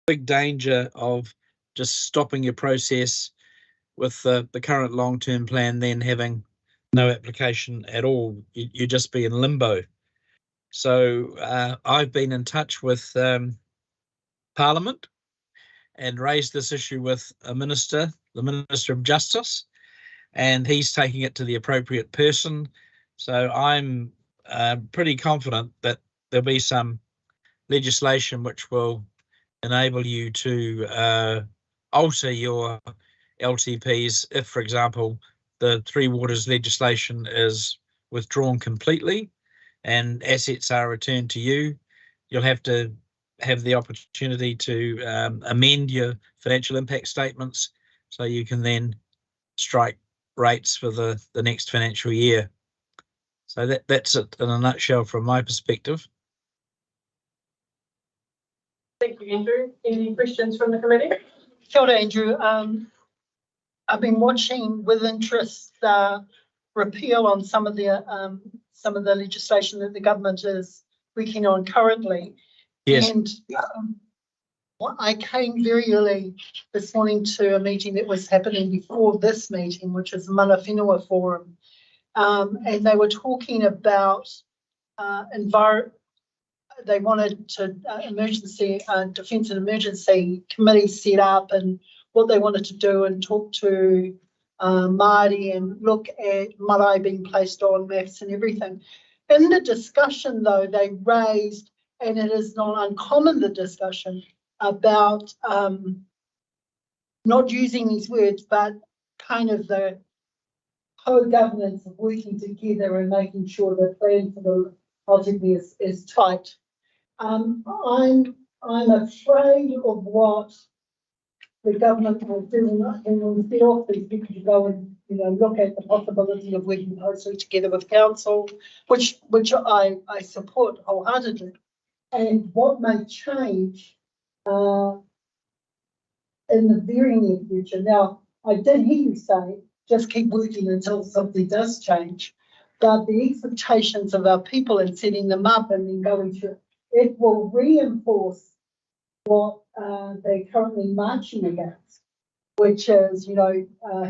big danger of just stopping your process with the current long-term plan, then having no application at all. You'd just be in limbo. So I've been in touch with Parliament and raised this issue with the Minister of Justice, and he's taking it to the appropriate person. So I'm pretty confident that there'll be some legislation which will enable you to alter your LTPs if, for example, the Three Waters legislation is withdrawn completely and assets are returned to you. You'll have to have the opportunity to amend your financial impact statements so you can then strike rates for the next financial year. So that's it in a nutshell from my perspective. Thank you, Andrew. Any questions from the committee? Kia ora, Andrew. I've been watching with interest the repeal on some of the legislation that the government is working on currently. Yes. And I came very early this morning to a meeting that was happening before this meeting, which is Mana Whenua Forum, and they were talking about they wanted to emergency defence and emergency committee set up and what they wanted to do and talk to Māori and look at marae being placed on maps and everything. In the discussion, though, they raised, and it is not uncommon, the discussion about not using these words, but kind of the co-governance of working together and making sure the plan for the LTP is tight. I'm afraid of what the government will do, and instead of these people to go and look at the possibility of working closely together with council, which I support wholeheartedly, and what may change in the very near future. Now, I did hear you say just keep working until something does change, but the expectations of our people and setting them up and then going through it will reinforce what they're currently marching against, which is,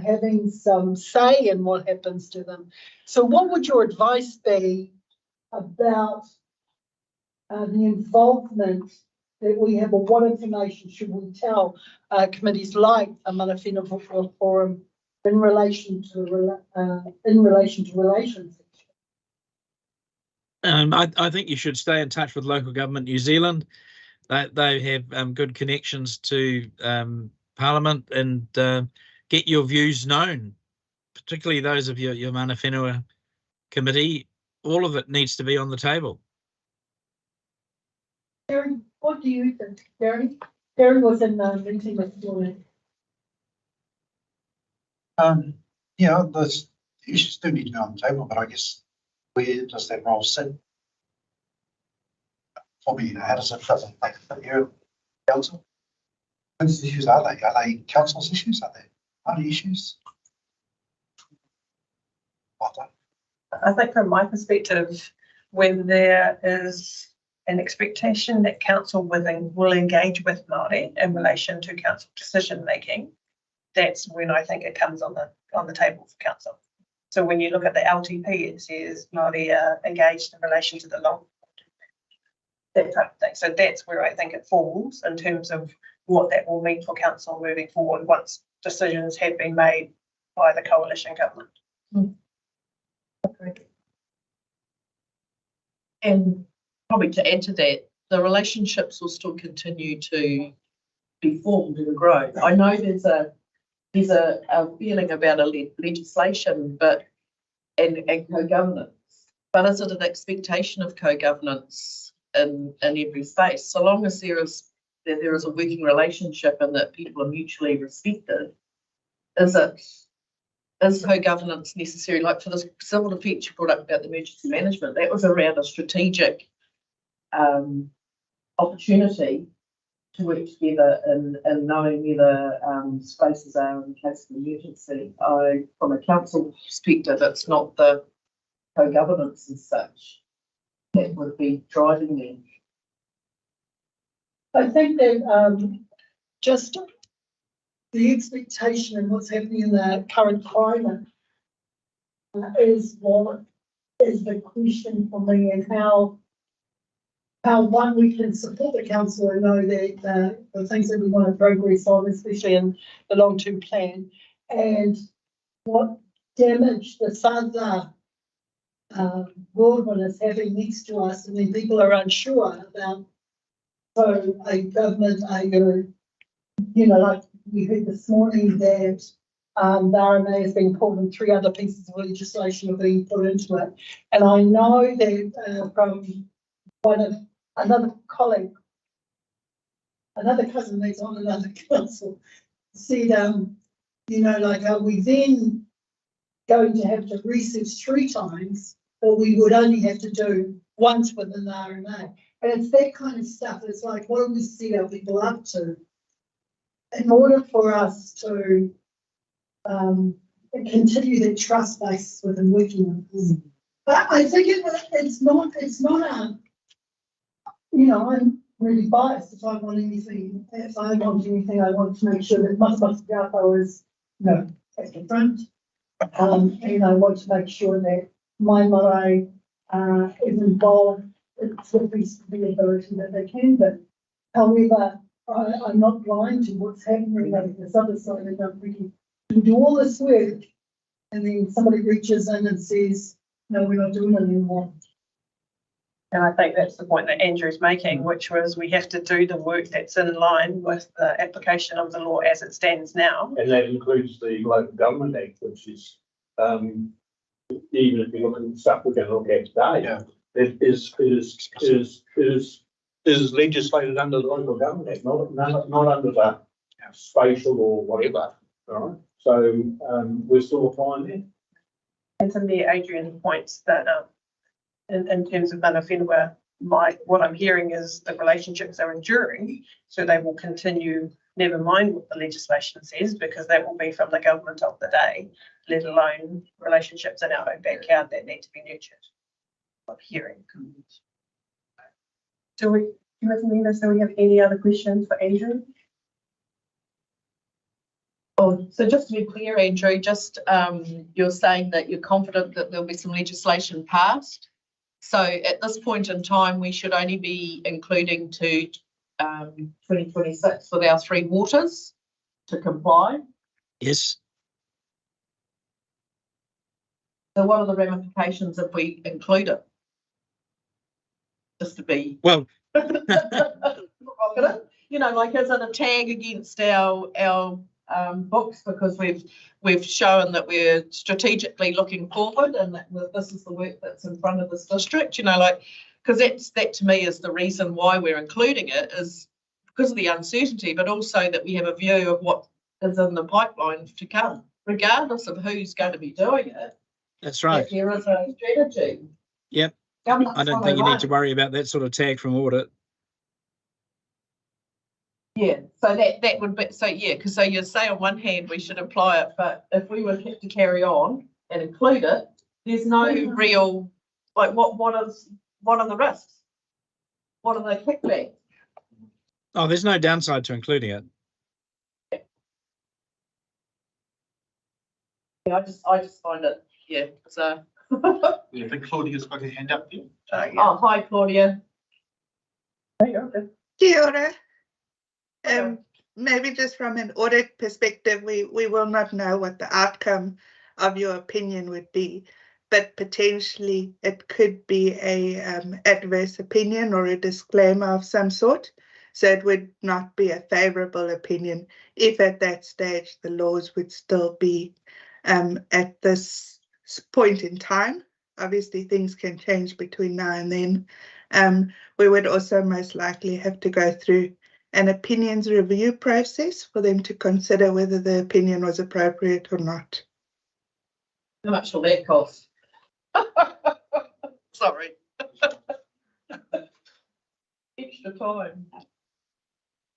having some say in what happens to them. So what would your advice be about the involvement that we have, or what information should we tell committees like a Mana Whenua Forum in relation to relations? I think you should stay in touch with Local Government New Zealand. They have good connections to Parliament and get your views known, particularly those of your Mana Whenua committee. All of it needs to be on the table. Gary, what do you think? Gary was in the meeting this morning. Yeah, the issues do need to be on the table, but I guess where does that role sit? For me, how does it fit in your council? Whose issues are they? Are they council's issues? Are they party issues? I think from my perspective, when there is an expectation that council will engage with Māori in relation to council decision making, that's when I think it comes on the table for council. So when you look at the LTP, it says Māori are engaged in relation to the long, that type of thing. So that's where I think it falls in terms of what that will mean for council moving forward once decisions have been made by the coalition government. And probably to add to that, the relationships will still continue to be formed and grow. I know there's a feeling about a legislation, and co-governance, but is it an expectation of co-governance in every space? So long as there is a working relationship and that people are mutually respected, is co-governance necessary? Like for the civil defence you brought up about the emergency management, that was around a strategic opportunity to work together and knowing where the spaces are in case of emergency. From a council perspective, it's not the co-governance as such that would be driving them. I think that just the expectation and what's happening in the current climate is what is the question for me, and how one we can support the council and know that the things that we want to progress on, especially in the long-term plan, and what damage this other world is having next to us, and then people are unsure about. So a government are going to, like we heard this morning that the RMA has been pulled and 3 other pieces of legislation are being put into it. And I know that from another colleague, another cousin that's on another council, said, are we then going to have to recess 3 times, or we would only have to do once within the RMA? And it's that kind of stuff. It's like, what do we set our people up to in order for us to continue the trust base within working with us? But I think it's not a, I'm really biased. If I want anything, I want to make sure that Matamata-Piako is, at the front. And I want to make sure that my marae is involved to the best of the ability that they can. But however, I'm not blind to what's happening on this other side. And we do all this work, and then somebody reaches in and says, "No, we're not doing it anymore." And I think that's the point that Andrew's making, which was we have to do the work that's in line with the application of the law as it stands now. And that includes the Local Government Act, which is, even if you look at the stuff we're going to look at today, Yeah. it is legislated under the Local Government Act, not under the spatial or whatever. All right. So we're still applying that. And to me, Adrian points that in terms of mana whenua, what I'm hearing is the relationships are enduring, so they will continue, never mind what the legislation says, because that will be from the government of the day, let alone relationships in our own backyard that need to be nurtured. I'm hearing. Do we have any other questions for Andrew? Oh, so just to be clear, Andrew, just you're saying that you're confident that there'll be some legislation passed. So at this point in time, we should only be including to 2026 with our 3 waters to comply. Yes. So what are the ramifications if we include it? Just to be Well, like as in a tag against our books, because we've shown that we're strategically looking forward, and that this is the work that's in front of this district, because that to me is the reason why we're including it, is because of the uncertainty, but also that we have a view of what is in the pipeline to come, regardless of who's going to be doing it. that's right. There is a strategy. Yep. Government's I don't think you need to worry about that sort of tag from audit. Yeah, so that would be, so you say on one hand we should apply it, but if we were to carry on and include it, there's no real, what are the risks? What are the kickbacks? Oh, there's no downside to including it. Yeah, I just find it, so. Yeah, I think Claudia's got her hand up there. Oh, hi, Claudia. Kia ora. Maybe just from an audit perspective, we will not know what the outcome of your opinion would be, but potentially it could be a adverse opinion or a disclaimer of some sort. So it would not be a favourable opinion if at that stage the laws would still be at this point in time. Obviously things can change between now and then. We would also most likely have to go through an opinions review process for them to consider whether the opinion was appropriate or not. How much will that cost? Sorry. Extra time.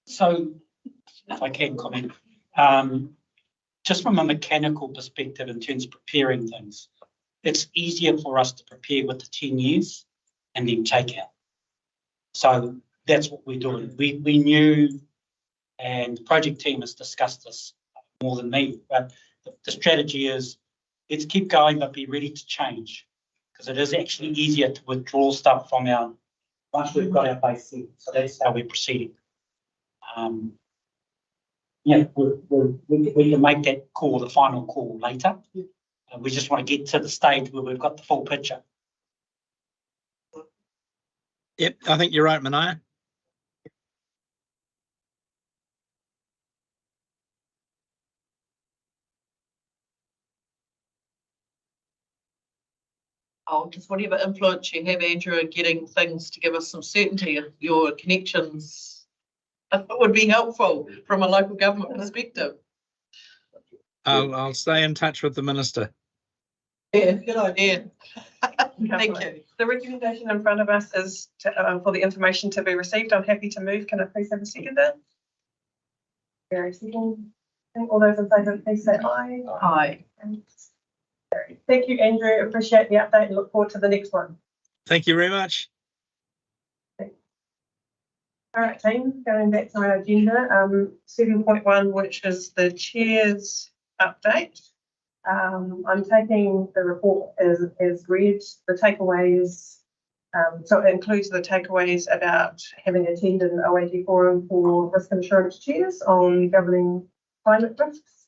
So, if I can comment, just from a mechanical perspective in terms of preparing things, it's easier for us to prepare with the 10 years and then take out. So that's what we're doing. We knew And the project team has discussed this more than me, but the strategy is let's keep going, but be ready to change, because it is actually easier to withdraw stuff from once we've got our base set. So that's how we're proceeding. Yeah, we can make that call, the final call, later. We just want to get to the stage where we've got the full picture. Yep, I think you're right, Manaia. Oh, just whatever influence you have, Andrew, in getting things to give us some certainty of your connections would be helpful from a local government perspective. I'll stay in touch with the minister. Yeah, good idea. Thank you. The recommendation in front of us is for the information to be received. I'm happy to move. Can I please have a seconder? Very second. All those in favour, please say aye. Aye. Thank you, Andrew. Appreciate the update and look forward to the next one. Thank you very much. All right, team, going back to our agenda, 7.1, which is the chair's update. I'm taking the report as read. The takeaways, so it includes the takeaways about having attended an OAG forum for risk insurance chairs on governing climate risks.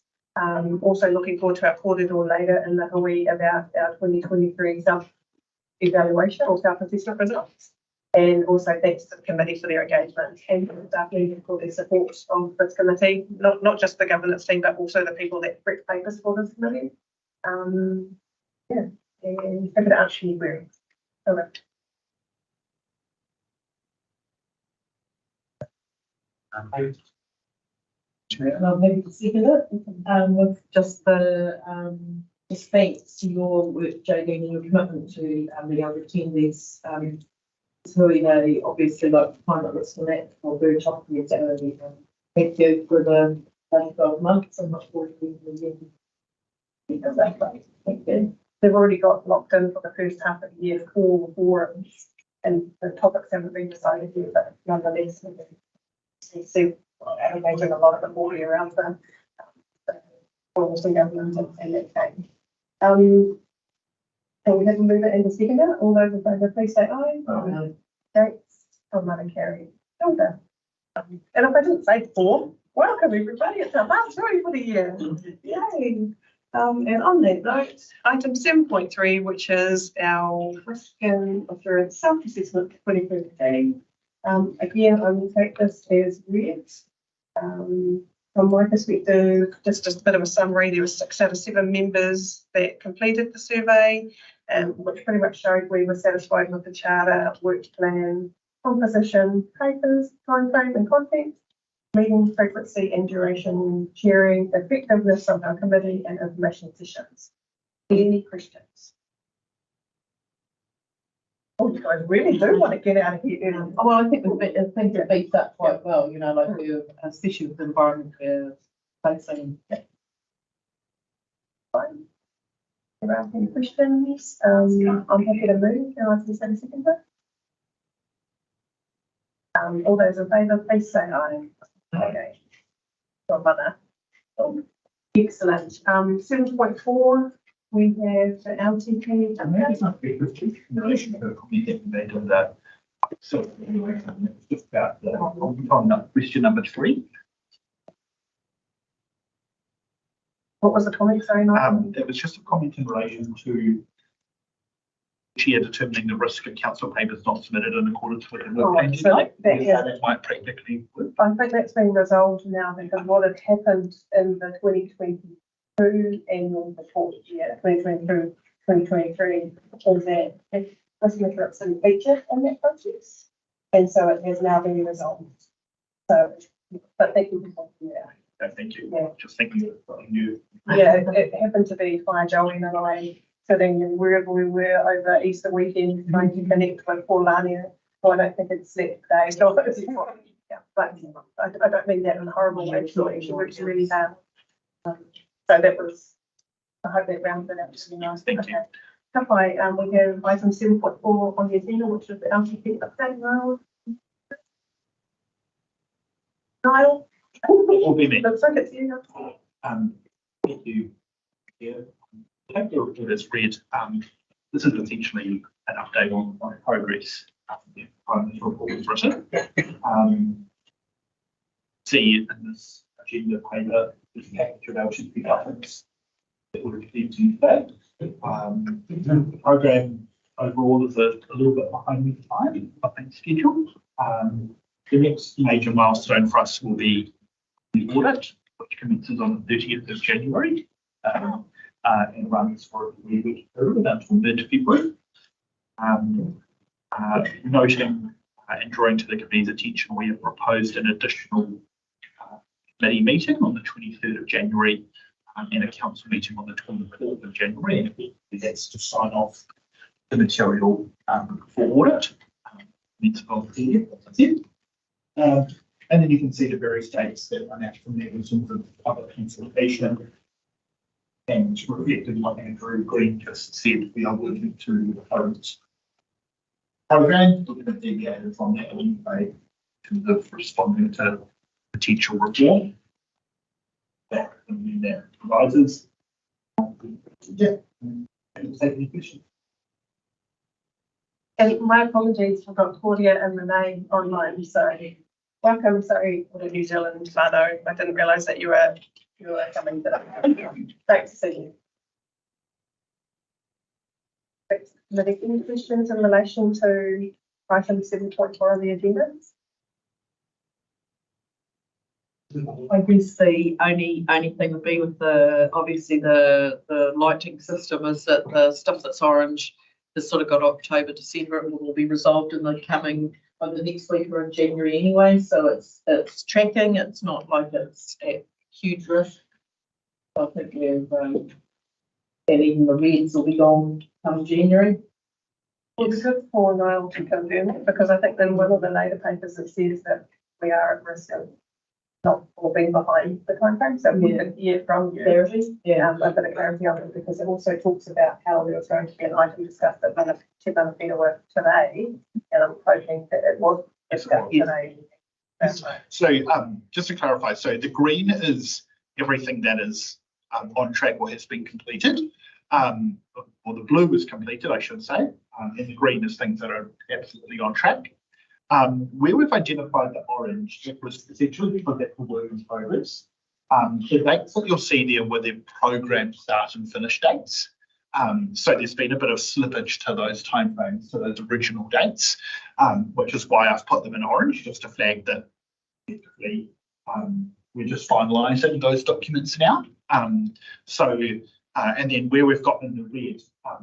Also looking forward to our corridor later in the Hui about our 2023 self-evaluation or self-assessment results. And also thanks to the committee for their engagement and the staff meeting for their support of this committee, not just the governance team, but also the people that prep papers for this committee. Yeah, and happy to answer any queries. Okay. Well, maybe to second it, with just the thanks to your work, Jodie, and your commitment to be able to attend these. So they obviously like climate risk and that are very tough for you. Thank you for the last 12 months and much more to you. Thank you. They've already got locked in for the first half of the year 4 forums, and the topics haven't been decided yet, but nonetheless, we see I imagine a lot of them will be around the forums and government and that kind. And we have to move it into seconder. All those in favour, please say aye. Aye. Dates, Matamata-Piako carried. And if I didn't say 4, welcome everybody. It's our last story for the year. Yay. And on that note, item 7.3, which is our risk and assurance self-assessment for 2023. Again, I will take this as read. From my perspective, just a bit of a summary, there were 6 out of 7 members that completed the survey, which pretty much showed we were satisfied with the charter, work plan, composition, papers, timeframe and content, meeting frequency and duration, chairing, effectiveness of our committee and information sessions. Any questions? Oh, you guys really do want to get out of here. Oh, well, I think it beats that quite well, you know, like especially with the environment we're facing. Fine. Around any questions? I'm happy to move. Can I please have a second? All those in favour, please say aye. Okay. Well, mother. Excellent. 7.4. We have the LTP. So, just about on question number 3. What was the comment? Sorry, Martin? It was just a comment in relation to chair determining the risk of council papers not submitted in accordance with the work plan. So that might practically work. I think that's been resolved now because what had happened in the 2022 annual report year, 2022-2023, was that risk metrics didn't feature in that process, and so it has now been resolved. So, but thank you for pointing that out. Thank you. Yeah. Just thinking of you. Yeah, it happened to be Fire Joey and I sitting wherever we were over Easter weekend trying to connect with poor Lania. Well, I don't think it's slept today. So yeah, but I don't mean that in a horrible way. She works really hard. So that was, I hope that rounded it out to be nice. Thank you. Okay. We have item 7.4 on the agenda, which is the LTP update. Niall. It will be me. Looks like it's you. Thank you. Yeah. Thank you. It is read. This is essentially an update on my progress. This report was written. See in this agenda paper, this package of LCP guidance that we're receiving today. The program overall is a little bit behind time, I think, schedule. The next major milestone for us will be the audit, which commences on the 30th of January and runs for a 3-week period until mid-February. Noting and drawing to the committee's attention, we have proposed an additional committee meeting on the 23rd of January and a council meeting on the 24th of January. And that's to sign off the material for audit. And then you can see the various dates that run out from there in terms of public consultation. And reflected what Andrew Green just said, we are working through the current program, looking at deviated from that anyway, in terms of responding to potential reform that provides us. Yeah. Any questions? And my apologies, I've got Claudia and Renee online, so welcome, sorry, New Zealand, Mano. I didn't realise that you were coming today. Great to see you. Any questions in relation to item 7.4 on the agenda? I guess the only thing would be with obviously the lighting system is that the stuff that's orange has sort of got October, December. It will all be resolved in the next week or in January anyway. So it's tracking. It's not like it's at huge risk. I think we've and even the reds will be gone come January. Well, it's good for Niall to confirm it, because I think in one of the later papers it says that we are at risk of not or being behind the timeframe. So we could hear from you a bit of clarity on it, because it also talks about how there was going to be an item discussed at Te Manawhina today, and I'm hoping that it was discussed today. So just to clarify, so the green is everything that is on track or has been completed, or the blue is completed, I should say, and the green is things that are absolutely on track. Where we've identified the orange, it was essentially because that's the work in progress. The dates that you'll see there were the program start and finish dates. So there's been a bit of slippage to those timeframes, to those original dates, which is why I've put them in orange, just to flag that effectively we're just finalising those documents now. And then where we've got in the red,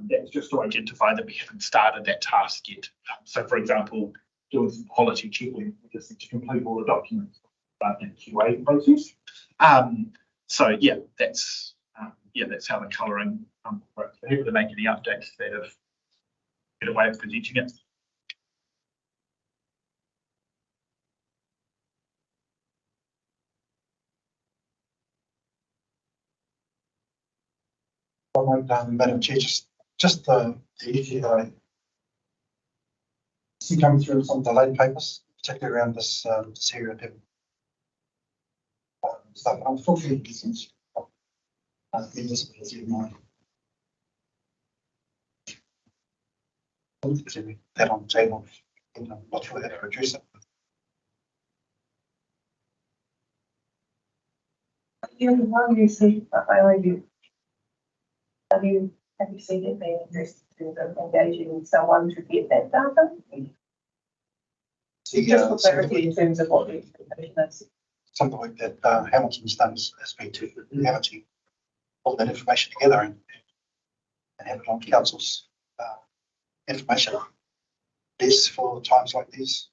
that's just to identify that we haven't started that task yet. So for example, doing some quality checking, we just need to complete all the documents about that QA process. So yeah, that's how the colouring works. I'm happy to make any updates to that if get a way of presenting it. Madam Chair, just the issue that I see coming through some delayed papers, particularly around this area of stuff. Unfortunately, since that on the table, and I'm not sure how to reduce it. How do you see have you seen it being addressed in terms of engaging someone to get that data? Just for clarity in terms of what the expectation is. Some of the work that Hamilton's done has been to Hamilton pull that information together and have it on council's information desk for times like these.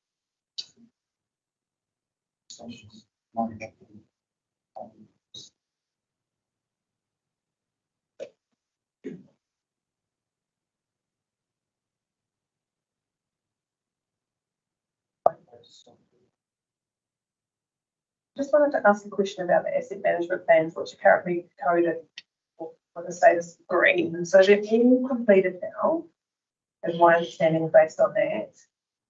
Just wanted to ask a question about the asset management plans, which are currently coded with the status green. So they've been completed now, is my understanding based on that.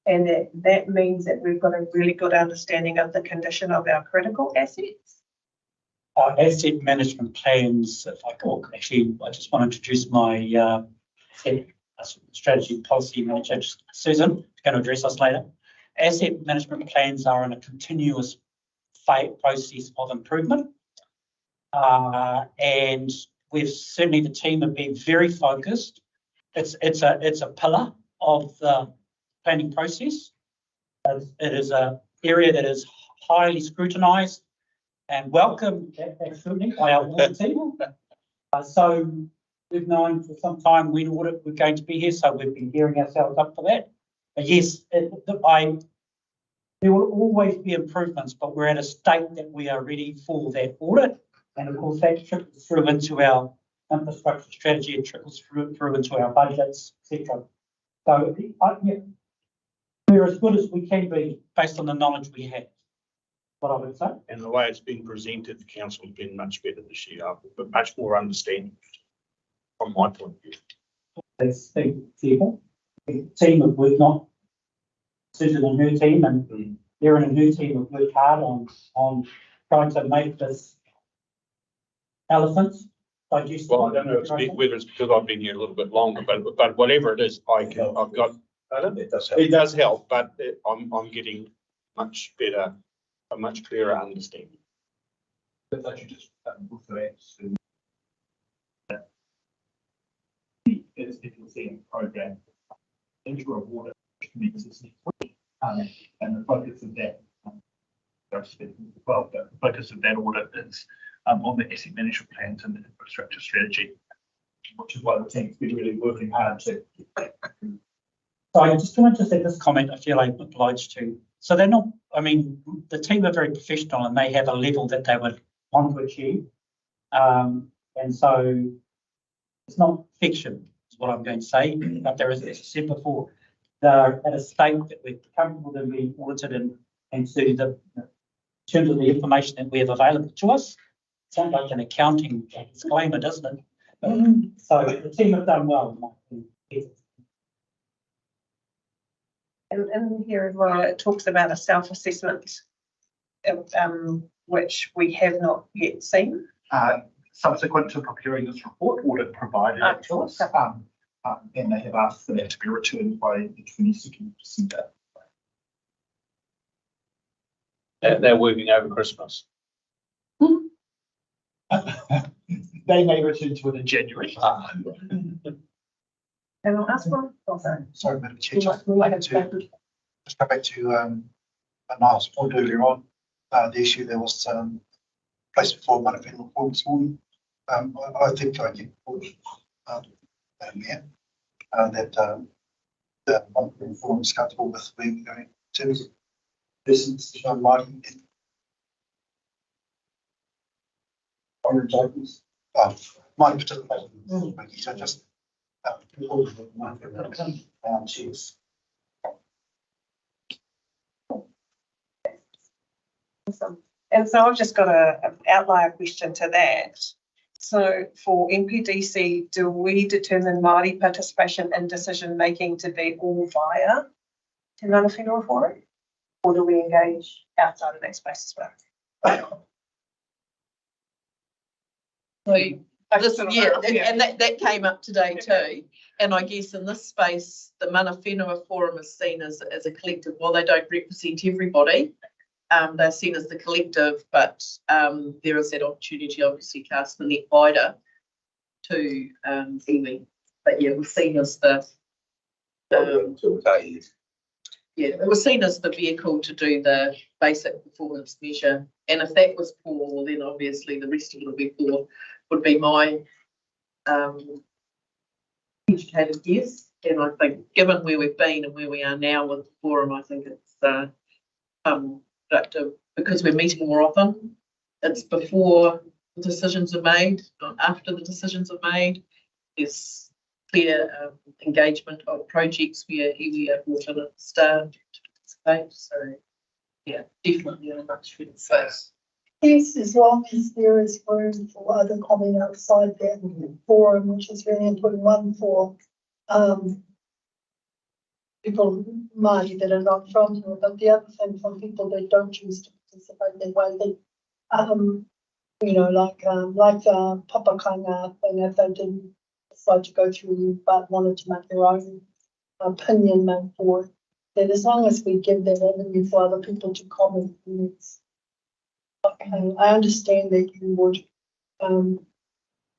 And that means that we've got a really good understanding of the condition of our critical assets. Asset management plans, if I could, actually, I just want to introduce my strategy policy manager, Susan, who's going to address us later. Asset management plans are in a continuous process of improvement. And we've certainly, the team have been very focused. It's a pillar of the planning process. It is an area that is highly scrutinised and welcomed absolutely by our board team. So we've known for some time when audit we're going to be here, so we've been gearing ourselves up for that. But yes, there will always be improvements, but we're at a state that we are ready for that audit. And of course, that trickles through into our infrastructure strategy, it trickles through into our budgets, etc. So we're as good as we can be based on the knowledge we have. What I would say. And the way it's been presented, the council has been much better this year, but much more understanding from my point of view. That's the people. The team have worked on Susan and her team, and Erin and her team have worked hard on trying to make this elephant digestible. Well, I don't know whether it's because I've been here a little bit longer, but whatever it is, I've got. It does help, but I'm getting much better, a much clearer understanding. But I should just reflect as if you'll see in the program, interim audit commences next week, and the focus of that, well, the focus of that audit is on the asset management plans and the infrastructure strategy, which is why the team's been really working hard to. So I just want to say this comment, I feel I'm obliged to. So they're not, I mean, the team are very professional and they have a level that they would want to achieve. And so it's not fiction, is what I'm going to say, but there is, as I said before, they're at a state that we're comfortable in being audited and to the, in terms of the information that we have available to us. Sounds like an accounting disclaimer, doesn't it? But, so the team have done well, in my opinion. And in here as well, it talks about a self-assessment, which we have not yet seen. Subsequent to preparing this report, audit provided it to us, and they have asked for that to be returned by the 22nd of December. They're working over Christmas. They may return to it in January. And I'll ask one. Oh, Sorry, Madam Chair, just come back to Niall's point earlier on, the issue there was placed before Matamata-Piako report this morning. I think I get that the Matamata-Piako forum is comfortable with where we're going in terms of this decision on writing. Orange items. My participation. So just cheers. Awesome. And so I've just got an outlier question to that. So for MPDC, do we determine Māori participation in decision making to be all via Te Mana Whenua Forum, or do we engage outside of that space as well? So and that came up today too. And I guess in this space, the Mana Whenua Forum is seen as a collective. While they don't represent everybody, they're seen as the collective, but there is that opportunity, obviously, cast the net wider to iwi. But yeah, we're seen as the it was seen as the vehicle to do the basic performance measure. And if that was poor, then obviously the rest of it would be poor, would be my educated guess. And I think given where we've been and where we are now with the forum, I think it's productive because we're meeting more often. It's before the decisions are made, not after the decisions are made. There's clear engagement of projects where iwi are brought in at the start to participate. So yeah, definitely in a much better space. Yes, as long as there is room for other comment outside that forum, which is really important one for people Māori that are not from here, but the other thing from people that don't choose to participate, they won't be, you know, like the papakanga thing, if they didn't decide to go through but wanted to make their own opinion made forward, then as long as we give that avenue for other people to comment, it's okay. I understand that you would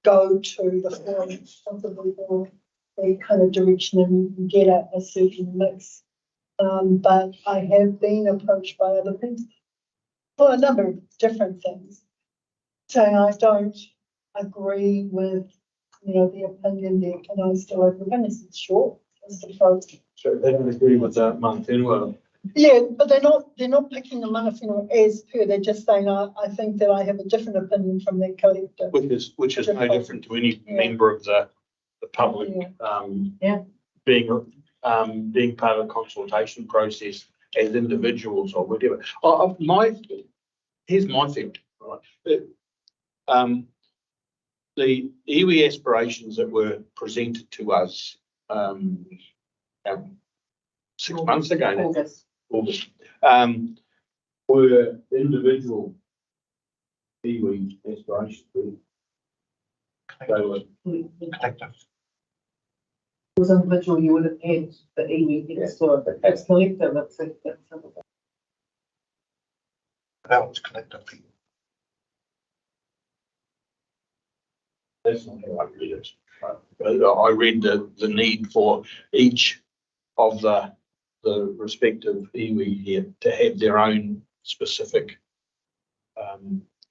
go to the forum possibly for the kind of direction and you get a certain mix. But I have been approached by other people for a number of different things, saying I don't agree with, you know, the opinion there. Can I still have opinions? Sure. So they don't agree with that Matamata-Piako. Yeah, but they're not picking the Matamata-Piako as per. They're just saying I think that I have a different opinion from that collective. Which is no different to any member of the public being part of the consultation process as individuals or whatever. Here's my thing, right? The iwi aspirations that were presented to us 6 months ago now, August, were individual iwi aspirations. They were Collective. Was individual, you would have had the iwi next to it, but that's collective, that's That was collective. That's not how I read it. Right? I read the need for each of the respective iwi here to have their own specific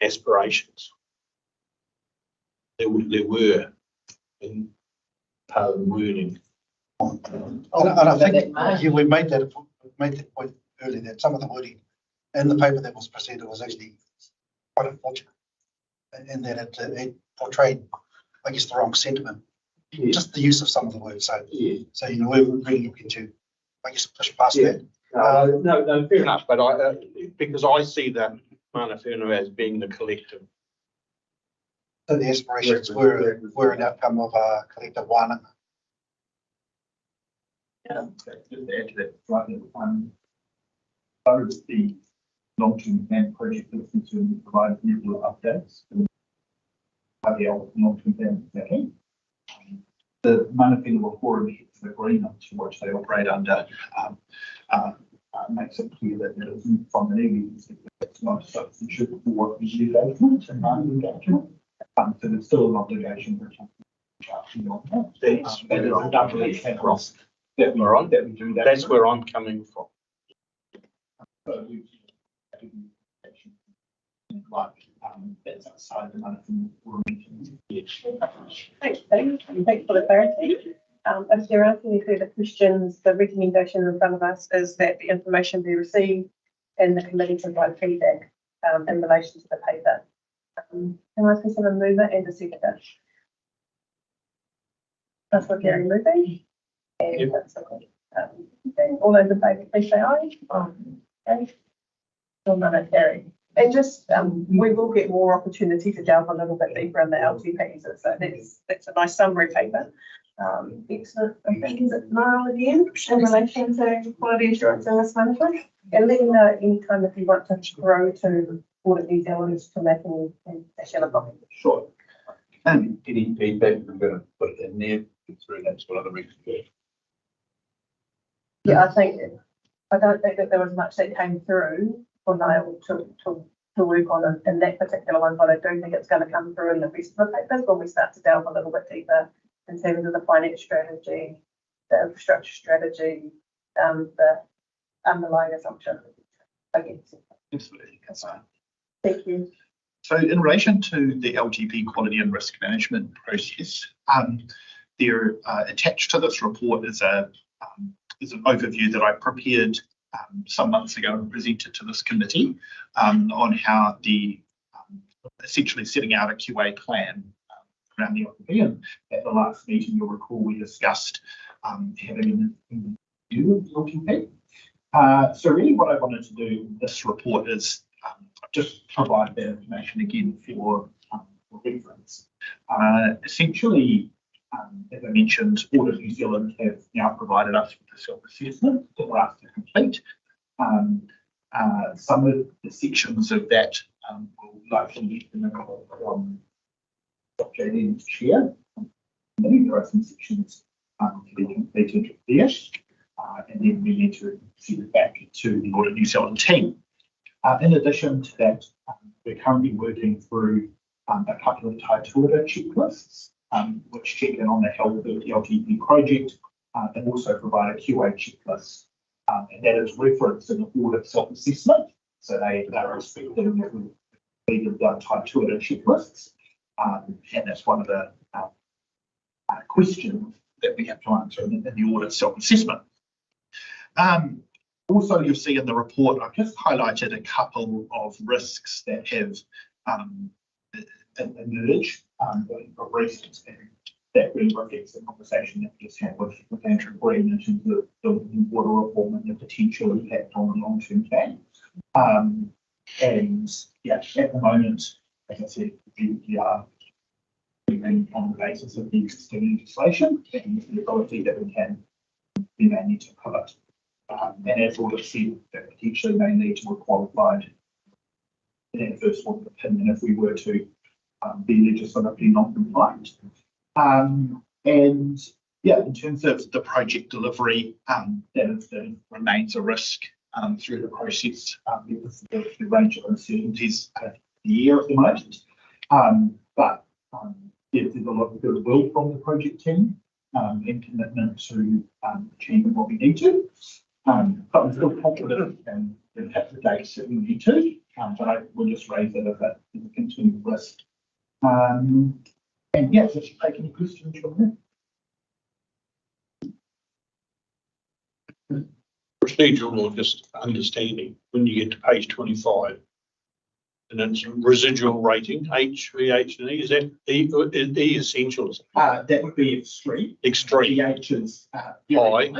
aspirations. There were in part of the wording. And I think we made that point earlier that some of the wording in the paper that was presented was actually quite unfortunate in that it portrayed, I guess, the wrong sentiment. Yeah. Just the use of some of the words. So, so you know, we're really looking to, I guess, push past that. No, fair enough. But because I see that Matamata-Piako as being the collective. So the aspirations were an outcome of a collective one. Yeah, just to add to that, right, part of the long-term plan project is to provide regular updates. How the long-term plan is tracking. The Matamata-Piako Forum agreement to which they operate under makes it clear that it isn't from the iwi, it's not a substitute for what is engagement and non-engagement. So there's still an obligation for that's where I'm coming from. That's outside the Matamata-Piako meeting. Thanks, Dave. Thanks for the clarity. If there aren't any further questions, the recommendation in front of us is that the information be received and the committee provide feedback in relation to the paper. Can I please have a mover and a seconder? Councillor Gary moving. And all those in favour, please say aye. Okay. All none carried. And just we will get more opportunity to delve a little bit deeper in the LTPs. So that's a nice summary paper. Excellent. I think is it tomorrow again in relation to quality assurance and risk management. And let me know anytime if you want to grow to audit these elements to make and share a copy. Sure. Any feedback, we're going to put it in there through that's what other reasons. Yeah, I don't think that there was much that came through for Niall to work on in that particular one, but I do think it's going to come through in the rest of the papers when we start to delve a little bit deeper in terms of the finance strategy, the infrastructure strategy, the underlying assumption. Okay. Thank you. So in relation to the LTP quality and risk management process, there attached to this report is an overview that I prepared some months ago and presented to this committee on how the essentially setting out a QA plan around the LTP. And at the last meeting, you'll recall we discussed having an review of the LTP. So really what I wanted to do in this report is just provide that information again for reference. Essentially, As I mentioned, Audit New Zealand have now provided us with a self-assessment that we're asked to complete. Some of the sections of that will likely get from Dr. JD's chair. There are some sections to be completed there, and then we need to send it back to the Audit New Zealand team. In addition to that, we're currently working through a couple of Taitoa checklists, which check in on the health of the LTP project, and also provide a QA checklist. And that is referenced in the audit self-assessment. So they are expected to completed the Taitoa checklists. And that's one of the questions that we have to answer in the audit self-assessment. Also, you'll see in the report, I've just highlighted a couple of risks that have emerged of recent, and that really reflects the conversation that we just had with Andrew Green in terms of building water reform and the potential impact on the long-term plan. And yeah, at the moment, as I said, we are moving on the basis of the existing legislation and the ability that we may need to pivot. And as Audit said, that potentially may lead to a qualified and adverse audit opinion if we were to be legislatively non-compliant. And yeah, in terms of the project delivery, that remains a risk through the process because of the range of uncertainties of the year at the moment. But there's a lot of goodwill from the project team and commitment to achieving what we need to. But I'm still confident in the dates that we need to, but I will just raise it as a continued risk. And yeah, so should take any questions from there. Procedural or just understanding, when you get to page 25, and it's residual rating, H, V, H, and E, is that E essentials? That would be extreme. Extreme. H is high,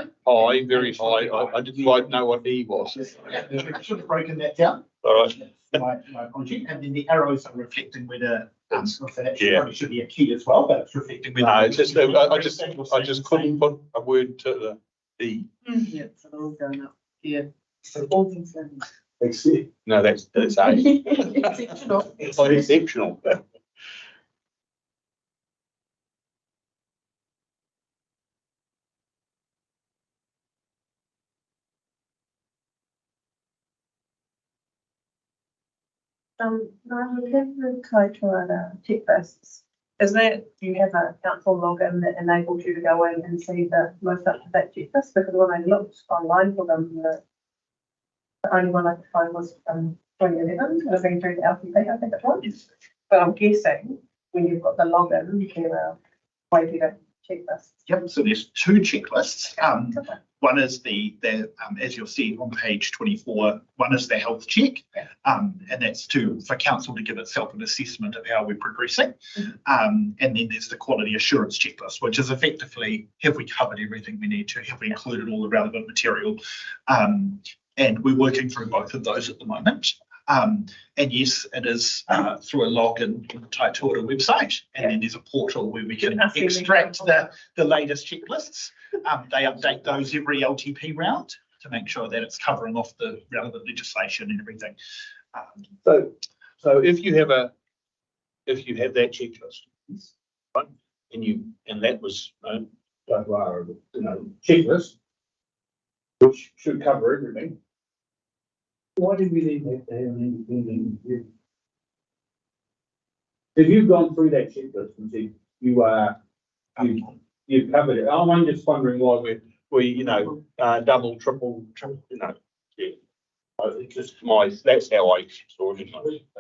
very high. I didn't quite know what E was. Yeah, I should have broken that down. All right. My apology. And then the arrows are reflecting whether that Yeah. probably should be a key as well, but it's reflecting whether. No, it's just I just couldn't put a word to the E. Yeah, it's all going up here. So all things going. No, that's A. Exceptional. Oh, exceptional. Now we have the Taitoa checklists. Is that, do you have a council login that enables you to go in and see the most up-to-date checklist? Because when I looked online for them, the only one I could find was 2011, it was been through the LTP, I think it was. But I'm guessing when you've got the login, there are way better checklists. Yep, so there's two checklists. One is the as you'll see on page 24, one is the health check, and that's for council to give itself an assessment of how we're progressing. And then there's the quality assurance checklist, which is effectively, have we covered everything we need to? Have we included all the relevant material? And we're working through both of those at the moment. And yes, it is through a login on the Taitoa website, and then there's a portal where we can extract the latest checklists. They update those every LTP round to make sure that it's covering off the relevant legislation and everything. So if you have that checklist, right, and that was checklist, which should cover everything. Why did we need that to have an independent review? If you've gone through that checklist and said you've covered it, I'm just wondering why we double, triple, yeah. It's just that's how I saw it.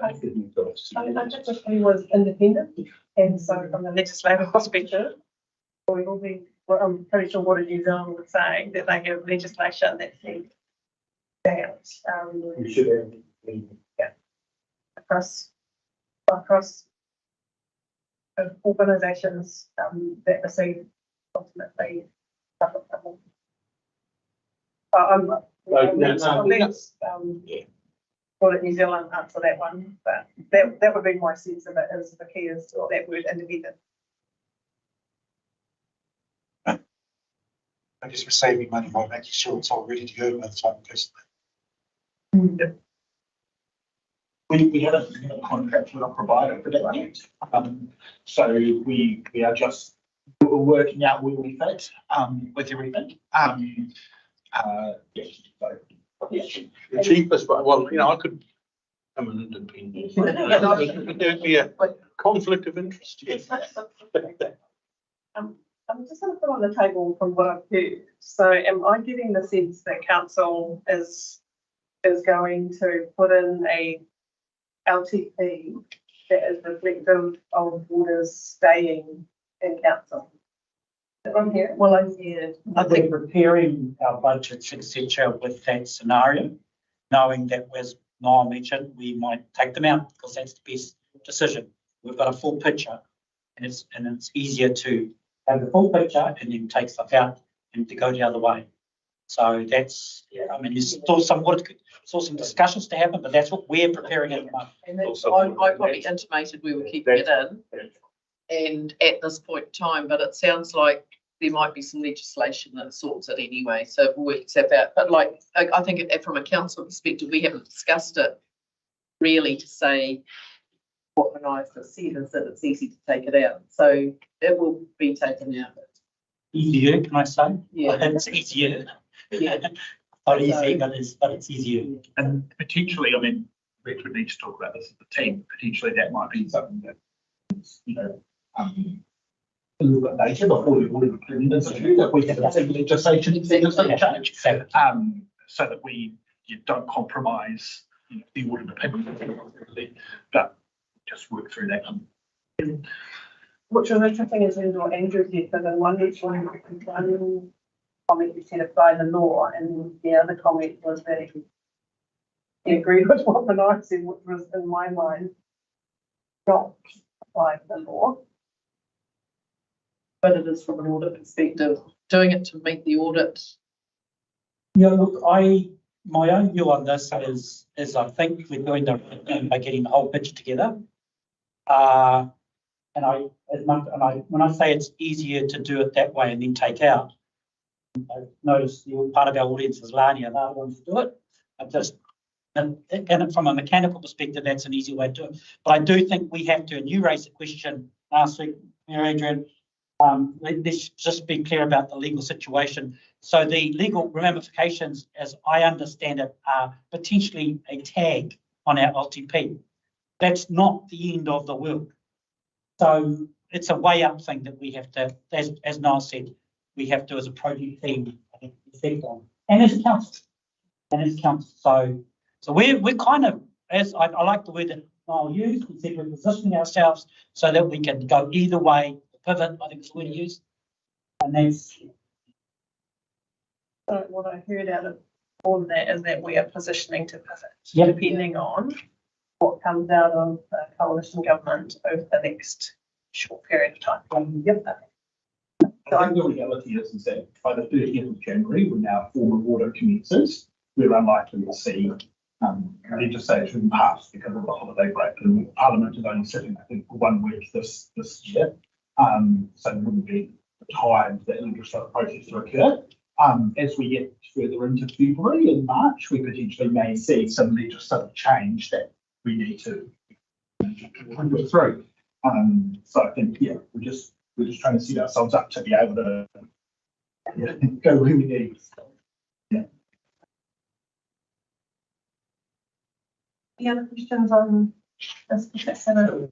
I think the key was independent, and so from the legislative perspective, we will be, well, I'm pretty sure what New Zealand was saying, that they have legislation that says that You should have. across organisations that receive ultimately public funding. Well, New Zealand answer that one, but that would be my sense of it, is the key is that word independent. I guess we're saving money by making sure it's all ready to go by the time it goes. We have a contract with a provider for that yet. So we are just working out where we fit with everything. Yes, so, yeah. The cheapest, but well, you know, I could come an independent. There'd be a conflict of interest. Yes. I'm just going to put on the table from what I've heard. So am I getting the sense that council is going to put in a LTP that is reflective of waters staying in council? From here? Well, I think preparing our budgets, etc., with that scenario, knowing that, as Niall mentioned, we might take them out because that's the best decision. We've got a full picture, and it's easier to have the full picture and then take stuff out and to go the other way. So that's, yeah, I mean, there's still some discussions to happen, but that's what we're preparing at the moment. And that's, I probably intimated we were keeping it in, and at this point in time, but it sounds like there might be some legislation that sorts it anyway, so it works that out. But like, I think from a council perspective, we haven't discussed it really to say what Manai's just said is that it's easy to take it out. So it will be taken out. Easier, can I say? Yeah. It's easier. Yeah. Not easy, but it's easier. And potentially, I mean, we would need to talk about this as a team. Potentially, that might be something that, you know, a little bit later before the audit opinion is issued, if we have legislation change, so that you don't compromise, you know, the audit opinion, but just work through that. Which was interesting is what Andrew said, so the one comment you said apply the law, and the other comment was that he agreed with what Manai said, which was in my mind not apply the law. But it is from an audit perspective, doing it to meet the audit. Yeah, look, my own view on this is I think we're doing the right thing by getting the whole picture together. When I say it's easier to do it that way and then take out, I've noticed part of our audience is Lania, they want to do it. And from a mechanical perspective, that's an easy way to do it. But I do think we have to, and you raised the question last week, Mayor Adrian, let's just be clear about the legal situation. So the legal ramifications, as I understand it, are potentially a tag on our LTP. That's not the end of the world. So it's a way up thing that we have to, as Niall said, we have to, as a project team, I think, reflect on, and as a council. So we're kind of, as I like the word that Niall used, we said we're positioning ourselves so that we can go either way. Pivot, I think is the word he used, and that's. So what I heard out of all of that is that we are positioning to pivot, depending on what comes out of the coalition government over the next short period of time. I think the reality is that by the 30th of January, when our formal audit commences, we're unlikely to see legislation passed because of the holiday break. And Parliament is only sitting, I think, for 1 week this year. So it wouldn't be the time for that legislative process to occur. As we get further into February and March, we potentially may see some legislative change that we need to go through. So I think, yeah, we're just trying to set ourselves up to be able to go where we need. Yeah. Any other questions on this particular?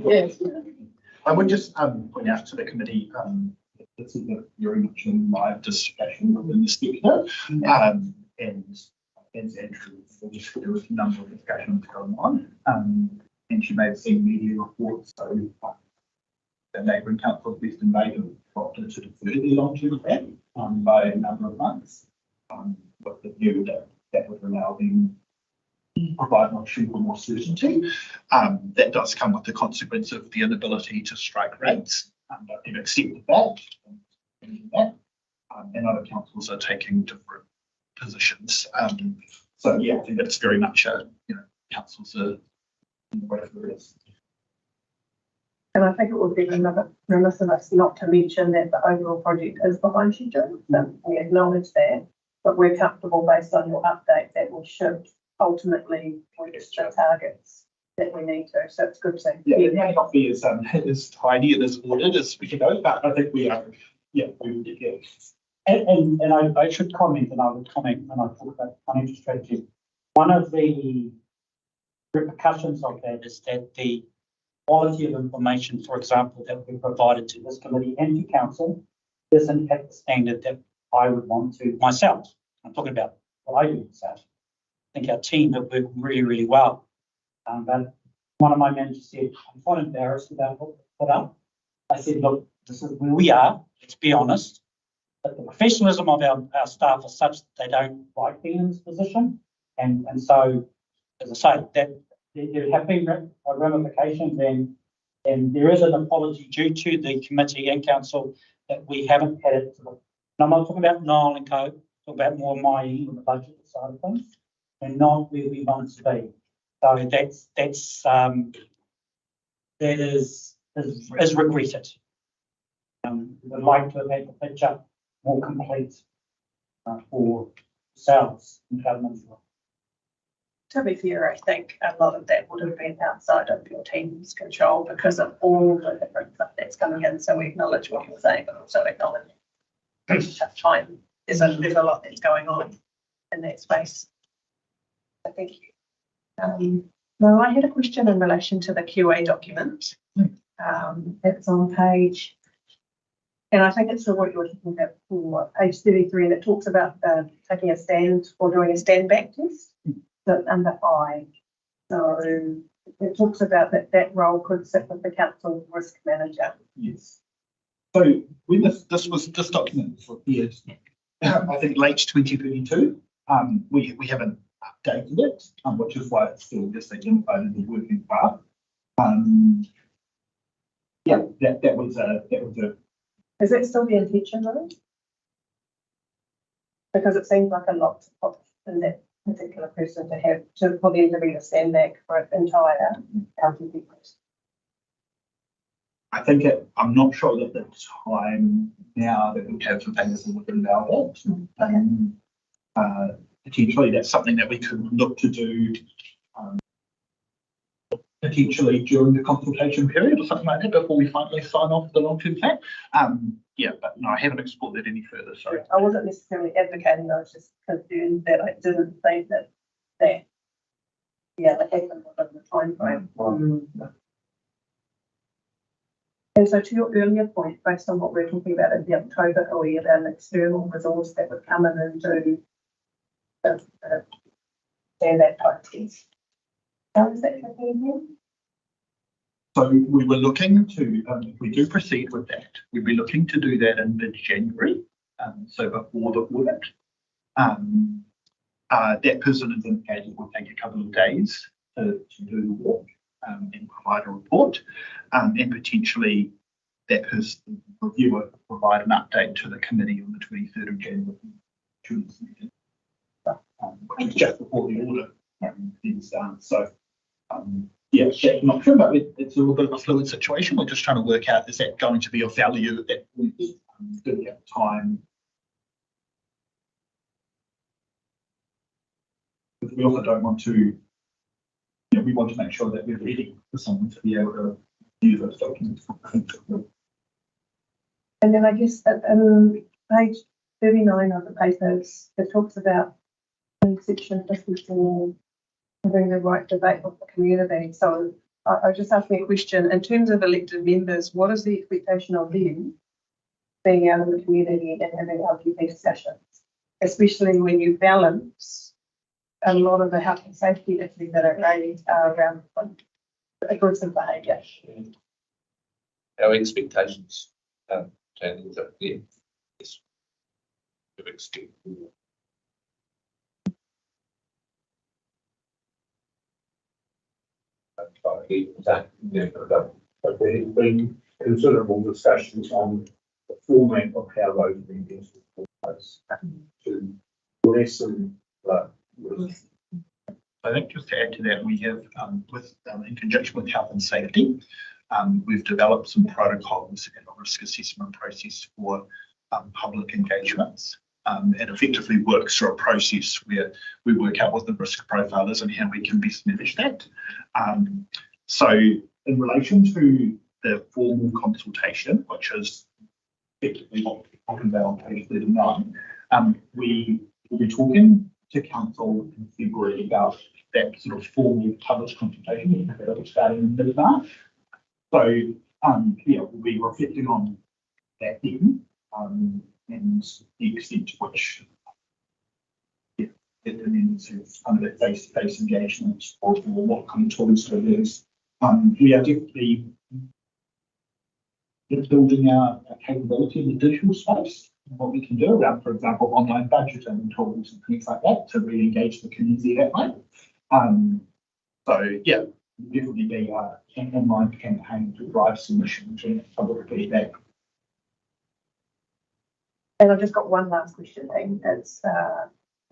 Yes. I would just point out to the committee, this is a very much a live discussion within the sector, and as Andrew said, there was a number of discussions going on, and you may have seen media reports, so the neighbouring council of Western Bay have opted to defer their long-term plan by a number of months, with the view that would allow them provide an option for more certainty. That does come with the consequence of the inability to strike rates. But they've accepted that, and other councils are taking different positions. So yeah, I think that's very much councils are in the way for this. And I think it would be another remiss of us not to mention that the overall project is behind schedule. So we acknowledge that, but we're comfortable based on your update that we should ultimately reach the targets that we need to. So it's good to see. Yeah, it may not be as tidy and as ordered as we know, but I think we are. Yeah, we would get it. And I should comment, and I would comment when I talk about financial strategy. One of the repercussions of that is that the quality of information, for example, that we provided to this committee and to council isn't at the standard that I would want to myself. I'm talking about what I do myself. I think our team have worked really, really well. But one of my managers said, I'm quite embarrassed about what we put up. I said, look, this is where we are, let's be honest. But the professionalism of our staff is such that they don't like being in this position. And so, as I say, that there have been ramifications, and there is an apology due to the committee and council that we haven't had it. And I'm not talking about Niall and Co, talking about more my end of the budget side of things, and not where we want to be. So that is regretted. We would like to have had the picture more complete for ourselves and government. To be fair, I think a lot of that would have been outside of your team's control because of all the different stuff that's coming in. So we acknowledge what you're saying, but also acknowledge it's a tough time. There's a lot that's going on in that space. So thank you. Well, I had a question in relation to the QA document. It's on page, and I think it's the what you were talking about for page 33, and it talks about taking a stand or doing a stand back test. So under I. So it talks about that role could sit with the council risk manager. Yes. So when this document was prepared, I think late 2022, we haven't updated it, which is why it's still just identified as a working draft. Yeah, that was a. Is that still the intention though? Because it seems like a lot in that particular person to have for them to be a stand back for an entire county business. I think I'm not sure that the time now that we have some things would allow that. Potentially that's something that we could look to do potentially during the consultation period or something like that before we finally sign off the long-term plan. Yeah, but no, I haven't explored that any further. So I wasn't necessarily advocating, I was just concerned that I didn't think that happened within the time frame. And so to your earlier point, based on what we're talking about in the October OE about an external resource that would come in and do that type test. How is that happening? So we were looking to, if we do proceed with that, we'd be looking to do that in mid-January, so before the audit. That person is indicated it will take a couple of days to do the work and provide a report, and potentially that person reviewer provide an update to the committee on the 23rd of January, which is just before the audit is done. So. Yeah, not sure, but it's a little bit of a fluid situation. We're just trying to work out, is that going to be of value at that point? Do we have time? But we also don't want to, we want to make sure that we're ready for someone to be able to view those documents. And then I guess that page 39 of the papers, it talks about in section 54, having the right debate with the community. So I just asked me a question in terms of elected members, what is the expectation of them being out in the community and having LGP discussions, especially when you balance a lot of the health and safety issues that are raised around aggressive behaviour. Our expectations, is up there. Yes. To extent. But there have been considerable discussions on the format of how those meetings will take place to lessen the risk. I think just to add to that, we have, in conjunction with health and safety, We've developed some protocols and a risk assessment process for public engagements. And effectively works through a process where we work out what the risk profile is and how we can best manage that. So in relation to the formal consultation, which is effectively what we're talking about on page 39, we will be talking to council in February about that sort of formal public consultation that will start in mid-March. So yeah, we'll be reflecting on that then, and the extent to which it means kind of a face-to-face engagement or what kind of tools it is. We are definitely building our capability in the digital space and what we can do around, for example, online budgeting tools and things like that to really engage the community that way. So yeah, definitely be an online campaign to drive submissions and public feedback. And I've just got one last question thing. It's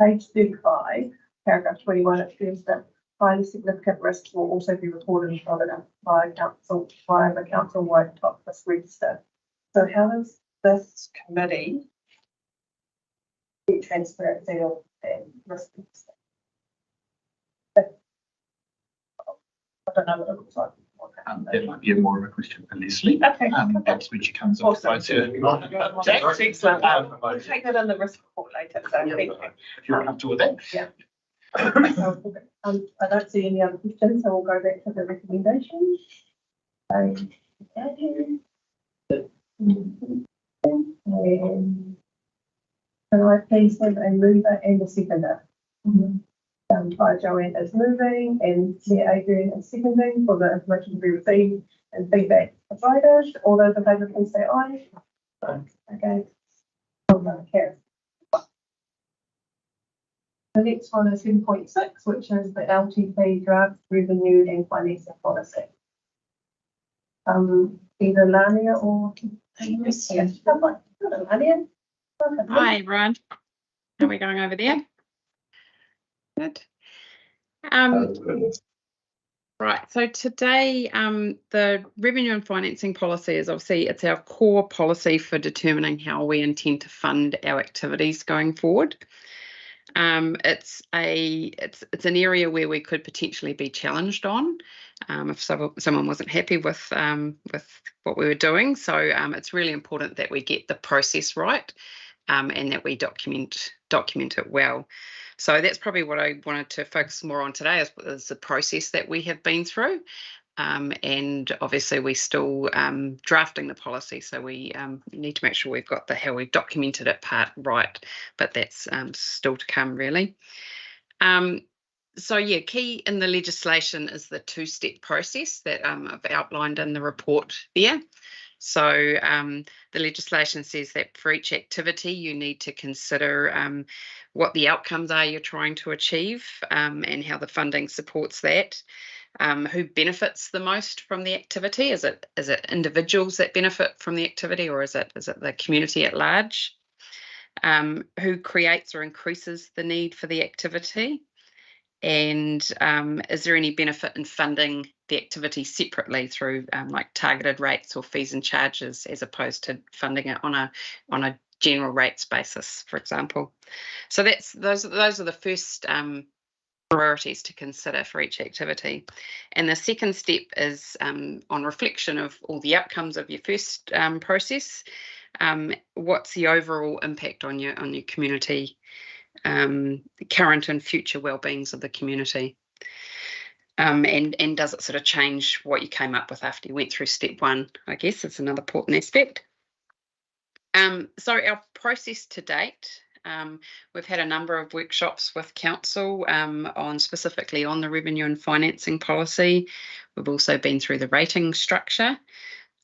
page 35, paragraph 21. It says that highly significant risks will also be reported and followed up by council via the council-wide top risk register. So how does this committee get transparency of that risk register? I don't know what it looks like. That might be more of a question for Leslie. Okay. That's when she comes on. Awesome. Excellent. We'll take that on the risk report later. So thank you. If you're comfortable with that. Yeah. I don't see any other questions, so we'll go back to the recommendations. And can I please have a mover and a seconder? By Joanne is moving and Claire Adrian is seconding for the information to be received and feedback provided. All those in favour, please say aye. Okay. The next one is 7.6, which is the LTP draft revenue and financing policy. Either Lania or yes. Lania. Hi everyone. How are we going over there? Good. Right, so today the revenue and financing policy is obviously it's our core policy for determining how we intend to fund our activities going forward. It's an area where we could potentially be challenged on if someone wasn't happy with what we were doing. So it's really important that we get the process right and that we document it well. So that's probably what I wanted to focus more on today is the process that we have been through. And obviously we're still drafting the policy, so we need to make sure we've got how we've documented it part right, but that's still to come really. So yeah, key in the legislation is the two-step process that I've outlined in the report there. So the legislation says that for each activity you need to consider what the outcomes are you're trying to achieve and how the funding supports that. Who benefits the most from the activity? Is it individuals that benefit from the activity, or is it the community at large? Who creates or increases the need for the activity? And is there any benefit in funding the activity separately through like targeted rates or fees and charges, as opposed to funding it on a general rates basis, for example? So those are the first priorities to consider for each activity. And the second step is on reflection of all the outcomes of your first process. What's the overall impact on your community, current and future well-beings of the community? And does it sort of change what you came up with after you went through step one? I guess it's another important aspect. So our process to date, we've had a number of workshops with council specifically on the revenue and financing policy. We've also been through the rating structure,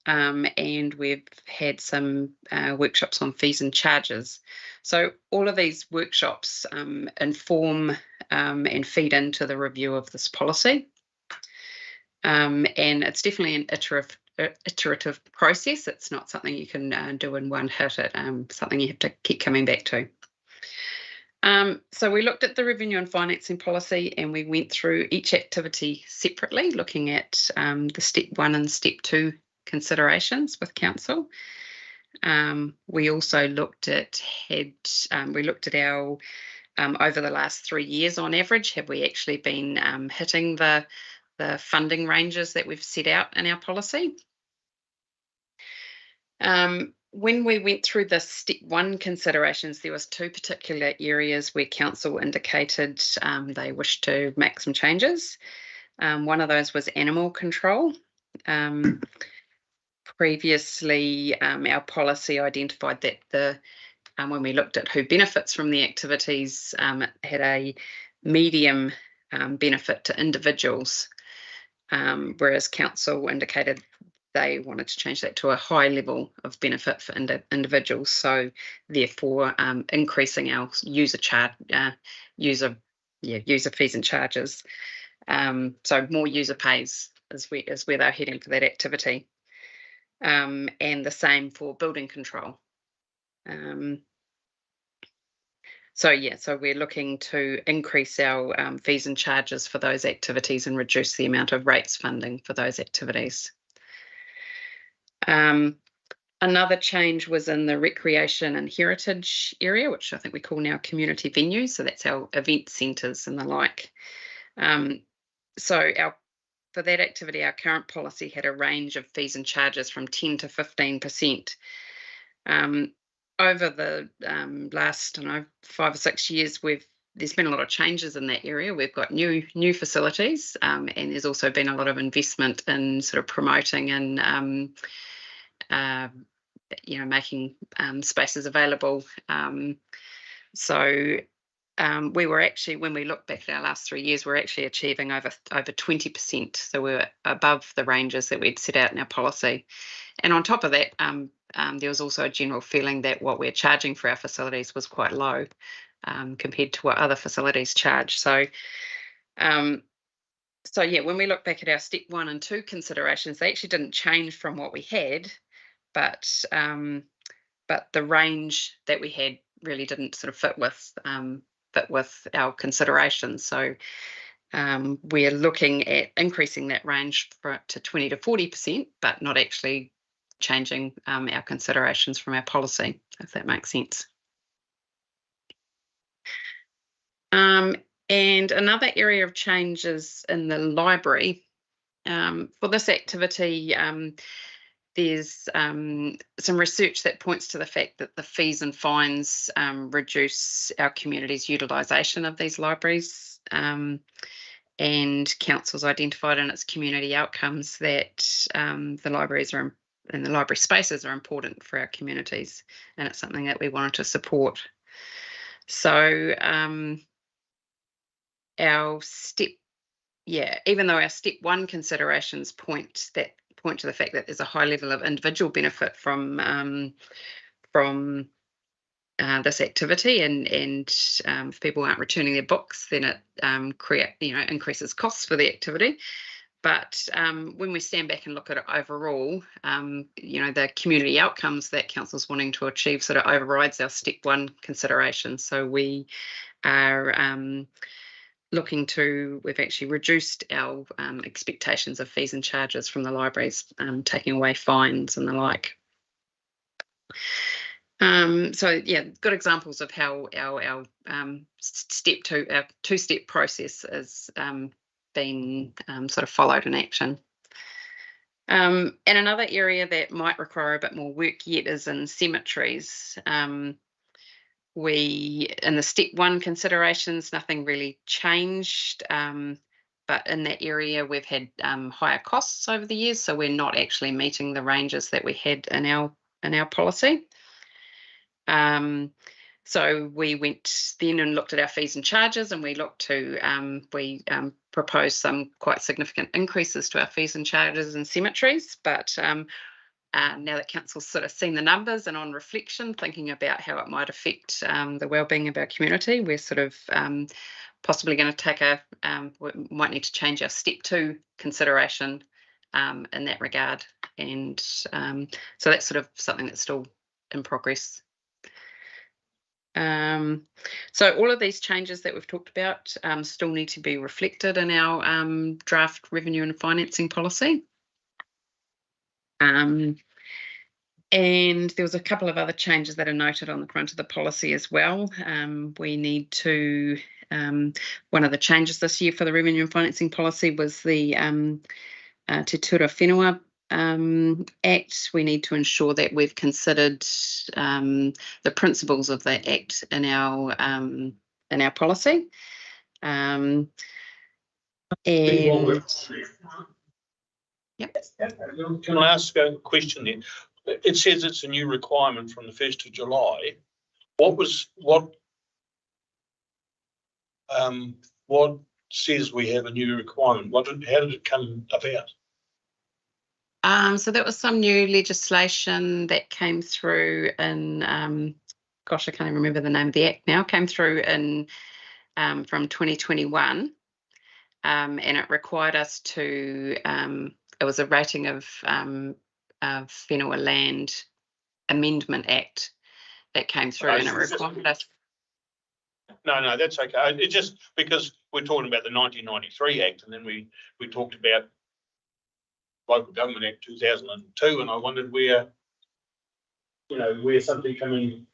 and we've had some workshops on fees and charges. So all of these workshops inform and feed into the review of this policy. And it's definitely an iterative process. It's not something you can do in one hit. It's something you have to keep coming back to. So we looked at the revenue and financing policy, and we went through each activity separately, looking at the step 1 and step 2 considerations with council. We also looked at our over the last 3 years on average, have we actually been hitting the funding ranges that we've set out in our policy? When we went through the step 1 considerations, there was 2 particular areas where council indicated they wished to make some changes. One of those was animal control. Previously, our policy identified that when we looked at who benefits from the activities, it had a medium benefit to individuals, whereas council indicated they wanted to change that to a high level of benefit for individuals. So therefore, increasing our user fees and charges. So more user pays is where they're heading for that activity. And the same for building control. So we're looking to increase our fees and charges for those activities and reduce the amount of rates funding for those activities. Another change was in the recreation and heritage area, which I think we call now community venues. So that's our event centres and the like. For that activity, our current policy had a range of fees and charges from 10 to 15%. Over the last 5 or 6 years, there's been a lot of changes in that area. We've got new facilities, and there's also been a lot of investment in sort of promoting and making spaces available. We were actually, when we look back at our last 3 years, we're actually achieving over 20%. So we're above the ranges that we'd set out in our policy. And on top of that, there was also a general feeling that what we're charging for our facilities was quite low compared to what other facilities charge. So when we look back at our step 1 and 2 considerations, they actually didn't change from what we had, but the range that we had really didn't sort of fit with our considerations. So we're looking at increasing that range to 20 to 40%, but not actually changing our considerations from our policy, if that makes sense. And another area of change is in the library. For this activity, there's some research that points to the fact that the fees and fines reduce our community's utilisation of these libraries. And council's identified in its community outcomes that the libraries and the library spaces are important for our communities, and it's something that we wanted to support. So even though our step 1 considerations point to the fact that there's a high level of individual benefit from this activity, and if people aren't returning their books, then it increases costs for the activity. But when we stand back and look at it overall, the community outcomes that council's wanting to achieve sort of overrides our step 1 consideration. So we are we've actually reduced our expectations of fees and charges from the libraries, taking away fines and the like. Good examples of how our step 2, our 2-step process is been sort of followed in action. And another area that might require a bit more work yet is in cemeteries. In the step 1 considerations, nothing really changed, but in that area we've had higher costs over the years, so we're not actually meeting the ranges that we had in our policy. So we went then and looked at our fees and charges, and we proposed some quite significant increases to our fees and charges in cemeteries. But now that council's sort of seen the numbers and on reflection, thinking about how it might affect the wellbeing of our community, we're sort of possibly going to we might need to change our step 2 consideration in that regard. And so that's sort of something that's still in progress. So all of these changes that we've talked about still need to be reflected in our draft revenue and financing policy. And there was a couple of other changes that are noted on the front of the policy as well. We need to, one of the changes this year for the revenue and financing policy was the Te Tura Whenua Act. We need to ensure that we've considered the principles of that Act in our policy. And yep. Can I ask a question then? It says it's a new requirement from the 1st of July. What says we have a new requirement? How did it come about? So that was some new legislation that came through in, gosh, I can't even remember the name of the act now, came through in from 2021, and it required us to, it was a rating of Whenua Land Amendment Act that came through, and it required us. No, that's okay. It's just because we're talking about the 1993 Act, and then we talked about Local Government Act 2002, and I wondered where something coming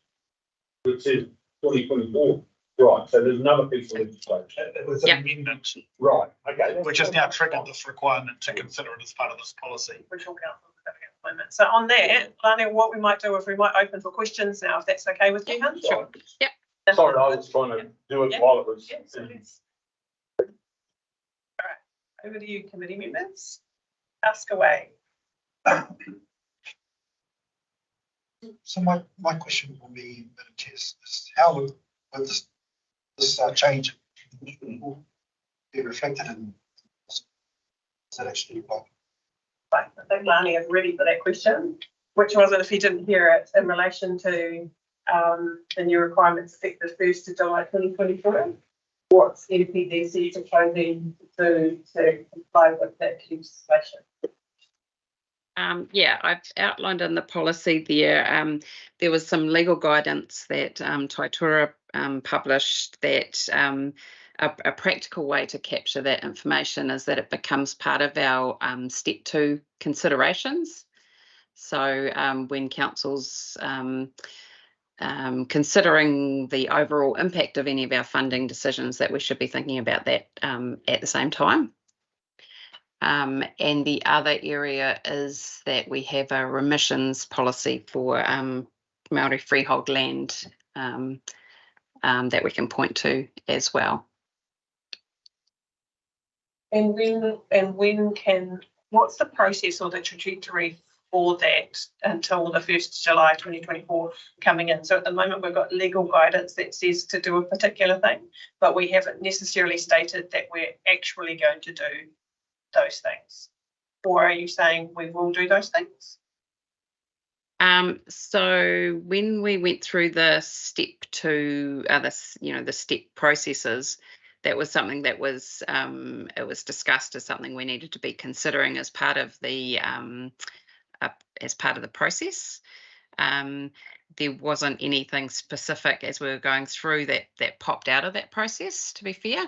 that says 2024. Right, so there's another piece of legislation. It was an amendment, Right, okay. which has now triggered this requirement to consider it as part of this policy. Regional Council is having a moment. So on that, Lani, what we might do is we might open for questions now, if that's okay with you, Hun? Sure. Yep. Sorry, I was trying to do it while it was. Yep, so all right, over to you, committee members. Ask away. So my question will be, Madam Chair, is how would this change be reflected in this? Is that actually like? Right, I think Lani is ready for that question, which was it, if you didn't hear it, in relation to the new requirements effective 1st of July 2024. What's NPDC proposing to comply with that legislation? Yeah, I've outlined in the policy there. There was some legal guidance that Taitura published that a practical way to capture that information is that it becomes part of our step 2 considerations. So when council's considering the overall impact of any of our funding decisions, that we should be thinking about that at the same time. And the other area is that we have a remissions policy for Māori freehold land that we can point to as well. And what's the process or the trajectory for that until the 1st of July 2024 coming in? So at the moment we've got legal guidance that says to do a particular thing, but we haven't necessarily stated that we're actually going to do those things. Or are you saying we will do those things? So when we went through the step 2, the step processes, that was something that was it was discussed as something we needed to be considering as part of the process. There wasn't anything specific as we were going through that popped out of that process, to be fair.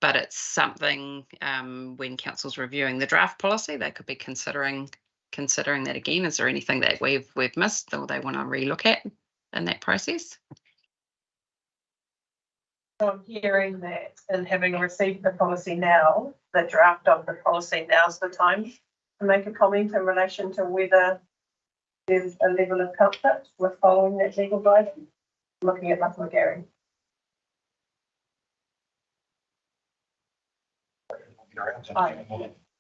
But it's something when council's reviewing the draft policy, they could be considering that again. Is there anything that we've missed or they want to relook at in that process? So I'm hearing that, and having received the policy now, the draft of the policy, now's the time to make a comment in relation to whether there's a level of comfort with following that legal guidance. I'm looking at Matamata-Piako. Gary.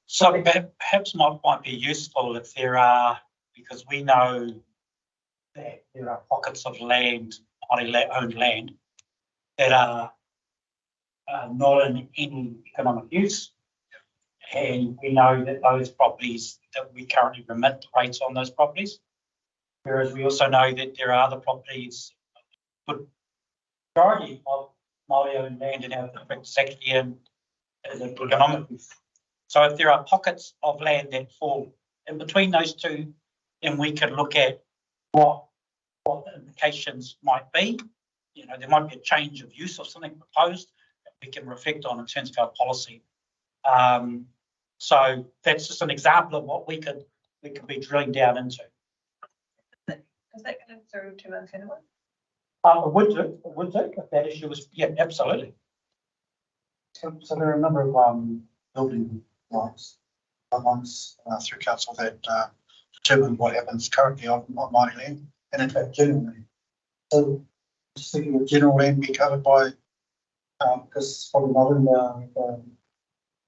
So perhaps might be useful if there are, because we know that there are pockets of land, owned land, that are not in any economic use. And we know that those properties that we currently remit rates on those properties. Whereas we also know that there are other properties, but majority of Māori owned land in our district is actually in economic use. So if there are pockets of land that fall in between those two, then we could look at what what the implications might be. You know, there might be a change of use or something proposed that we can reflect on in terms of our policy. So that's just an example of what we could be drilling down into. Does that go through to Whenua? It would do, if that issue was, yeah, absolutely. So there are a number of building rights through council that determine what happens currently on mining land, and in fact general land. So just thinking of general land be covered by, because probably not in the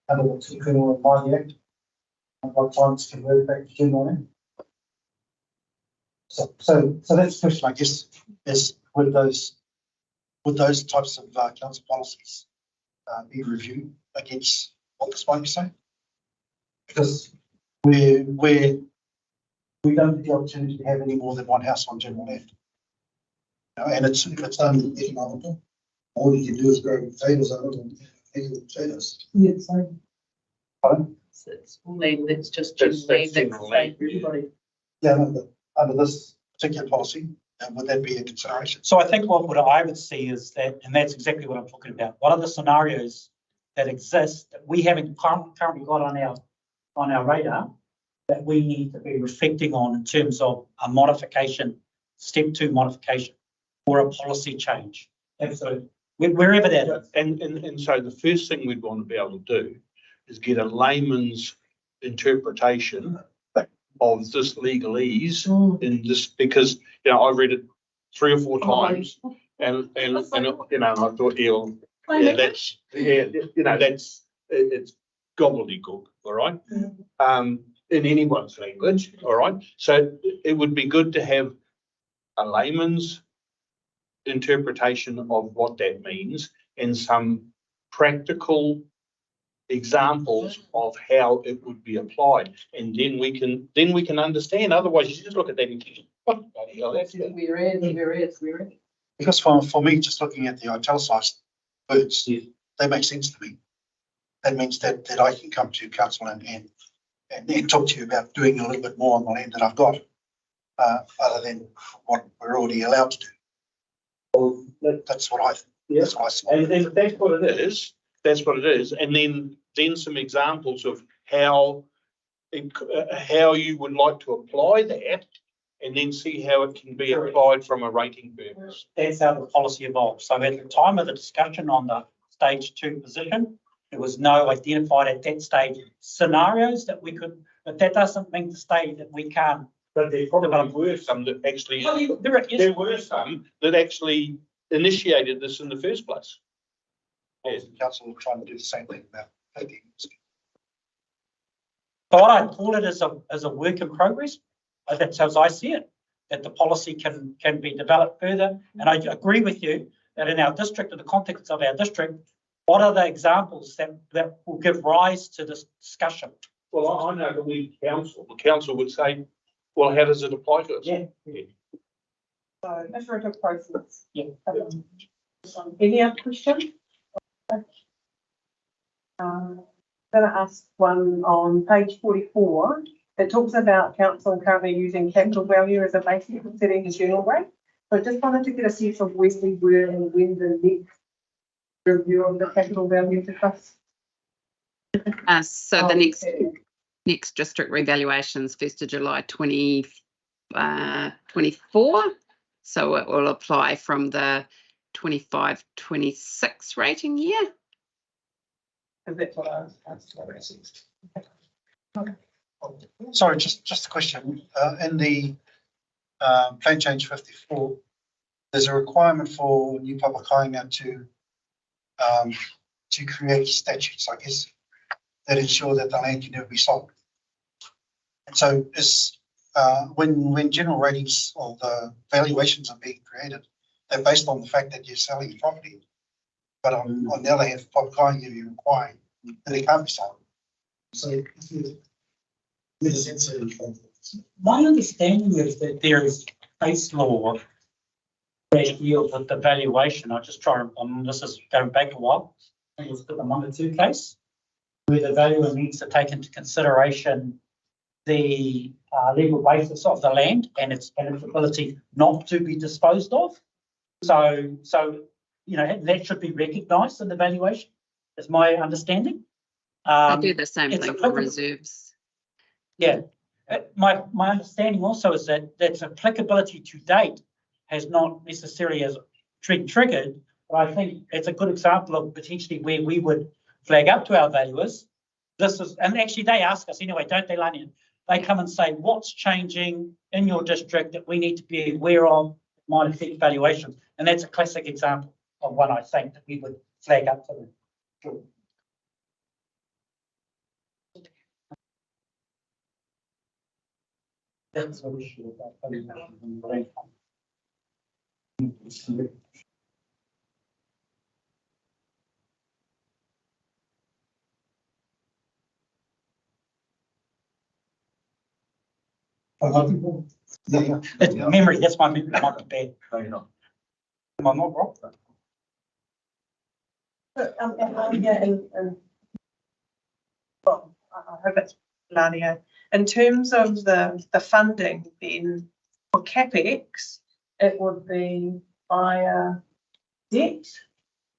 under the Criminal and Mining Act, and what times converted back to general land. So that's the question, I guess, is would those types of council policies be reviewed against what the spikes say? Because we don't get the opportunity to have any more than one house on general land. You know, and if it's done economical, all you can do is grow potatoes on it and potatoes. Yeah, so. Pardon? So it's all land that's just general land, that's the same for everybody. Yeah, under this particular policy, would that be a consideration? So I think what I would see is that, and that's exactly what I'm talking about. What are the scenarios that exist that we haven't currently got on our radar that we need to be reflecting on in terms of a modification, step 2 modification, or a policy change? Absolutely. Wherever that is. And so the first thing we'd want to be able to do is get a layman's interpretation of this legalese in this, because you know I read it 3 or 4 times, and you know I thought, yeah, that's it's gobbledygook, all right, in anyone's language, all right. So it would be good to have a layman's interpretation of what that means and some practical examples of how it would be applied, and then we can understand. Otherwise, you just look at that and think, what the hell? That's it. We're in. Because for me, just looking at the italicized words, they make sense to me. That means that I can come to council and talk to you about doing a little bit more on the land that I've got, other than what we're already allowed to do. Well, that's what I think. Yeah. That's what I see. And that's what it is. That's what it is. And then some examples of how you would like to apply that, and then see how it can be applied from a rating purpose. That's how the policy evolves. So at the time of the discussion on the stage 2 position, there was no identified at that stage scenarios that we could, but that doesn't mean to say that we can't. But there probably were some that actually, there were some that actually initiated this in the first place. Yes, the council will try to do the same thing about taking. But what I call it as a work in progress. That's as I see it, that the policy can be developed further. And I agree with you that in our district, in the context of our district, what are the examples that will give rise to this discussion? Well, I know that the council would say, well, how does it apply to us? Yeah. So iterative process. Yeah. Any other question? I'm going to ask one on page 44. It talks about council currently using capital value as a basis for setting the journal rate. So I just wanted to get a sense of where we were and when the next review of the capital value to trust. So the next district revaluations 1st of July 2024. So it will apply from the 25-26 rating year. That's what I was asking. Okay. Sorry, just a question. In the plan change 54, there's a requirement for new public hiring to create statutes, I guess, that ensure that the land can never be sold. And so is when general ratings or the valuations are being created, they're based on the fact that you're selling a property. But on the other hand, public hiring you're requiring that it can't be sold. So my understanding is that there is case law that deals with the valuation. I just try and this is going back a while. I think it was the 1 or 2 case where the valuer needs to take into consideration the legal basis of the land and its ability not to be disposed of. So that should be recognised in the valuation, is my understanding. I do the same it's thing for applicable. reserves. Yeah, my understanding also is that its applicability to date has not necessarily as triggered, but I think it's a good example of potentially where we would flag up to our valuers. This is, and actually they ask us anyway, don't they, Lani? They come and say, what's changing in your district that we need to be aware of might affect valuation. And that's a classic example of one I think that we would flag up to them. Sure. That's an issue about it's memory, that's my memory, might be bad. No, you're not. Am I not wrong? Well, I hope it's Lania. In terms of the funding, then for CapEx, it would be via debt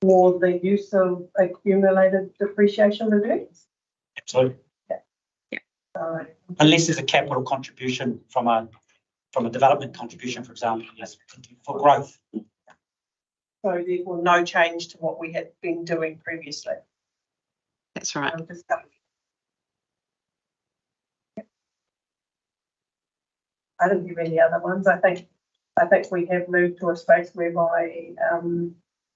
or the use of accumulated depreciation reserves. Absolutely. Yeah. Unless there's a capital contribution from a development contribution, for example, yes, for growth. So therefore no change to what we had been doing previously. That's right. I didn't give any other ones. I think we have moved to a space whereby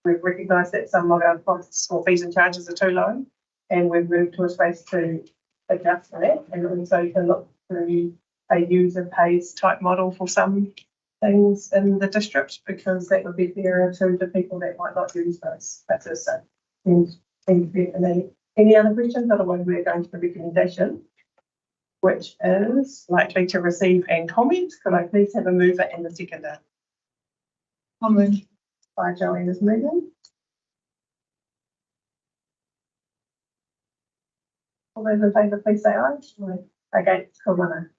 we've recognised that some of our costs or fees and charges are too low, and we've moved to a space to adjust for that, and also to look through a user pays type model for some things in the district, because that would be fairer to the people that might not use those. That's it. So, any other questions? Otherwise, we're going to the recommendation, which is likely to receive and comment. Could I please have a mover and a seconder? Comment by Joanna's moving. All those in favour, please say aye. Against, Kawana.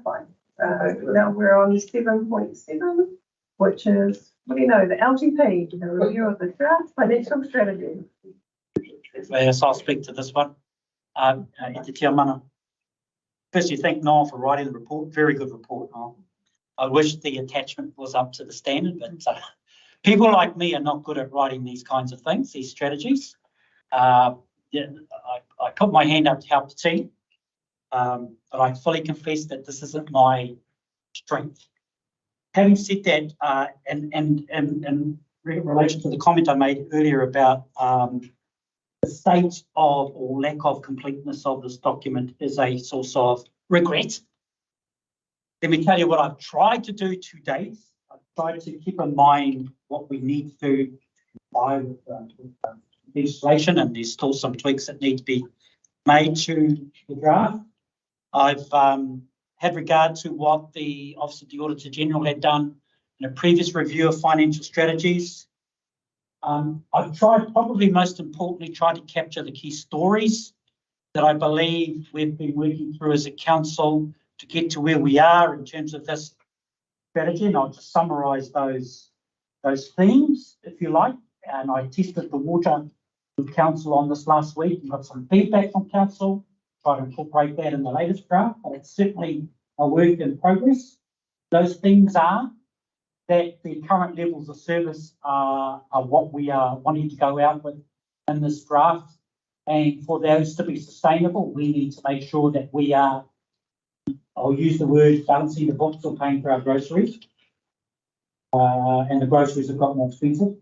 Fine. Now we're on 7.7, which is, what do you know, the LTP, the review of the draft financial strategy. Yes, I'll speak to this one. Firstly, thank Noel for writing the report. Very good report, Noel. I wish the attachment was up to the standard, but people like me are not good at writing these kinds of things, these strategies. I put my hand up to help the team, but I fully confess that this isn't my strength. Having said that, and in relation to the comment I made earlier about the state of or lack of completeness of this document is a source of regret. Let me tell you what I've tried to do to date. I've tried to keep in mind what we need to comply with legislation, and there's still some tweaks that need to be made to the draft. I've had regard to what the Office of the Auditor General had done in a previous review of financial strategies. I've tried, probably most importantly, to capture the key stories that I believe we've been working through as a council to get to where we are in terms of this strategy. And I'll just summarise those themes, if you like. And I tested the water with council on this last week and got some feedback from council, try to incorporate that in the latest draft, but it's certainly a work in progress. Those themes are that the current levels of service are what we are wanting to go out with in this draft. And for those to be sustainable, we need to make sure that we are, I'll use the word balancing the books or paying for our groceries. And the groceries have got more expensive.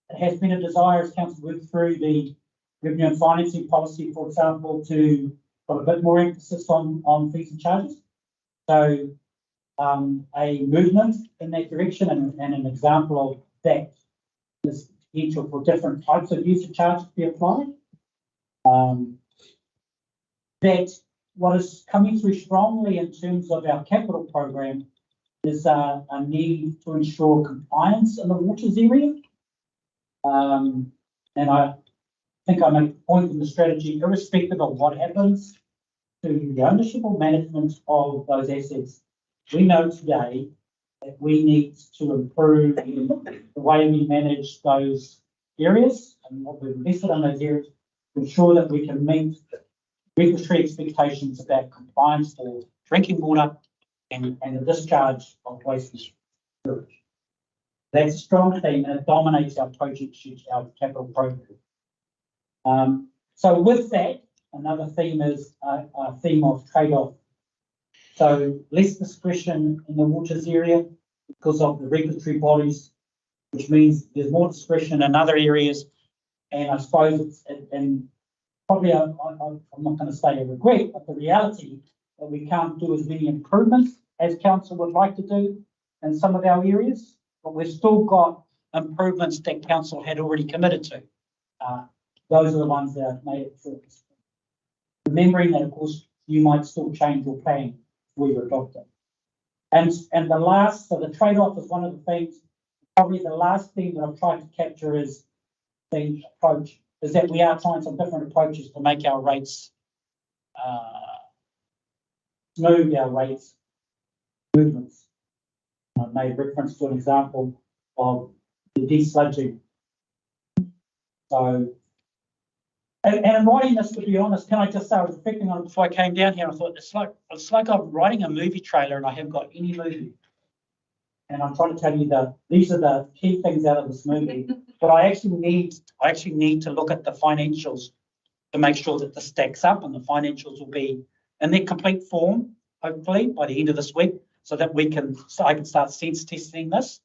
It has been a desire as council work through the revenue and financing policy, for example, to put a bit more emphasis on fees and charges. So a movement in that direction, and an example of that is potential for different types of user charges to be applied. That what is coming through strongly in terms of our capital program is a need to ensure compliance in the waters area. And think I make the point in the strategy, irrespective of what happens to the ownership or management of those assets, we know today that we need to improve the way we manage those areas and what we've invested in those areas to ensure that we can meet regulatory expectations about compliance for drinking water and the discharge of waste and sewage. That's a strong theme and it dominates our project sheet, our capital program. So with that, another theme is a theme of trade-off. So less discretion in the waters area because of the regulatory bodies, which means there's more discretion in other areas. And I suppose it's, and probably I'm not going to say a regret, but the reality that we can't do as many improvements as council would like to do in some of our areas, but we've still got improvements that council had already committed to. Those are the ones that have made it through. Remembering that, of course, you might still change your plan before you adopt it. And the last, so the trade-off is one of the things, probably the last thing that I've tried to capture is the approach, is that we are trying some different approaches to make our rates, smooth our rates movements. I made reference to an example of the desludging. So, and writing this, to be honest, can I just say, I was reflecting on it before I came down here, and I thought it's like I'm writing a movie trailer and I haven't got any movie. And I'm trying to tell you that these are the key things out of this movie. But I actually need to look at the financials to make sure that this stacks up, and the financials will be in their complete form, hopefully by the end of this week, so that I can start sense testing this.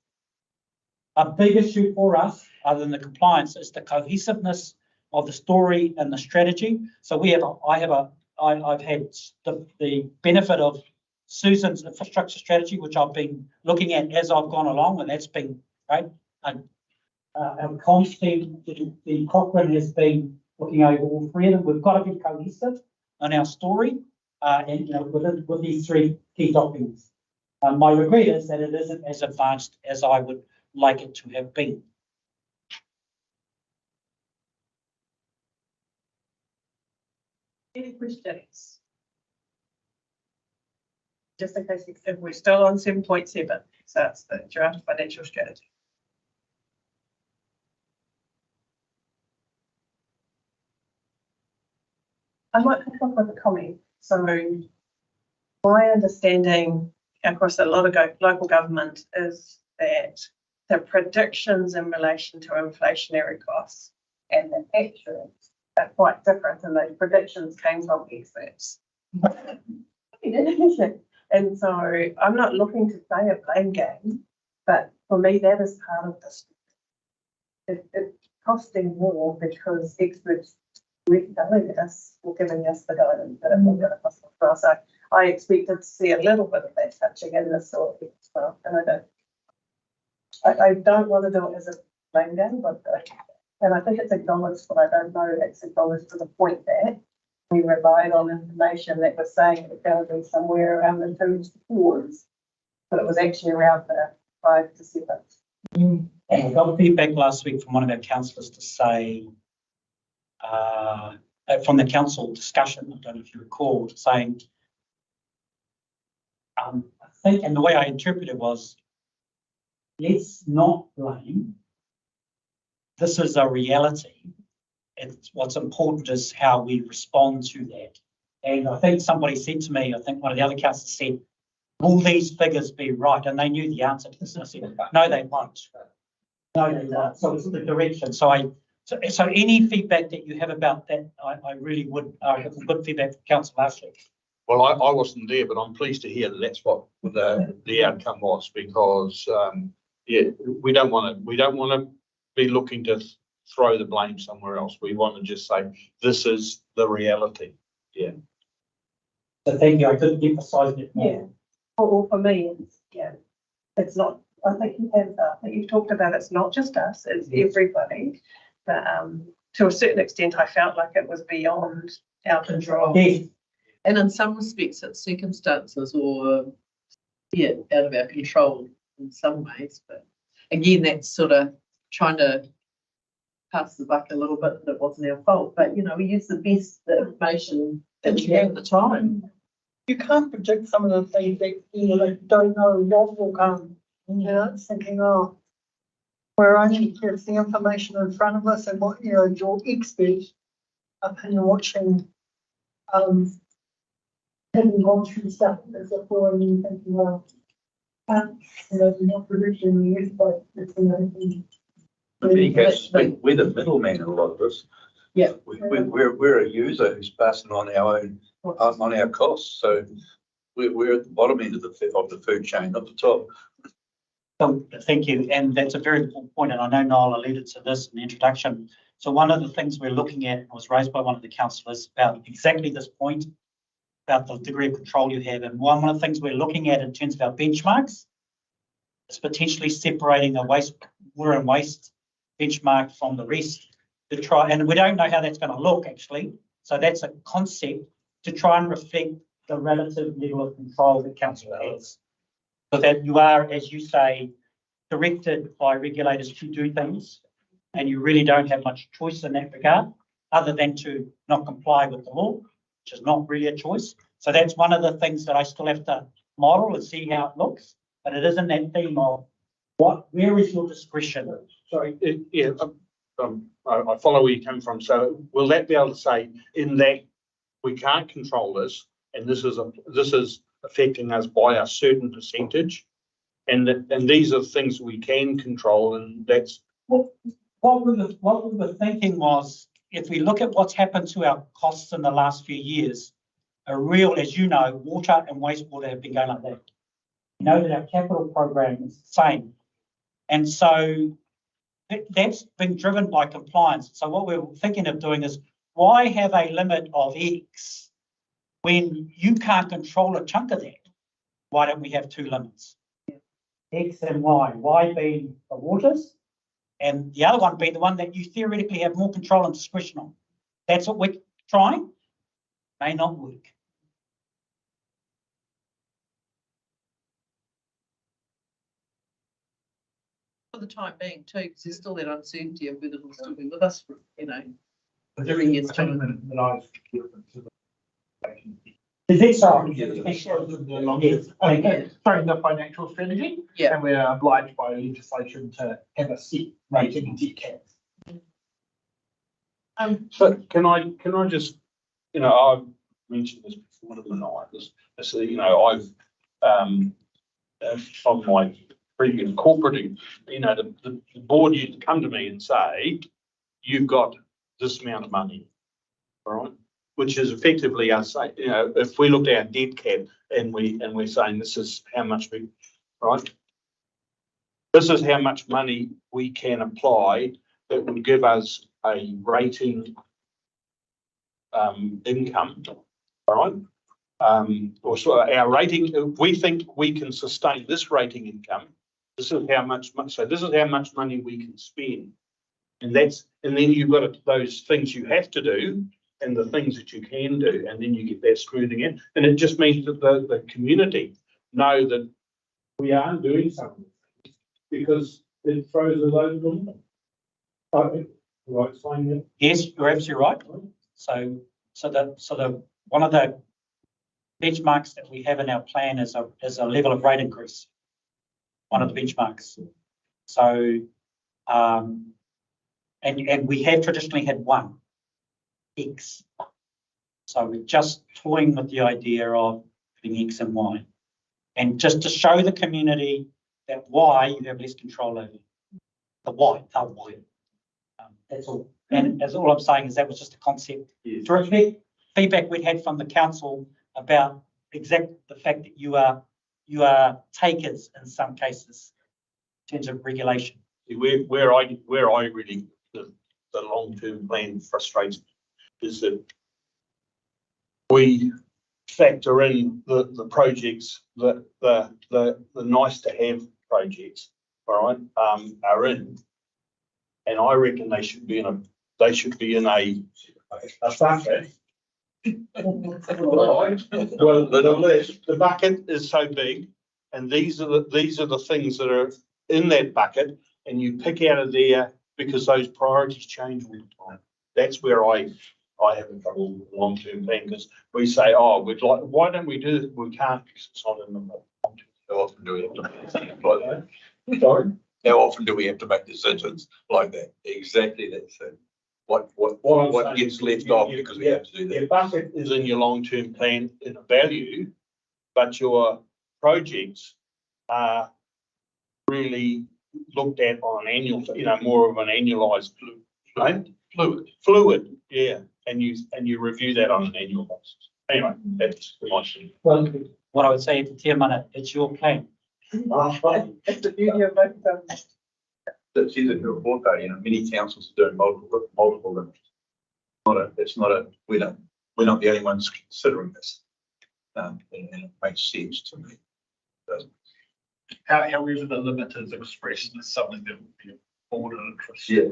A big issue for us, other than the compliance, is the cohesiveness of the story and the strategy. So I've had the benefit of Susan's infrastructure strategy, which I've been looking at as I've gone along, and that's been great. Our comms team, the Cochrane, has been looking over all three of them. We've got to be cohesive in our story, and with these three key documents. My regret is that it isn't as advanced as I would like it to have been. Any questions? Just in case if we're still on 7.7, so it's the draft financial strategy. I might pick up with a comment. So my understanding across a lot of local government is that the predictions in relation to inflationary costs and the actuals are quite different, and those predictions came from experts. And so I'm not looking to play a blame game, but for me that is part of this. It's costing more because experts weren't telling us or giving us the guidance that it was going to cost more. So I expected to see a little bit of that touching in this sort of stuff, and I don't want to do it as a blame game, but and I think it's acknowledged, but I don't know it's acknowledged to the point that we relied on information that was saying it was going to be somewhere around the 2s to 4s, but it was actually around the 5 to 7. And I got feedback last week from one of our councillors to say, from the council discussion, I don't know if you recall, saying, I think, and the way I interpreted it was, let's not blame. This is a reality. And what's important is how we respond to that. And I think somebody said to me, I think one of the other councillors said, will these figures be right? And they knew the answer to this. And I said, no, they won't. No, they won't. So it's the direction. So any feedback that you have about that, I really would have some good feedback from council last week. Well, I wasn't there, but I'm pleased to hear that that's what the outcome was, because we don't want to be looking to throw the blame somewhere else. We want to just say this is the reality. Yeah. So thank you. I couldn't emphasise it more. Yeah. Or for me, it's not. I think you've talked about it's not just us; it's everybody. But to a certain extent, I felt like it was beyond our control. Yes. And in some respects, it's circumstances or out of our control in some ways. But again, that's sort of trying to pass the buck a little bit that it wasn't our fault, but you know, we used the best the information that we had at the time. You can't predict some of the things that you like, don't know what will come. You know, it's thinking, oh, we're only gets the information in front of us and what, you know, your expert opinion watching, having gone through stuff as if we're only thinking, well, you know, we're not predicting the use, but it's, you know, We're the middleman in a lot of this. Yeah. We're a user who's passing on our own, on our costs, so we're at the bottom end of the food chain, not the top. So thank you, and that's a very important point, and I know Noel alluded to this in the introduction. So one of the things we're looking at was raised by one of the councillors about exactly this point, about the degree of control you have, and one of the things we're looking at in terms of our benchmarks is potentially separating a water and waste benchmark from the rest to try, and we don't know how that's going to look actually, so that's a concept to try and reflect the relative level of control that council has. So that you are, as you say, directed by regulators to do things, and you really don't have much choice in that regard, other than to not comply with the law, which is not really a choice. So that's one of the things that I still have to model and see how it looks, but it isn't that theme of where is your discretion? Sorry, I follow where you come from. So will that be able to say in that we can't control this, and this is affecting us by a certain percentage, and these are things we can control, and that's what we were thinking was, if we look at what's happened to our costs in the last few years, as you know, water and wastewater have been going like that. You know that our capital program is the same, and so that's been driven by compliance. So what we're thinking of doing is, why have a limit of X when you can't control a chunk of that? Why don't we have two limits? X and Y. Y being the waters, and the other one being the one that you theoretically have more control and discretion on. That's what we're trying. May not work. For the time being too, because there's still that uncertainty of whether it'll still be with us for, you know, 3 years time. Is it so? Sorry, the financial strategy. Yeah. And we're obliged by legislation to have a set rating and set caps. So can I just, you know, I've mentioned this before to the night. So, you know, I've from my previous corporate, you know, the board used to come to me and say, you've got this amount of money, all right? Which is effectively us saying, you know, if we looked at our debt cap and we're saying this is how much we, right? This is how much money we can apply that would give us a rating income, all right? Or so our rating, if we think we can sustain this rating income, this is how much, so this is how much money we can spend. And then you've got those things you have to do and the things that you can do, and then you get that smoothing in. And it just means that the community know that we are doing something, because it throws a load of them. Right, explain that. Yes, you're absolutely right. So the one of the benchmarks that we have in our plan is a level of rate increase. One of the benchmarks. So and we have traditionally had one X. So we're just toying with the idea of having X and Y, and just to show the community that Y you have less control over. The Y. That's all. And as all I'm saying is that was just a concept to reflect feedback we'd had from the council about the fact that you are takers in some cases in terms of regulation. Where I really the long-term plan frustrates me is that we factor in the projects that the nice to have projects, all right, are in, and I reckon they should be in a bucket. Well, the bucket is so big, and these are the things that are in that bucket, and you pick out of there because those priorities change all the time. That's where I have trouble with the long-term plan, because we say, oh, we'd like, why don't we do this? We can't, because it's not in the long-term. How often do we have to make decisions like that? Sorry? How often do we have to make decisions like that? Exactly that thing. What gets left off because we have to do that? Your bucket is in your long-term plan in a value, but your projects are really looked at on an annual, more of an annualized, fluid, yeah. And you review that on an annual basis. Anyway, that's my thing. Well, what I would say to Te Mana, it's your plan. It's the beauty of both of them. That says in the report though, many councils are doing multiple limits. We're not the only ones considering this. And it makes sense to me. However, the limit is expressed as something that would be board interest. Yeah.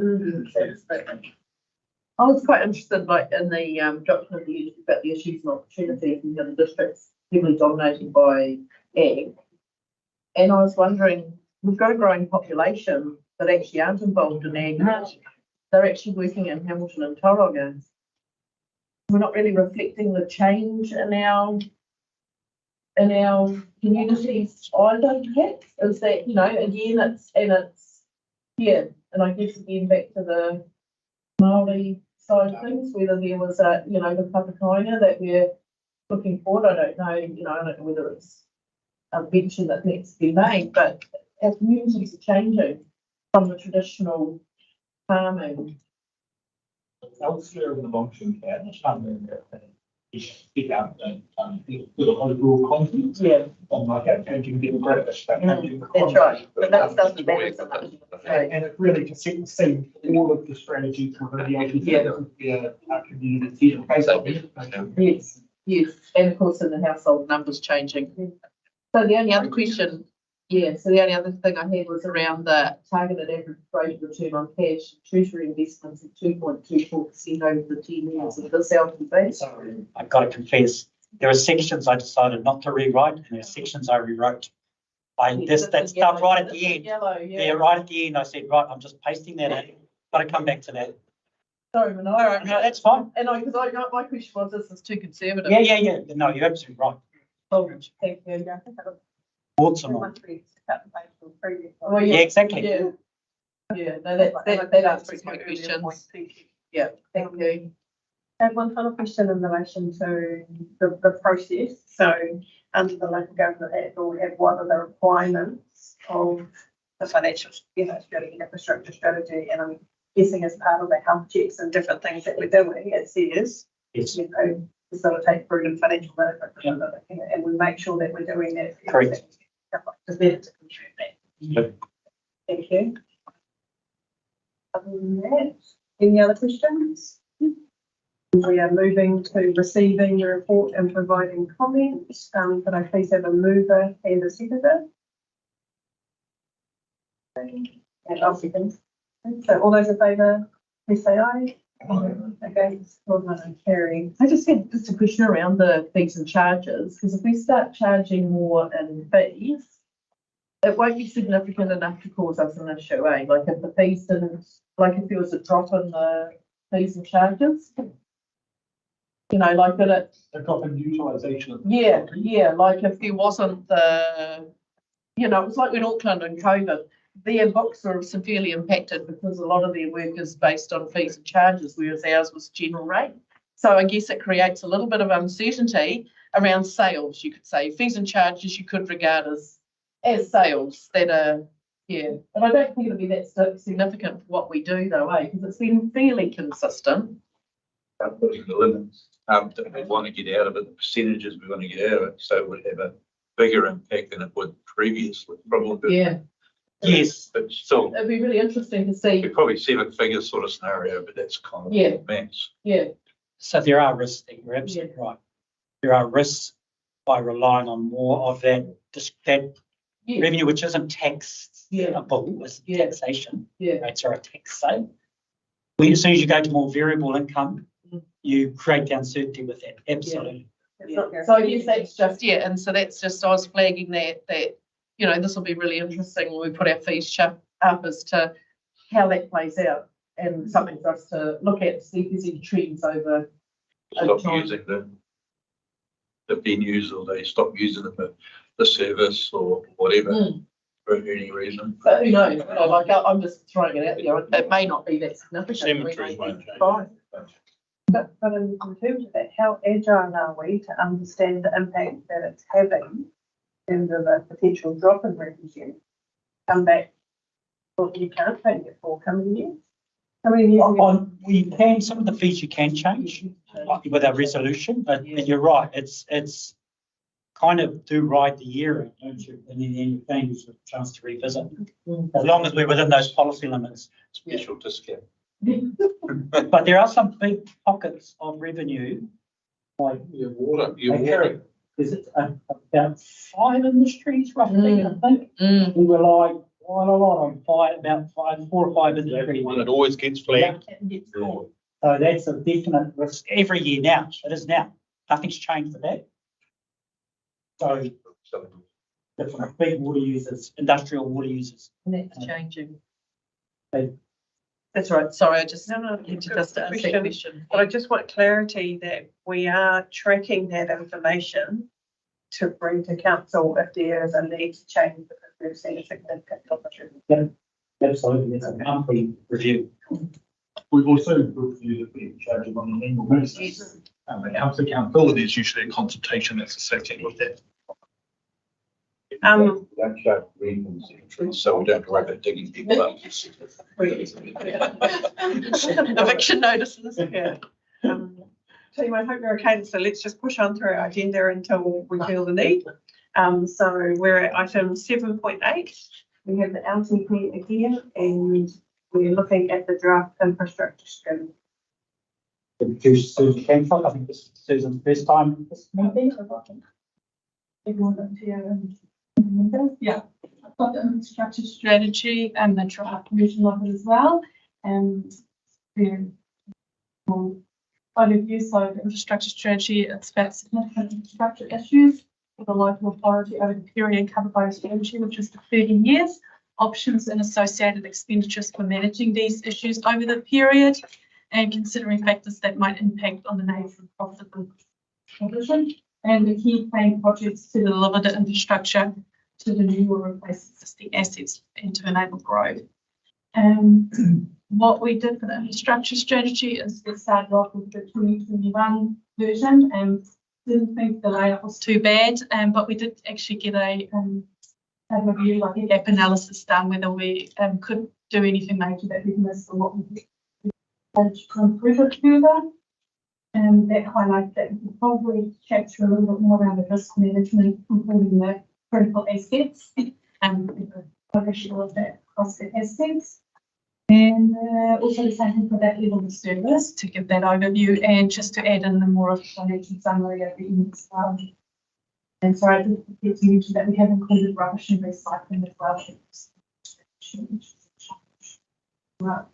I was quite interested, like in the document about the issues and opportunities in the other districts, heavily dominated by ag. And I was wondering, we've got a growing population that actually aren't involved in ag. They're actually working in Hamilton and Tauranga. We're not really reflecting the change in our communities either. Perhaps is that again and I guess again back to the Māori side of things, whether there was the whakatainga that we're looking forward. I don't know. I don't know whether it's a mention that needs to be made, but our communities are changing from the traditional farming. Elsewhere in the long-term plan, speak out with a lot of rural confidence. Yeah. On like our changing demographics, That's right. But that doesn't matter so much. And it really to set the scene all of the strategies within the agency, our community. Yes, and of course in the household numbers changing. So the only other question, so the only other thing I had was around the targeted average rate of return on cash treasury investments of 2.24% over the 10 years of this LTV. So I've got to confess, there are sections I decided not to rewrite, and there are sections I rewrote. That stuff right at the end. Yeah, right at the end, I said, right, I'm just pasting that in. Got to come back to that. Sorry, Manila. No, that's fine. And because my question was, this is too conservative. Yeah. No, you're absolutely right. Thank you. Awesome. Oh, Yeah, exactly. Yeah, no, that answers my questions. Yeah, thank you. I have one final question in relation to the process. So under the Local Government Act, we have what are the requirements of the financial strategy and infrastructure strategy, and I'm guessing as part of the health checks and different things that we're doing, it says facilitate prudent financial management, and we make sure that we're doing that. Correct. Just needed to confirm that. Yep. Thank you. Other than that, any other questions? We are moving to receiving the report and providing comments. Could I please have a mover and a seconder? And I'll second. So all those in favour, please say aye. Against, none carrying. I just had a question around the fees and charges, because if we start charging more in fees, it won't be significant enough to cause us an issue, eh? Like if the fees didn't, like if there was a drop in the fees and charges, like that A drop in utilisation. yeah, like if there wasn't the, it was like when Auckland and COVID, their books were severely impacted because a lot of their work is based on fees and charges, whereas ours was general rate. So I guess it creates a little bit of uncertainty around sales, you could say. Fees and charges you could regard as sales that are, But I don't think it'll be that significant for what we do though, because it's been fairly consistent. Putting the limits that we want to get out of it, the percentages we want to get out of it, so it would have a bigger impact than it would previously, probably. Yeah. Yes. But still, It'd be really interesting to see. it'd probably 7-figure sort of scenario, but that's kind of the max. Yeah. So there are risks there. You're absolutely right. There are risks by relying on more of that revenue, which isn't taxable, it's taxation. Rates are a tax sale. As soon as you go to more variable income, you create the uncertainty with that. Absolutely. So I guess that's just, and so that's just, I was flagging that this will be really interesting when we put our fees up as to how that plays out and something for us to look at, see if there's any trends over Stop time. using the venues, or they stop using it for the service or whatever for any reason. But who knows? Like, I'm just throwing it out there. It may not be that significant. Cemeteries won't change. Fine. But in terms of that, how agile are we to understand the impact that it's having in terms of a potential drop in revenue? Come back, well, you can't change it for coming years. I mean, We can, some of the fees you can change with our resolution, but you're right, it's kind of do ride the year in, don't you? And then the thing is a chance to revisit, as long as we're within those policy limits. Special discount. But there are some big pockets of revenue, like Your water, is it about 5 industries roughly, I think. We rely quite a lot on about 4 or 5 industries. One that always gets flagged. So that's a definite risk every year now. It is now. Nothing's changed for that. So different big water users, industrial water users. And that's changing. They- That's right. Sorry, I just No, need to just answer that question. but I just want clarity that we are tracking that information to bring to council if there is a need to change because we've seen a significant opportunity. Absolutely, it's a monthly review. We've also reviewed the charge on the annual basis. When it comes to accountability, it's usually a consultation that's associated with that. Don't show reasons, so we don't worry about digging people up. Eviction notices. Yeah. Team, I hope you're okay. So let's just push on through our agenda until we feel the need. So we're at item 7.8. We have the LTP again, and we're looking at the draft infrastructure strategy. Introduce Susan Cancock. I think this is Susan's first time this meeting. Yeah, I've got the infrastructure strategy and the draft version of it as well. And the overview, so the infrastructure strategy, it's about significant infrastructure issues for the local authority over the period covered by the strategy, which is the 30 years, options and associated expenditures for managing these issues over the period, and considering factors that might impact on the nature and profit of the provision, and the key planned projects to deliver the infrastructure to the new or replace existing assets and to enable growth. What we did for the infrastructure strategy is we started off with the 2021 version and didn't think the layout was too bad, but we did actually get a review, like a gap analysis done, whether we could do anything major that we missed or what we could improve it further. And that highlights that we could probably capture a little bit more around the risk management, including the critical assets, and ownership of that across the assets. And also the same thing for that level of service, to give that overview and just to add in the more of a financial summary at the end as well. And so I did forget to mention that we have included rubbish and recycling as well.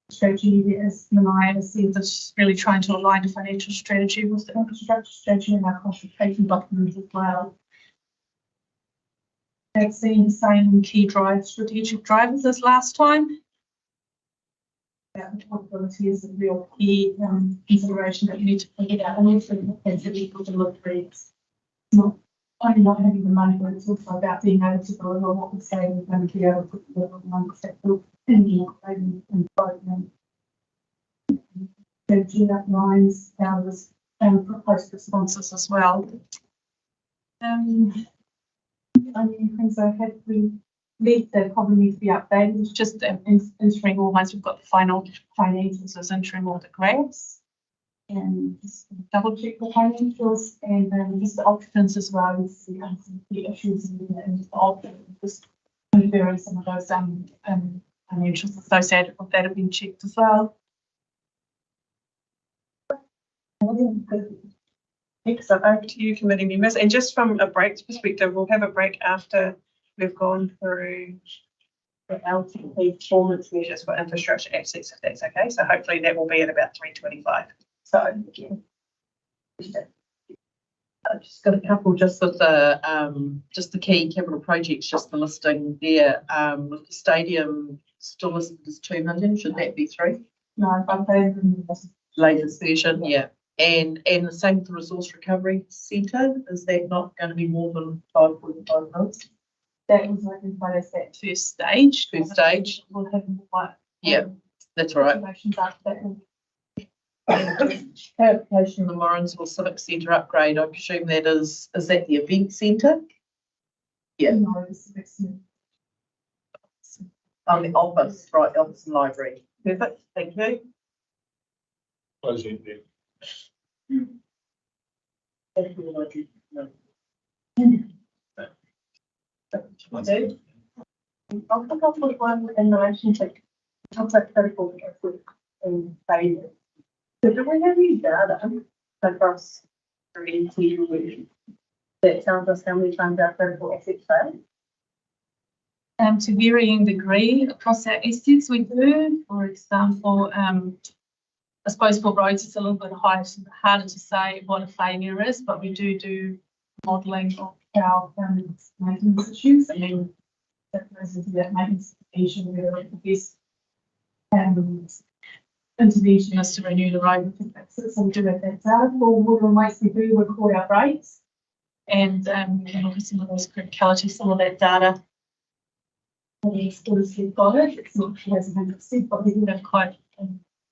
Strategy, as Mania said, is really trying to align the financial strategy with the infrastructure strategy and our consultation documents as well. They've seen the same key strategic drivers as last time. Accountability is a real key consideration that you need to think about, and also the legal delivery. It's not only not having the money, but it's also about being able to deliver what we say we're going to be able to deliver once that in the operating environment. Strategy outlines our proposed responses as well. Only things I had we leave that probably need to be updated. It's just entering all once we've got the final financials, is entering all the graphs and just double check the financials and just the options as well as the issues and the options, just conferring some of those financials associated with that have been checked as well. Excellent. Over to you, committee members. And just from a breaks perspective, we'll have a break after we've gone through the LTP performance measures for infrastructure assets, if that's okay. So hopefully that will be at about 3:25. So I've just got a couple just with the key capital projects, just the listing there. With the stadium still listed as 2 million, should that be 3? No, but they Latest version, yeah. And the same with the resource recovery centre, is that not going to be more than 5.5 million? that was identified as that first stage. First stage. We'll have more. Yeah, that's right. Information after that. Clarification of the Morrinsville Civic Centre upgrade, I presume that is that the event centre? Yeah. No, the civic centre. On the office, right, the office and library. Perfect, thank you. Close it there. I'll pick up with one in relation to talk about critical effort and failure. So do we have any data across 3 years that tells us how many times our critical assets fail? To varying degree across our assets we do. For example, I suppose for roads it's a little bit harder to say what a failure is, but we do modelling of our maintenance issues, and then that goes into that maintenance issue where the best intervention is to renew the road and fix it. So we do have that data. For water and waste, we do record our rates, and we can look at some of those criticality, some of that data. We've got it. It's not as 100%, but we do have quite a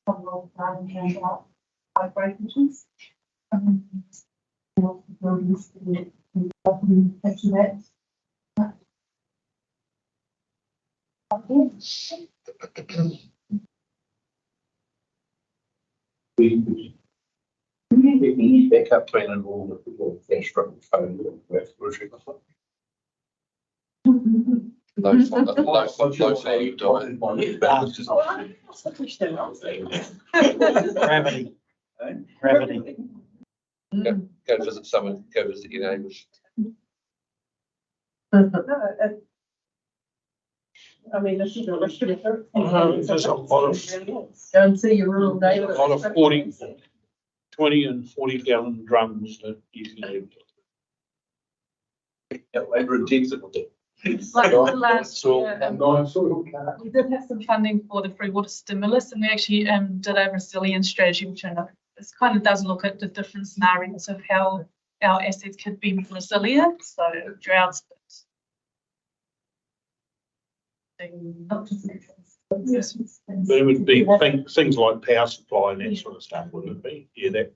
couple of data and about high breakages. Capture that. We need backup plan and all the people cash from phone. Low value diet. Gravity. Go visit someone, go visit your neighbours. I mean, this is a list of There's a lot of, Go and see your rural neighbour. a lot of 20 and 40 gallon drums that you can have. Labour intensive. Like the last So, year, we did have some funding for the free water stimulus, and we actually did a resilience strategy, which it kind of does look at the different scenarios of how our assets could be resilient. So droughts, there would be things like power supply and that sort of stuff, wouldn't it be? Yeah, that.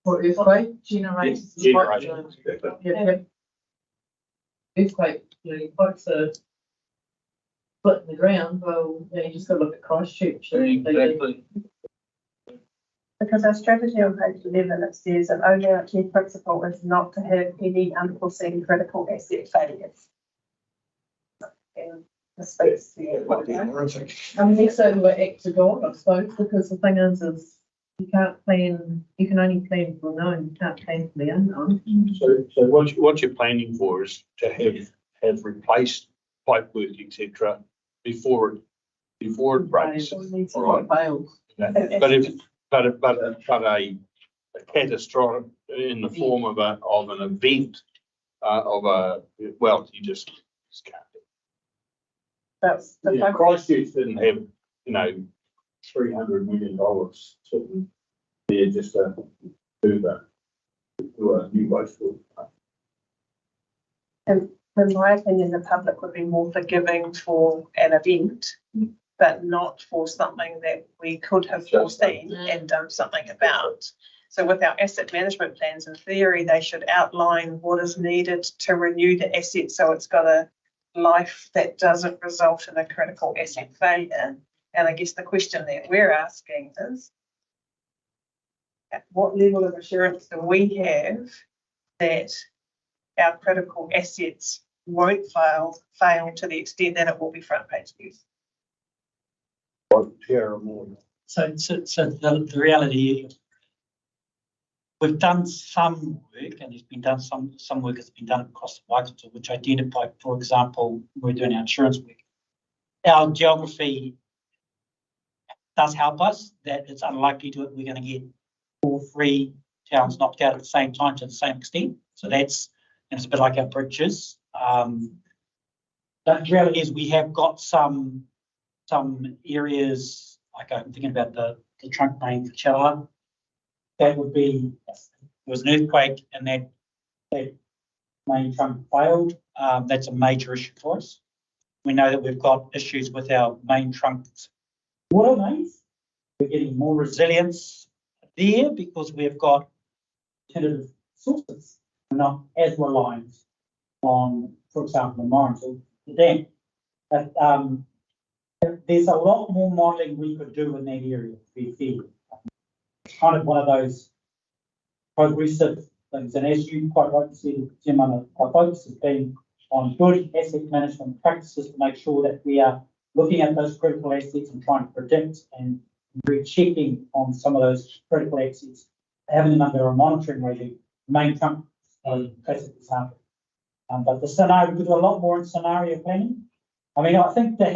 For earthquake generators. Generators. Yeah. Earthquake, folks are split in the ground. Well, you just got to look at Christchurch. Exactly. Because our strategy on page 11, it says an overarching principle is not to have any unforeseen critical asset failures. And the space there. I mean, so we're act to God, I suppose, because the thing is you can't plan, you can only plan for the known, you can't plan for the unknown. So what you're planning for is to have replaced pipework, etc. before it breaks. Right. Fails. But a catastrophic in the form of an event you just can't. That's the Yeah, Christchurch didn't have, $300 million sitting there just to do a new waste. in my opinion, the public would be more forgiving for an event, but not for something that we could have foreseen and done something about. So with our asset management plans, in theory, they should outline what is needed to renew the asset so it's got a life that doesn't result in a critical asset failure. And I guess the question that we're asking is, at what level of assurance do we have that our critical assets won't fail to the extent that it will be front page news? So the reality is we've done some work, and there's been done some work that's been done across the Waikato, which identified, for example, we're doing our insurance work. Our geography does help us that it's unlikely we're going to get all 3 towns knocked out at the same time to the same extent. So that's, and it's a bit like our bridges. The reality is we have got some areas, like I'm thinking about the trunk main for Chalaha. That would be, there was an earthquake and that main trunk failed. That's a major issue for us. We know that we've got issues with our main trunk water mains. We're getting more resilience there because we've got alternative sources. We're not as reliant on, for example, the mines or the dam. But there's a lot more modelling we could do in that area, to be fair. It's kind of one of those progressive things. And as you quite rightly said, Jim, our focus has been on good asset management practices to make sure that we are looking at those critical assets and trying to predict and rechecking on some of those critical assets, having them under a monitoring regime. Main trunk, classic example. But the scenario, we could do a lot more in scenario planning. I mean, I think the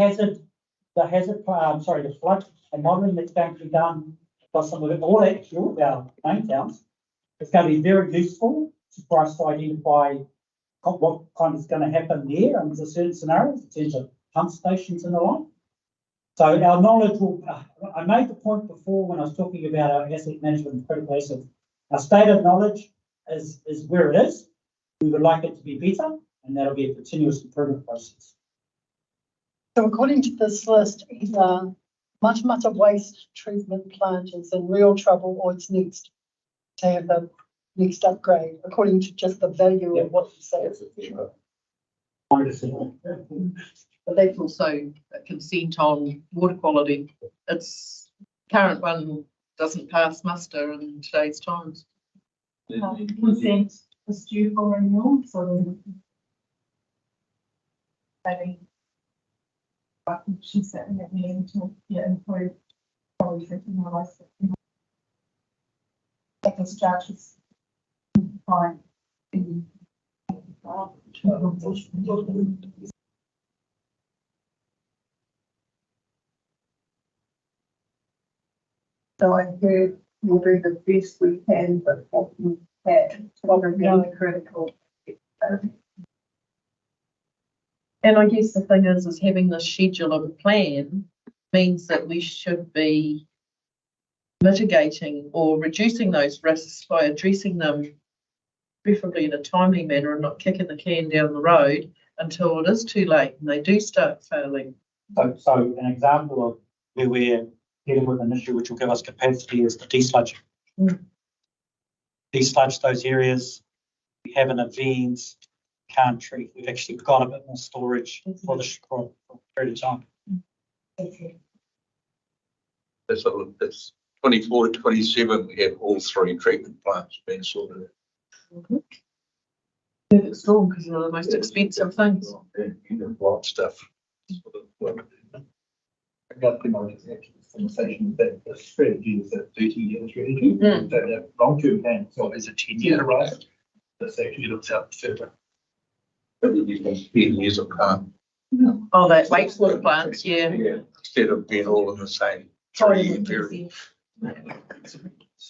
flood and modelling that's going to be done across some of it, all of our main towns, it's going to be very useful for us to identify what kind is going to happen there under certain scenarios in terms of pump stations and the like. So our knowledge will, I made the point before when I was talking about our asset management and critical assets. Our state of knowledge is where it is. We would like it to be better, and that'll be a continuous improvement process. So according to this list, either Matamata waste treatment plant is in real trouble or it's next to have the next upgrade, according to just the value of what you say. But that's also a consent on water quality. Its current one doesn't pass muster in today's times. Consent is due for renewal, so maybe she's certainly at meeting to improve quality drinking water. Ethics charges fine. So I heard we'll do the best we can, but what we had, what are really critical. And I guess the thing is having this schedule and plan means that we should be mitigating or reducing those risks by addressing them preferably in a timely manner and not kicking the can down the road until it is too late and they do start failing. So an example of where we're dealing with an issue which will give us capacity is the desludge. Desludge those areas. We have an event, can't treat. We've actually got a bit more storage for the period of time. It's 24 to 27. We have all three treatment plants being sorted out. Perfect storm because they're the most expensive things. Stuff. I got the most conversation that the strategy is a 30-year strategy. So the long-term plan is a 10-year horizon. This actually looks out further. But you can 10 years of calm. Oh, that wastewater plants, yeah. Instead of being all in the same 3-year period.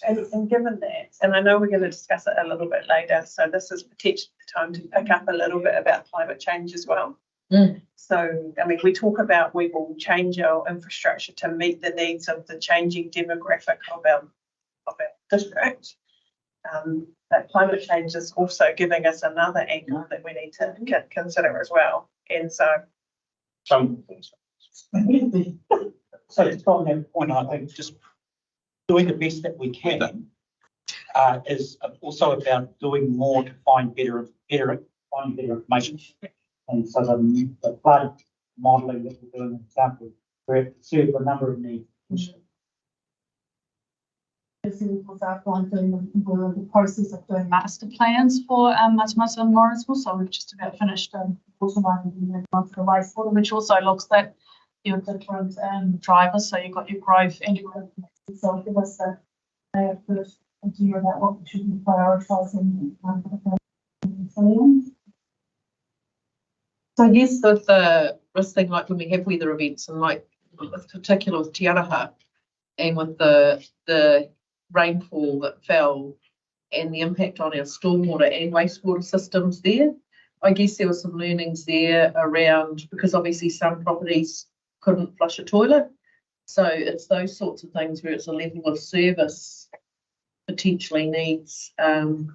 And given that, and I know we're going to discuss it a little bit later, so this is potentially the time to pick up a little bit about climate change as well. So, I mean, we talk about we will change our infrastructure to meet the needs of the changing demographic of our district. But climate change is also giving us another angle that we need to consider as well. And so, So to on that point, I think just doing the best that we can is also about doing more to find better information. And so the flood modelling that we're doing, for example, we're serve a number of needs. Was outlined doing the process of doing master plans for Matamata and Morrisville. So we've just about finished automating the wastewater, which also looks at your different drivers. So you've got your growth and your growth. So give us a first idea about what we should be prioritising. So I guess with this thing, like when we have weather events and like particular with Te Araha and with the rainfall that fell and the impact on our stormwater and wastewater systems there. I guess there were some learnings there around, because obviously some properties couldn't flush a toilet. So it's those sorts of things where it's a level of service potentially needs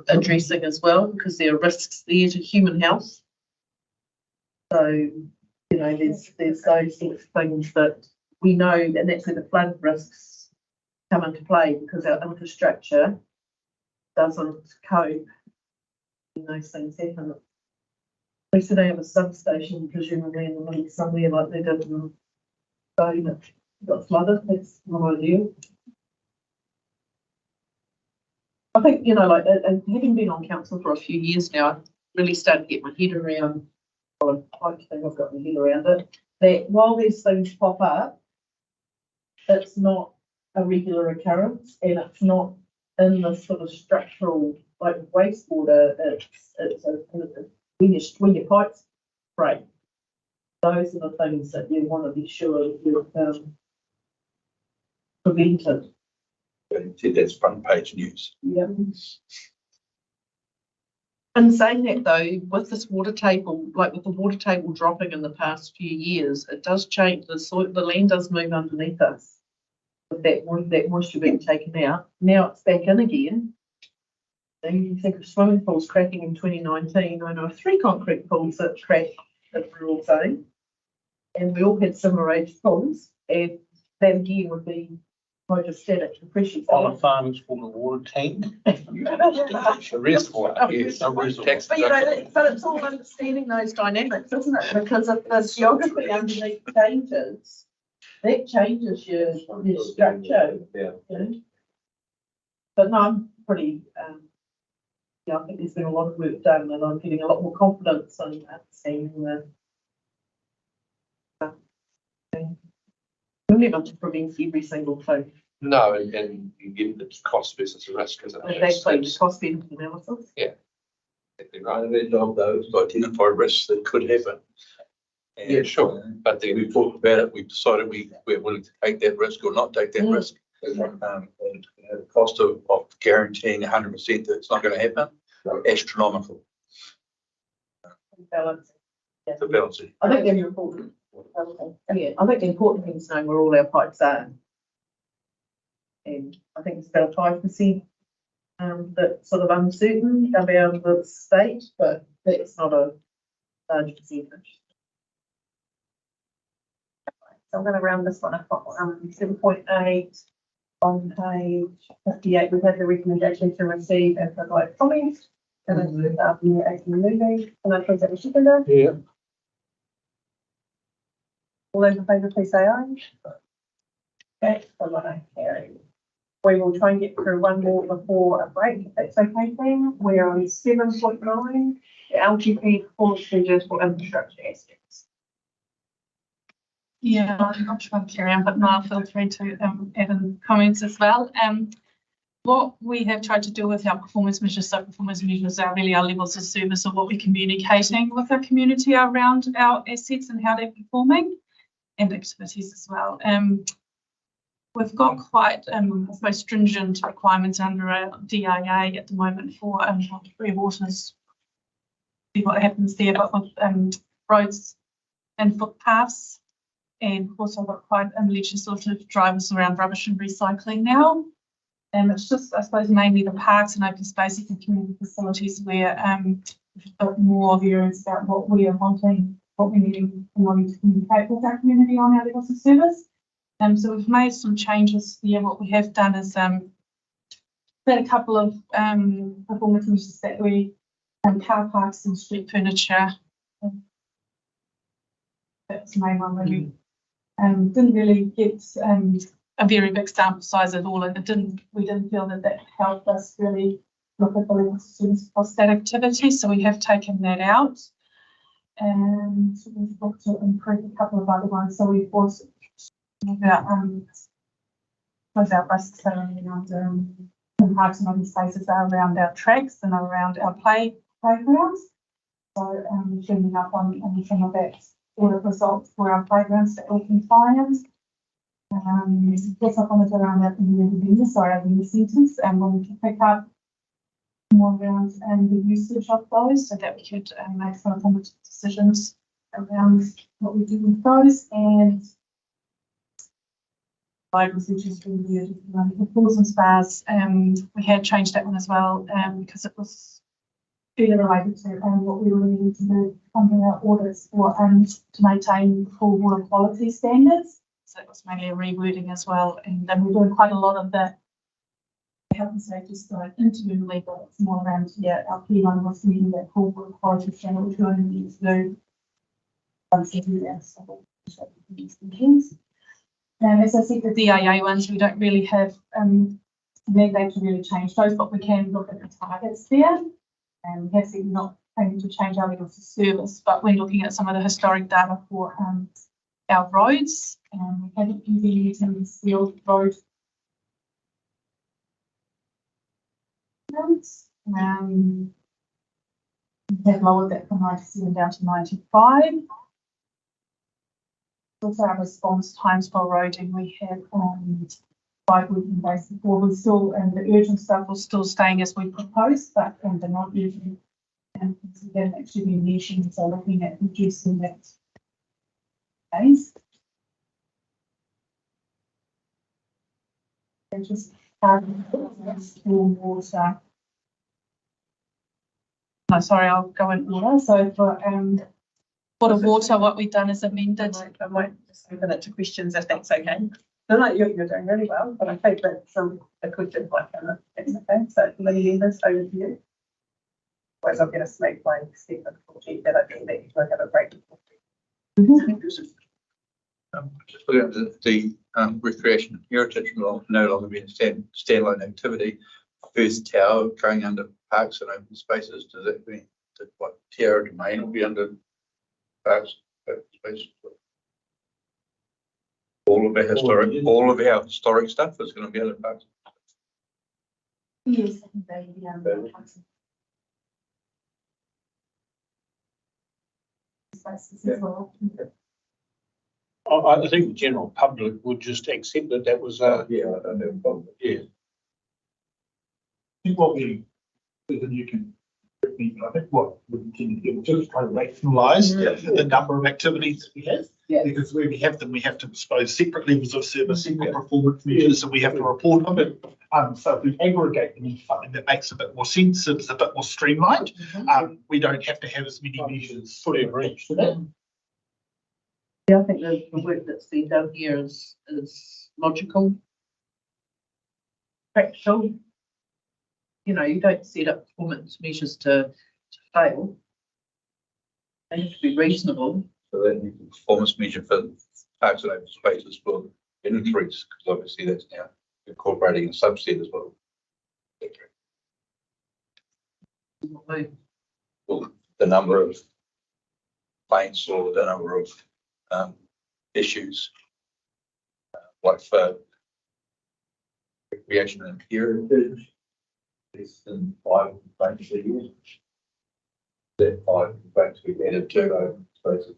addressing as well, because there are risks there to human health. So, you know, there's those sorts of things that we know, and that's where the flood risks come into play, because our infrastructure doesn't cope when those things happen. At least they have a substation, presumably in the middle somewhere like they did in Spain that got flooded. That's not ideal. I think, you know, like, and having been on council for a few years now, I really started to get my head around, well, I think I've got my head around it, that while these things pop up, it's not a regular occurrence, and it's not in the sort of structural, like wastewater, when your pipes break, those are the things that you want to be sure you've prevented. That's front page news. Yeah. And saying that though, with this water table, like with the water table dropping in the past few years, it does change the soil, the land does move underneath us. With that moisture being taken out, now it's back in again. And you think of swimming pools cracking in 2019. I know 3 concrete pools that cracked at rural zone, and we all had similar age pools, and that again would be hydrostatic compression. On a farm, it's called a water tank. A reservoir, yes, a reservoir. But you know, but it's all understanding those dynamics, isn't it? Because if the geography underneath changes, that changes your structure. Yeah. You know? But no, I'm pretty. Yeah, I think there's been a lot of work done, and I'm getting a lot more confidence in understanding the. You'll never prevent every single thing. No, and you get the cost versus the risk, isn't it? Exactly, the cost benefit analysis. Yeah. Exactly right, and then of those identify risks that could happen. And yeah, sure. But then we talked about it, we decided we're willing to take that risk or not take that risk. And the cost of guaranteeing 100% that it's not going to happen, astronomical. Balance. Yeah. The balancing. I think they're important. Yeah, I think the important thing is knowing where all our pipes are. And I think it's about 5% that's sort of uncertain about the state, but that's not a large percentage. So I'm going to round this one up. 7.8 on page 58. We've had the recommendation to receive and provide comments. And it's near 18 moving. And I think that was seconded. Yeah. All those in favour, please say aye. Okay, carried. We will try and get through one more before a break, if that's okay, then. We're on 7.9, the LGP performance measures for infrastructure assets. Yeah, I'll try and carry on, but now feel free to add in comments as well. What we have tried to do with our performance measures, so performance measures are really our levels of service of what we're communicating with our community around our assets and how they're performing, and activities as well. We've got quite, I suppose, stringent requirements under our DIA at the moment for free waters. See what happens there, but with roads and footpaths, and also got quite legislative drivers around rubbish and recycling now. It's just, I suppose, mainly the parks and open spaces and community facilities where we've got more awareness about what we are wanting, what we need in order to communicate with our community on our levels of service. So we've made some changes here. What we have done is had a couple of performance measures that we car parks and street furniture. That's the main one really. Didn't really get a very big sample size at all, and we didn't feel that helped us really look at the levels of service across that activity. So we have taken that out, and so we've got to improve a couple of other ones. So we've also about risks around parks and open spaces are around our tracks and around our playgrounds. So tuning up on some of that audit results for our playgrounds that we can find. Also commented around that in the venue, sorry, in the sentence, and wanted to pick up more around the usage of those so that we could make some informative decisions around what we do with those. And which is really the pools and spas, we had changed that one as well because it was further related to what we were needing to do under our audits for to maintain full water quality standards. So it was mainly a rewording as well, and then we're doing quite a lot of the health and safety stuff internally, but it's more around our key one was meeting that full water quality standard, which we only need to do once every year. So as I said, the DIA ones, we don't really have mandate to really change those, but we can look at the targets there. And we have said not planning to change our levels of service, but we're looking at some of the historic data for our roads. We haven't been using the sealed road we have lowered that from 97 down to 95. Also, our response times for roading, we have 5 working days before. We still, the urgent stuff was still staying as we proposed, but the not urgent, and we haven't actually been measuring, so looking at reducing that days. And just water. No, sorry, I'll go in order. So for the water, what we've done is amended. I might just open it to questions if that's okay. No, you're doing really well, but I think that the questions might come up. That's okay. So, Lily, this over to you. Otherwise, I'll get a snake flying step sheet that I think that you will have a break. Just looking at the recreation and heritage no longer being standalone activity. First tower going under parks and open spaces. Does that mean that what Tiara Domain will be under parks, open spaces? All of our historic stuff is going to be under parks. Yes, I think the general public would just accept that that was I don't have a problem. yeah. I think what we, and you can, I think what we continue to do is just try to rationalise the number of activities that we have. Yeah. Because where we have them, we have to dispose separate levels of service, separate performance measures, and we have to report on it. So if we aggregate them into something that makes a bit more sense, it's a bit more streamlined. We don't have to have as many measures fully reached. Yeah, I think the work that's been done here is logical, practical. You know, you don't set up performance measures to fail. They have to be reasonable. So that performance measure for parks and open spaces will increase because obviously that's now incorporating a subset as well. Well, the number of complaints or the number of issues, like for recreation and heritage, less than 5 complaints a year. That 5 complaints we've added to open spaces.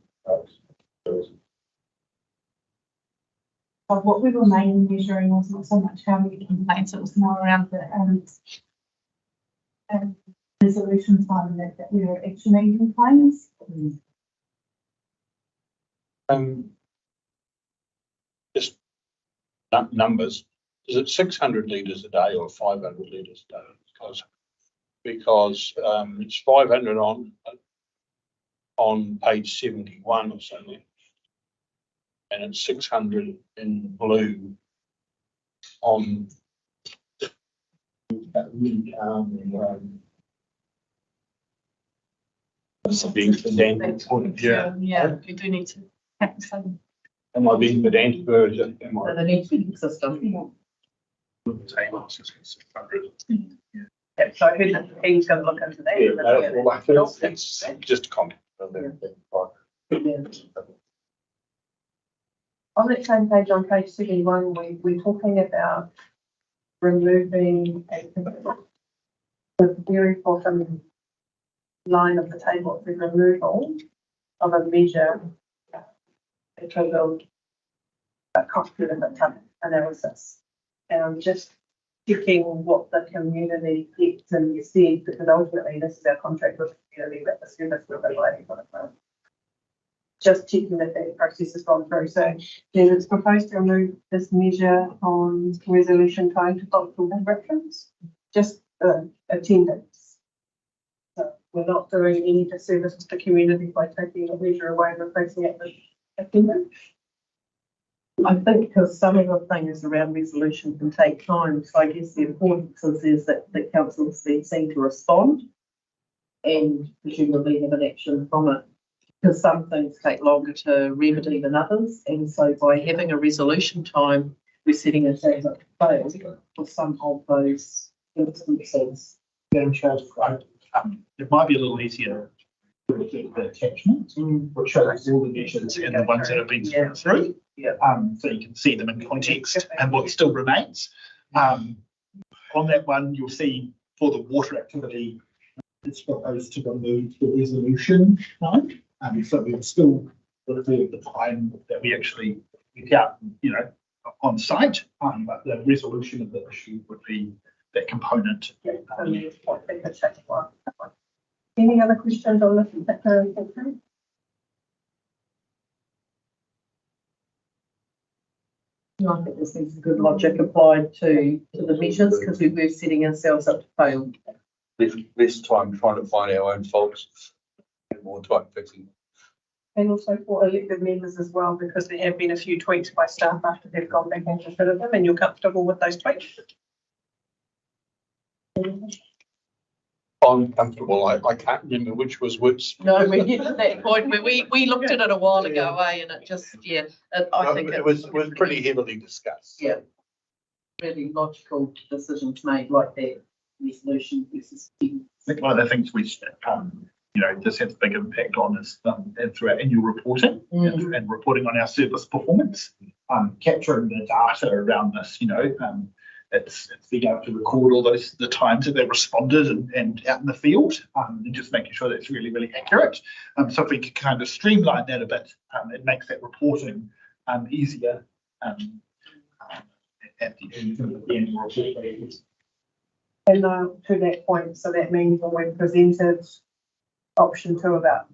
What we were mainly measuring was not so much how many complaints, it was more around the resolution time that we were actually making complaints. Just numbers. Is it 600 litres a day or 500 litres a day? Because it's 500 on page 71 or something, and it's 600 in blue on. Being pedantic. Yeah, we do need to have some. Am I being pedantic or is it? Am I? The needs system. Yeah, so I heard that he's going to look into that. It's just a comment. On that same page, on page 71, we're talking about removing the very bottom line of the table, the removal of a measure entitled cost benefit analysis. And I'm just checking what the community gets and said, because ultimately this is our contract with the community that the service will be providing for the phone. Just checking that that process has gone through. So then it's proposed to remove this measure on resolution time to multiple interruptions, just attendance. So we're not doing any disservice to the community by taking a measure away and replacing it with attendance. I think because some of the things around resolution can take time, so I guess the importance is that the council's been seen to respond and presumably have an action from it. Because some things take longer to remedy than others, and so by having a resolution time, we're setting ourselves up to fail for some of those instances. It might be a little easier to look at the attachment, which shows all the measures and the ones that have been through. Yeah. So you can see them in context and what still remains. On that one, you'll see for the water activity, it's proposed to remove the resolution time. So we would still refer the time that we actually get out, on site. But the resolution of the issue would be that component. Any other questions on this? I think this needs good logic applied to the measures because we were setting ourselves up to fail. Less time trying to find our own faults and more time fixing. And also for elected members as well, because there have been a few tweaks by staff after they've gone back and considered them, and you're comfortable with those tweaks? I'm comfortable. I can't remember which was which. No, we get to that point where we looked at it a while ago, and it just, I think it was pretty heavily discussed. Yeah. Really logical decisions made like that, resolution versus. I think one of the things we this has a big impact on is through our annual reporting and reporting on our service performance, capturing the data around this, it's being able to record all the times that they responded and out in the field, and just making sure that's really, really accurate. So if we could kind of streamline that a bit, it makes that reporting easier at the end of the annual report. And to that point, so that means when we presented option 2 about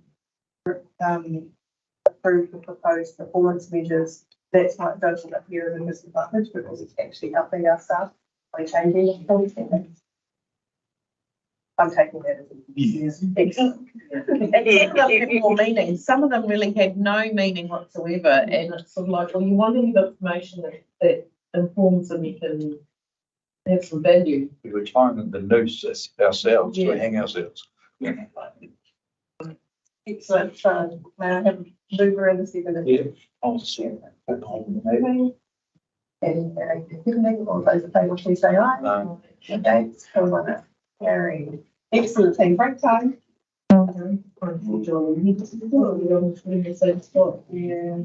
approve the proposed performance measures, that's why it doesn't appear as a disadvantage, because it's actually helping our staff by changing the performance standards. I'm taking that as Yes. excellent. And some of them had more meaning. Some of them really had no meaning whatsoever, and it's sort of like, well, you want any information that informs and you can have some value. We were tying the noose ourselves to hang ourselves. Excellent. May I have a mover and a seconder? Yeah, I'll see. And all those in favour, please say aye. Against, carried. Excellent team, break time. Yeah.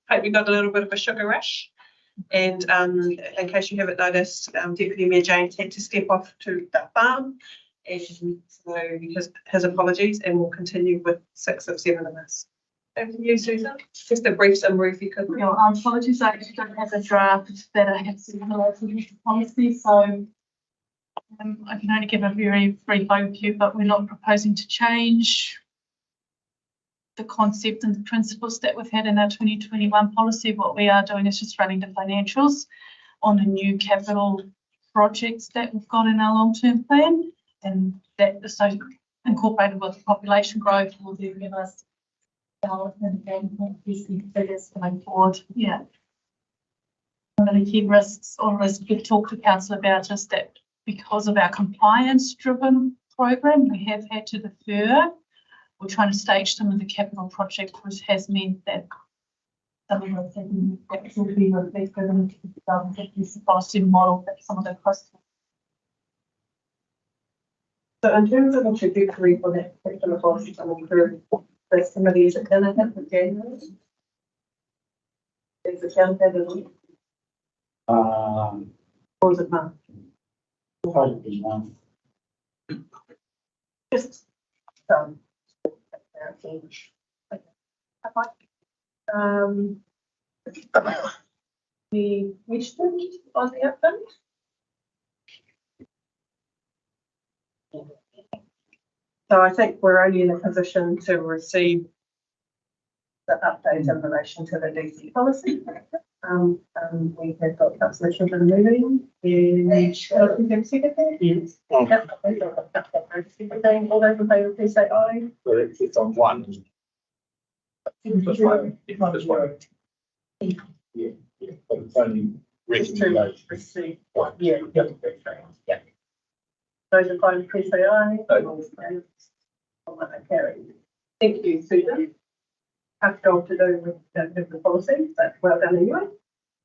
Hope we got a little bit of a sugar rush. And in case you haven't noticed, Deputy Mayor James had to step off to the farm. And so his apologies, and we'll continue with 6 of 7 of us. Over to you, Susan. Just a brief summary if you could. Yeah, apologies, I actually don't have a draft that I have similar to the policy, so I can only give a very brief overview, but we're not proposing to change the concept and the principles that we've had in our 2021 policy. What we are doing is just running the financials on the new capital projects that we've got in our long-term plan, and that is so incorporated with population growth will then give us figures going forward. Yeah. One of the key risks or risks we've talked to council about is that because of our compliance-driven program, we have had to defer. We're trying to stage some of the capital projects, which has meant that some of the things that will be reflected in the 2050 policy model that some of the costs. So in terms of the trajectory for that particular policy coming through, there's somebody is it going to hit with January? Is it down there? Or is it March? Probably one. Just the question on the update. So I think we're only in a position to receive the update in relation to the DC policy. We have got Councillor Children moving. Yes. All those in favour, please say aye. It's on one. Just one. Just one. Yeah. But it's only receive. Yeah. Yeah. Those in favour, please say aye. Carried. Thank you, Susan. Have job to do with the policy, but well done anyway.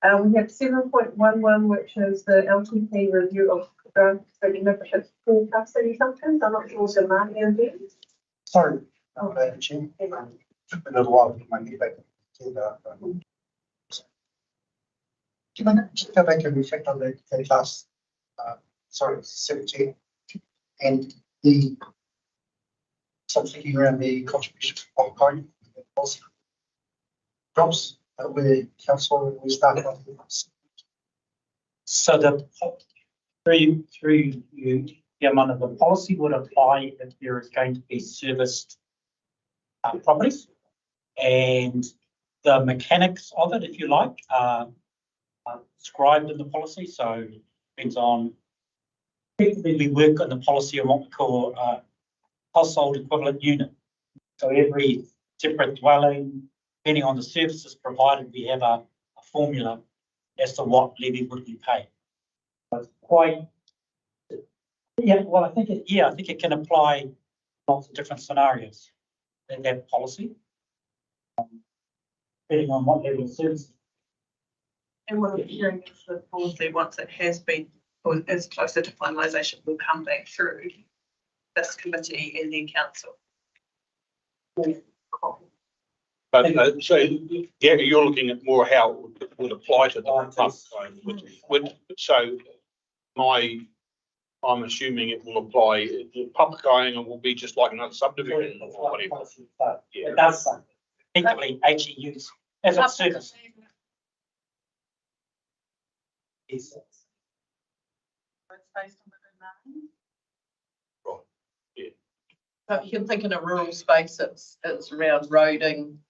We have 7.11, which is the LTP review of membership forecasting assumptions. I'm not sure the market in there. Sorry, Jim. Took me a little while to get my get back to the. Can I just go back and reflect on the last, 17, and the, so I'm thinking around the contribution of coin drops where council we started off with. So the through you, under the policy would apply if there is going to be serviced properties, and the mechanics of it, if you like, are described in the policy. So it depends on. We work on the policy on what we call household equivalent unit. So every separate dwelling, depending on the services provided, we have a formula as to what levy would be paid. So it's quite, yeah. Well, I think it can apply in lots of different scenarios in that policy, depending on what level of services. And what we're hearing is the policy, once it has been or is closer to finalisation, will come back through this committee and then council. But so yeah, you're looking at more how it would apply to the public. So I'm assuming it will apply. The public going will be just like another subdivision or whatever. Yeah, it does effectively HEUs as a service. Yes. Based on the name. Right. Yeah. But you can think in a rural space, it's around roading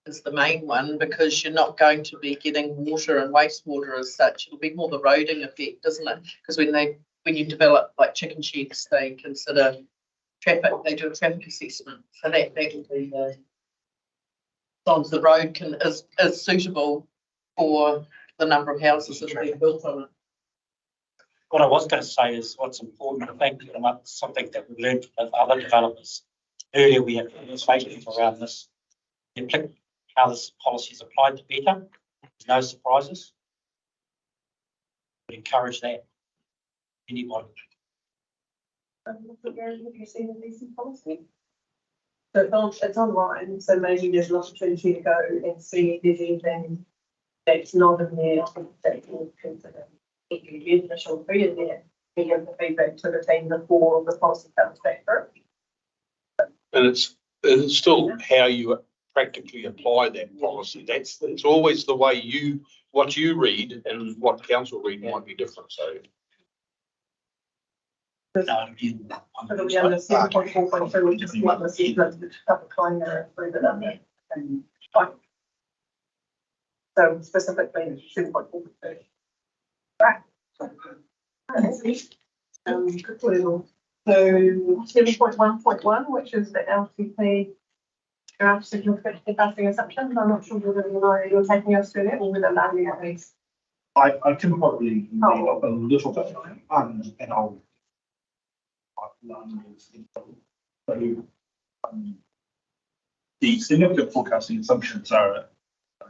is the main one, because you're not going to be getting water and wastewater as such. It'll be more the roading effect, isn't it? Because when you develop like chicken sheds, they consider traffic. They do a traffic assessment, so that will be the as long as the road is suitable for the number of houses that are being built on it. What I was going to say is what's important, I think, something that we learned with other developers. Earlier we had conversations around this, how this policy is applied to better. There's no surprises. We encourage that. Anybody. Have you seen the DC policy? So it's online, so maybe there's an opportunity to go and see if there's anything that's not in there that you consider. If you use initial three in there, you give the feedback to the team before the policy comes back through. And it's still how you practically apply that policy. It's always the way what you read and what council read might be different, so. It'll be under 7.4.2, which is what the assessment, the public claim are included under. So specifically 7.4.2. Right. Good level. So 7.1.1, which is the LTP draft significant investing assumptions. I'm not sure whether you're taking us through that or whether Larry at least. I can probably name up a little bit, and I'll the significant forecasting assumptions are a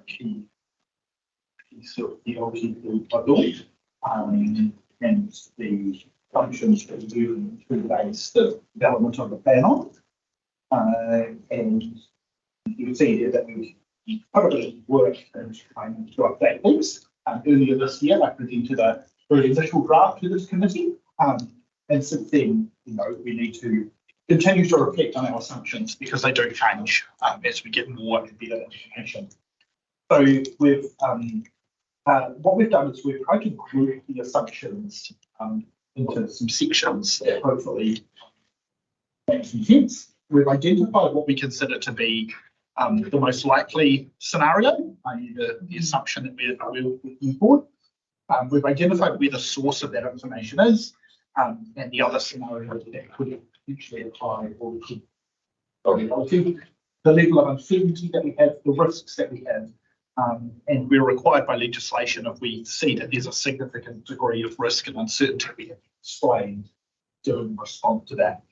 key sort of the LTP bundle, and the functions that we do to base the development of the plan on. And you can see here that we've probably worked and trying to update things. Earlier this year, I presented a very initial draft to this committee. And since then, we need to continue to reflect on our assumptions because they do change as we get more and better information. So we've what we've done is we've tried to group the assumptions into some sections that hopefully make some sense. We've identified what we consider to be the most likely scenario, i.e. the assumption that we're looking for. We've identified where the source of that information is, and the other scenario that could potentially apply or could the level of uncertainty that we have, the risks that we have. And we're required by legislation if we see that there's a significant degree of risk and uncertainty, we have to explain to respond to that.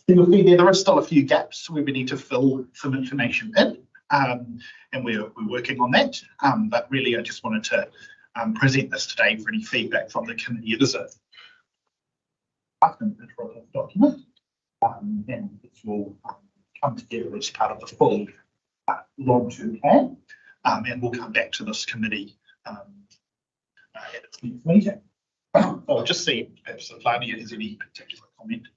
You'll see there are still a few gaps where we need to fill some information in, and we're working on that. But really, I just wanted to present this today for any feedback from the committee. It is a document, and it will come together as part of the full long-term plan, and we'll come back to this committee at its next meeting. I'll just see perhaps if Lania has any particular comment.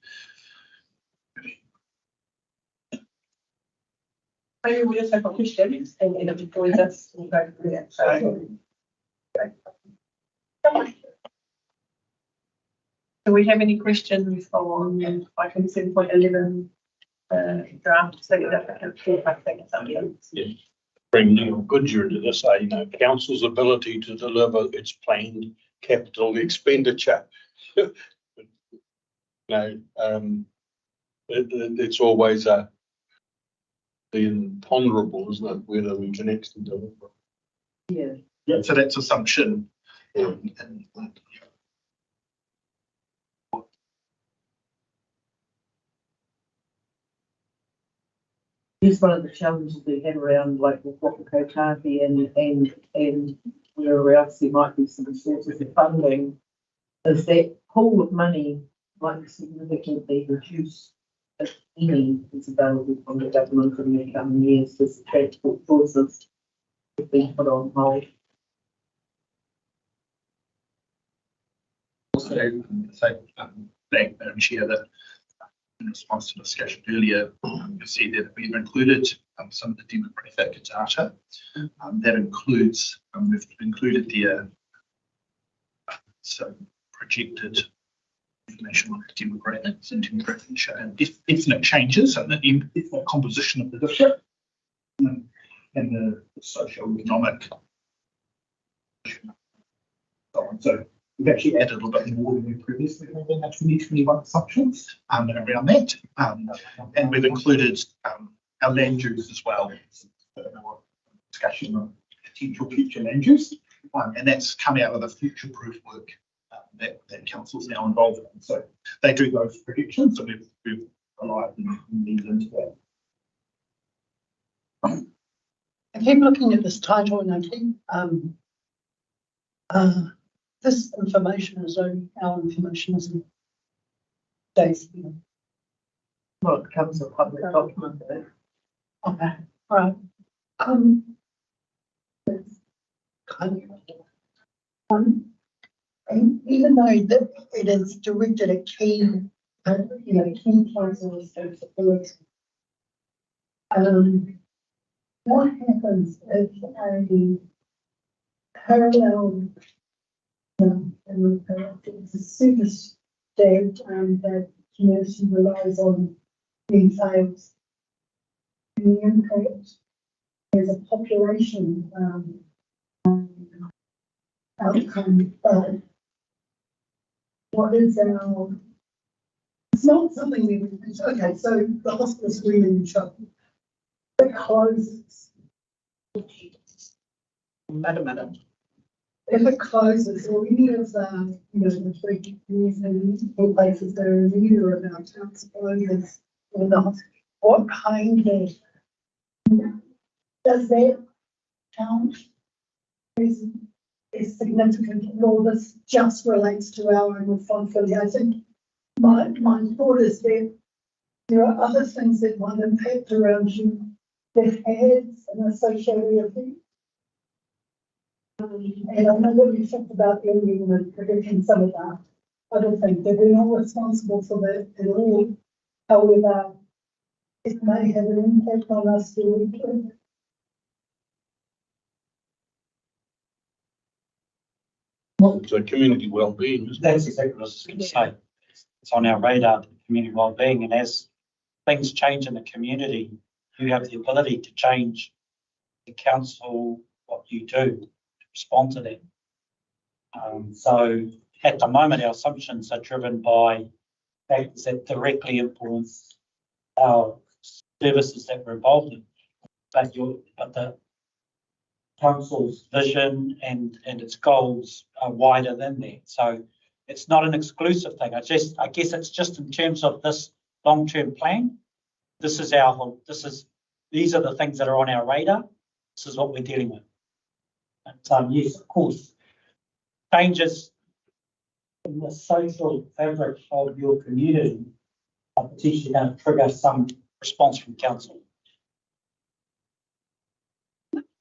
Maybe we just have a question and if it joins us, we'll go through that. So, do we have any questions on item 7.11 draft significant forecasting assumptions? Yeah. Bring Neil Goodyear into this, council's ability to deliver its planned capital expenditure. It's always the imponderable, isn't it, whether we can actually deliver. Yeah, so that's assumption. Here's one of the challenges we have around like with Whakakotaki and where else there might be some sources of funding, is that pool of money might be significantly reduced if any is available from the government in the coming years as the transport choices have been put on hold. Also, Madam Chair, that in response to the discussion earlier, you'll see that we've included some of the demographic data. That includes, we've included the some projected information on the demographics and demographic and definite changes in the definite composition of the district and the socio-economic. So we've actually added a little bit more than we previously had in our 2021 assumptions around that. And we've included our land use as well. Discussion on potential future land use. And that's come out of the future-proof work that council's now involved in. So they do those predictions, and we've relied and leaned into that. I keep looking at this title and I keep this information is only our information, isn't it? Daisy. Well, it becomes a public document. Okay, right. Um, and even though that it is directed at key, key council responsibility, what happens if a parallel, it's a super stabbed that community relies on being fails? The impact as a population outcome, but what is our, it's not something we would, okay, so the hospital's screaming trouble. It closes. Matamata. If it closes, or any of the, the three places that are in either of our towns closes or not, what kind of, does that count as significant, or this just relates to our own responsibility? I think my thought is that there are other things that might impact around you that has an associated effect. And I know that we talked about ending and predicting some of that. I don't think that we're not responsible for that at all. However, it may have an impact on us directly. So community well-being. That's exactly what I was going to say. It's on our radar, the community well-being, and as things change in the community, you have the ability to change the council, what you do to respond to that. So at the moment, our assumptions are driven by factors that directly influence our services that we're involved in. But the council's vision and its goals are wider than that. So it's not an exclusive thing. I guess it's just in terms of this long-term plan. These are the things that are on our radar. This is what we're dealing with. And, yes, of course, changes in the social fabric of your community are potentially going to trigger some response from council.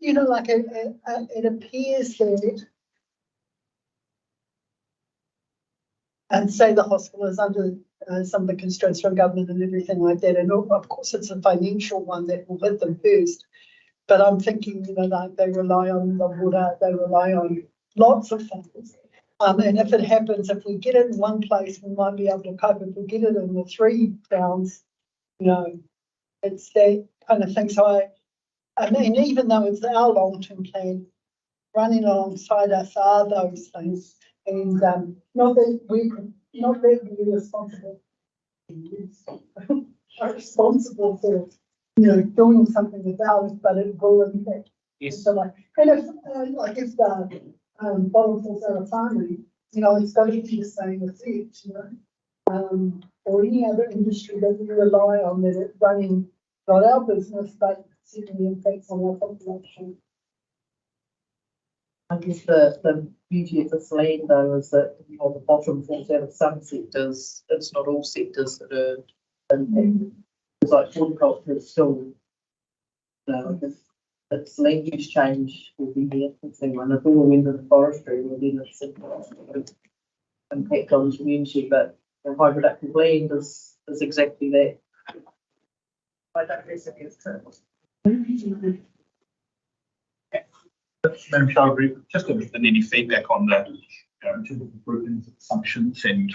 Like it appears that, and say the hospital is under some of the constraints from government and everything like that, and of course it's a financial one that will hit them first. But I'm thinking, like they rely on the water, they rely on lots of things. And if it happens, if we get it in one place, we might be able to cope. If we get it in the three towns, it's that kind of thing. So I mean, even though it's our long-term plan, running alongside us are those things, and not that we're responsible. Are responsible for doing something about it, but it will impact. Yes. So and if the bottle falls out of farming, it's going to be the same effect, or any other industry that we rely on that it's running, not our business, but certainly impacts on our population. I guess the beauty of this land, though, is that on the bottom falls out of some sectors. It's not all sectors that are impacted. It's like horticulture is still, its land use change will be the interesting one. If we all went into forestry, well, then it's an impact on the community. But the high productive land is exactly that. I don't guess it is true. Madam Chair, just interested in any feedback on the in terms of groupings of assumptions and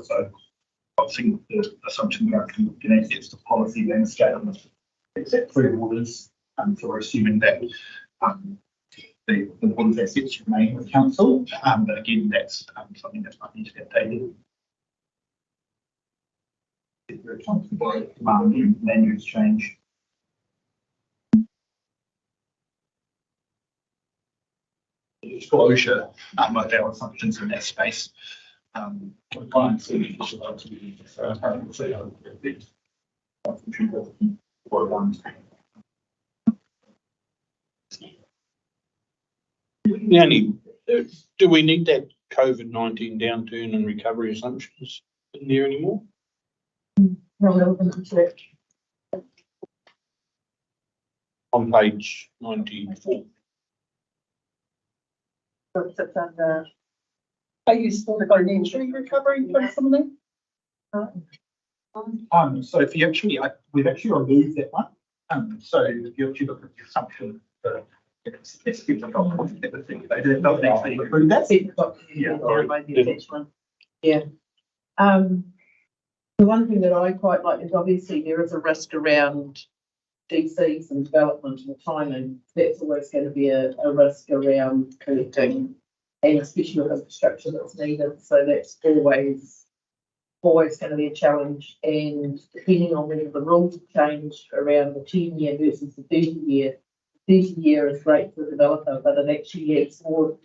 so obviously the assumption about assets to policy landscape is at 3 waters. So we're assuming that the water's assets remain with council, but again that's something that might need to get updated. Land use change. Disclosure of our assumptions in that space. Yanni, do we need that COVID-19 downturn and recovery assumptions in there anymore? No, we'll open to it. On page 94. So it sits under, Are you still financially recovering from something? So if you actually, we've actually removed that one. So if you actually look at the assumption for it's people got point everything, they doesn't actually include that. Yeah. The one thing that I quite like is obviously there is a risk around DCs and development and timing. That's always going to be a risk around collecting, and especially with infrastructure that's needed. So that's always going to be a challenge. And depending on whether the rules change around the 10-year versus the 30-year, 30-year is great for the developer, but it actually adds more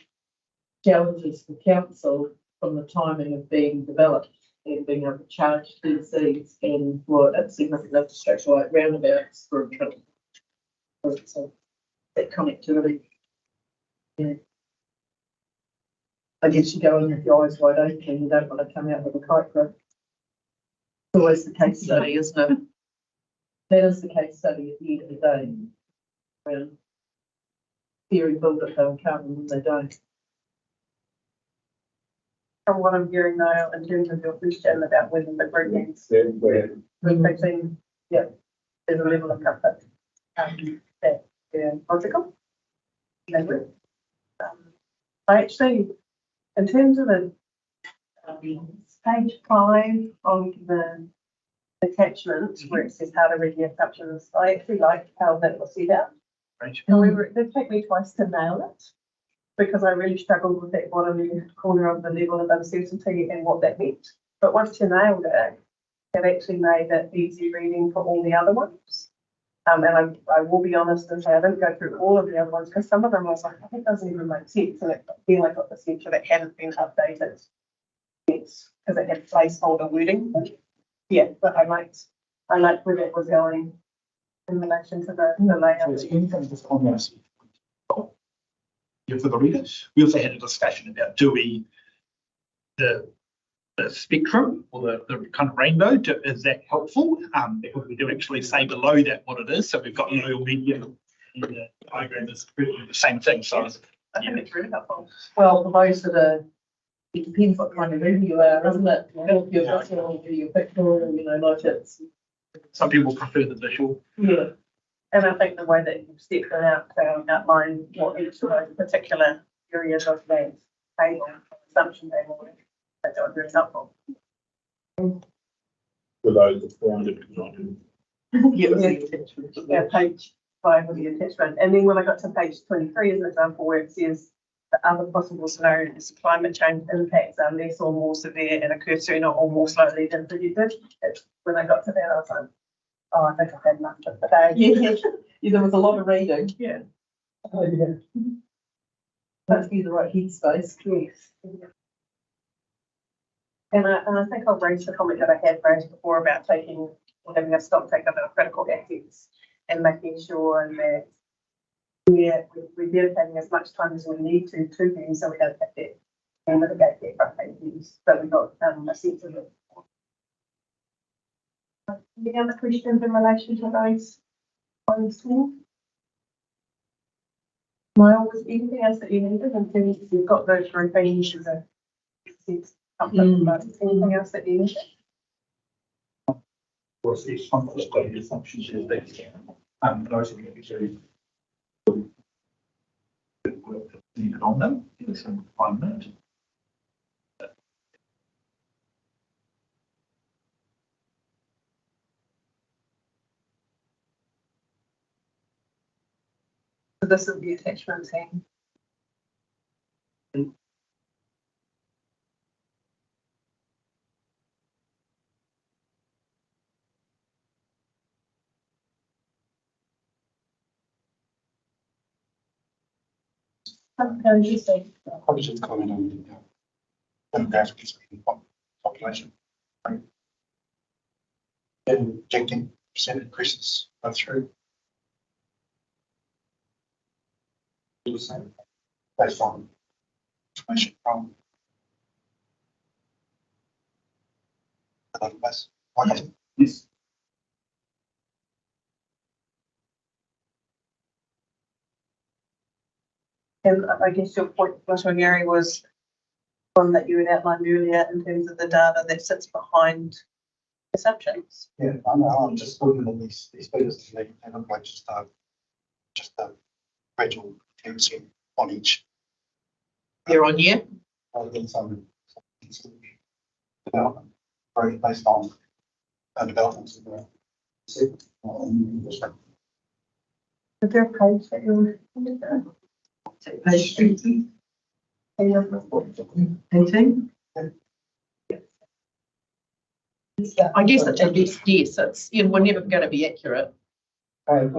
challenges for council from the timing of being developed and being able to charge DCs and for a significant infrastructure like roundabouts for so that connectivity. Yeah. I guess you go in with your eyes wide open and you don't want to come out with a kite rope. It's always the case study, isn't it? That is the case study at the end of the day. When theory build it, they'll come and they don't. from what I'm hearing now, in terms of your question about whether the group needs reflecting, yeah, there's a level of comfort that they're logical. I actually, in terms of the page 5 of the attachment where it says how to read the assumptions, I actually like how that was set out. Right. However, it did take me twice to nail it because I really struggled with that bottom left corner of the level of uncertainty and what that meant. But once you nailed it, it actually made it easy reading for all the other ones. And I will be honest and say I didn't go through all of the other ones because some of them I was like, I think it doesn't even make sense. And then I got the sense that it hadn't been updated because it had placeholder wording. Yeah, but I liked where that was going in relation to the layout. Is anything just on this? For the readers, we also had a discussion about do we the spectrum or the kind of rainbow, is that helpful? Because we do actually say below that what it is. So we've got low, medium, and the diagram is pretty the same thing. So I think it's really helpful. Well, for those that are, it depends what kind of reader you are, isn't it? If you're visual, you're pictorial, you know, like it's. Some people prefer the visual. Yeah. And I think the way that you've stepped it out to outline what each of those particular areas of that table, assumption table, that's very helpful. For those that found it, Yeah, page 5 of the attachment. And then when I got to page 23 as an example where it says the other possible scenarios, climate change impacts are less or more severe and occur sooner or more slowly than predicted. When I got to that, I was like, oh, I think I've had enough of the day. Yeah, there was a lot of reading. Yeah. Oh, yeah. Must be the right headspace. Yes. And I think I'll raise the comment that I had raised before about having a stock take of our critical assets and making sure that we're dedicating as much time as we need to them so we don't have that and mitigate that frustrating use. So we've got a sense of it. Any other questions in relation to those points? Niall, was anything else that you needed in terms of you've got those groupings as a sense of anything else that you needed? Was these assumptions is that those are usually needed on them in some refinement. So this is the attachment team. Probably just comment on the demographic population. Right. And injecting percent increases go through. Based on information from the database. Yes. And I guess your point, Gary, was one that you had outlined earlier in terms of the data that sits behind assumptions. Yeah, I know, I'm just looking at these figures, and they look like just a gradual 10% on each. Year on year. Rather than some development, growth based on developments. Is there a page that you're looking at? Page 18. I guess it's a best guess. It's, you know, we're never going to be accurate. That's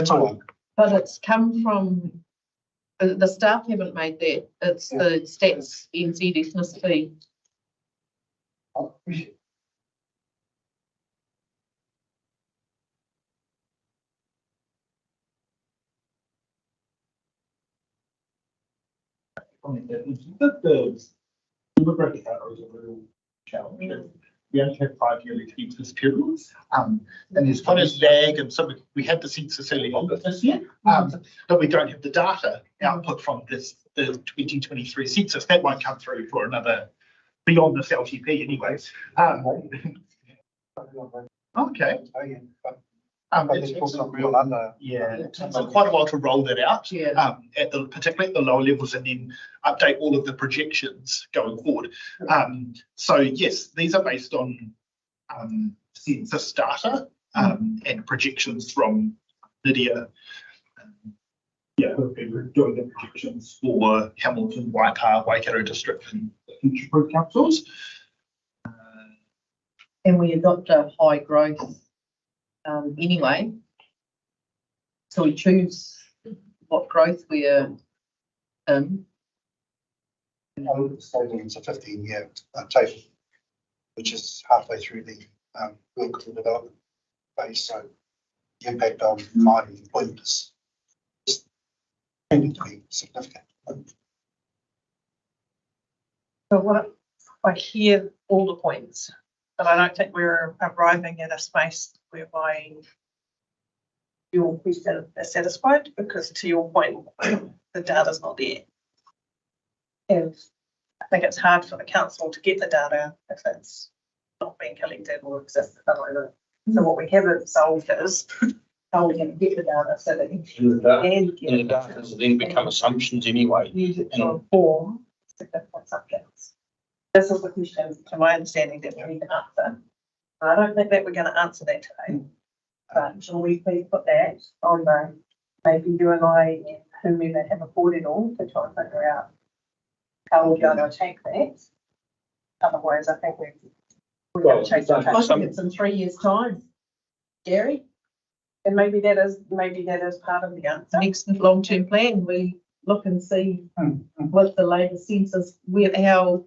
all. But it's come from, the staff haven't made that. It's the stats NZ ethnicity. The demographic data is a real challenge. We only have 5 yearly census periods, and there's quite a lag, and so we had the census early on this year, but we don't have the data output from the 2023 census. That won't come through for another, beyond this LTP anyways. Okay. It's not real under. Yeah, it takes quite a while to roll that out, particularly at the lower levels, and then update all of the projections going forward. So yes, these are based on census data and projections from Lydia. Who've been doing the projections for Hamilton, Waipa, Waikato District, and the future group councils. And we adopt a high growth anyway. So we choose what growth we're in. I look at the stadiums, a 15-year total, which is halfway through the local development phase. So the impact on mining employment is tending to be significant. So what I hear all the points, but I don't think we're arriving at a space whereby your question is satisfied, because to your point, the data's not there. And I think it's hard for the council to get the data if it's not being collected or exists at the moment. So what we haven't solved is how we can get the data so that you can The data then become assumptions anyway. use it to inform significant subjects. This is the question, to my understanding, that we need to answer. I don't think that we're going to answer that today, but shall we please put that on the, maybe you and I, whomever have a board it all, to try and figure out how we're going to attack that. Otherwise, I think we're going to chase our tail. I think it's in 3 years' time, Gary. And maybe that is part of the answer. Next long-term plan, we look and see what the latest census, where, how,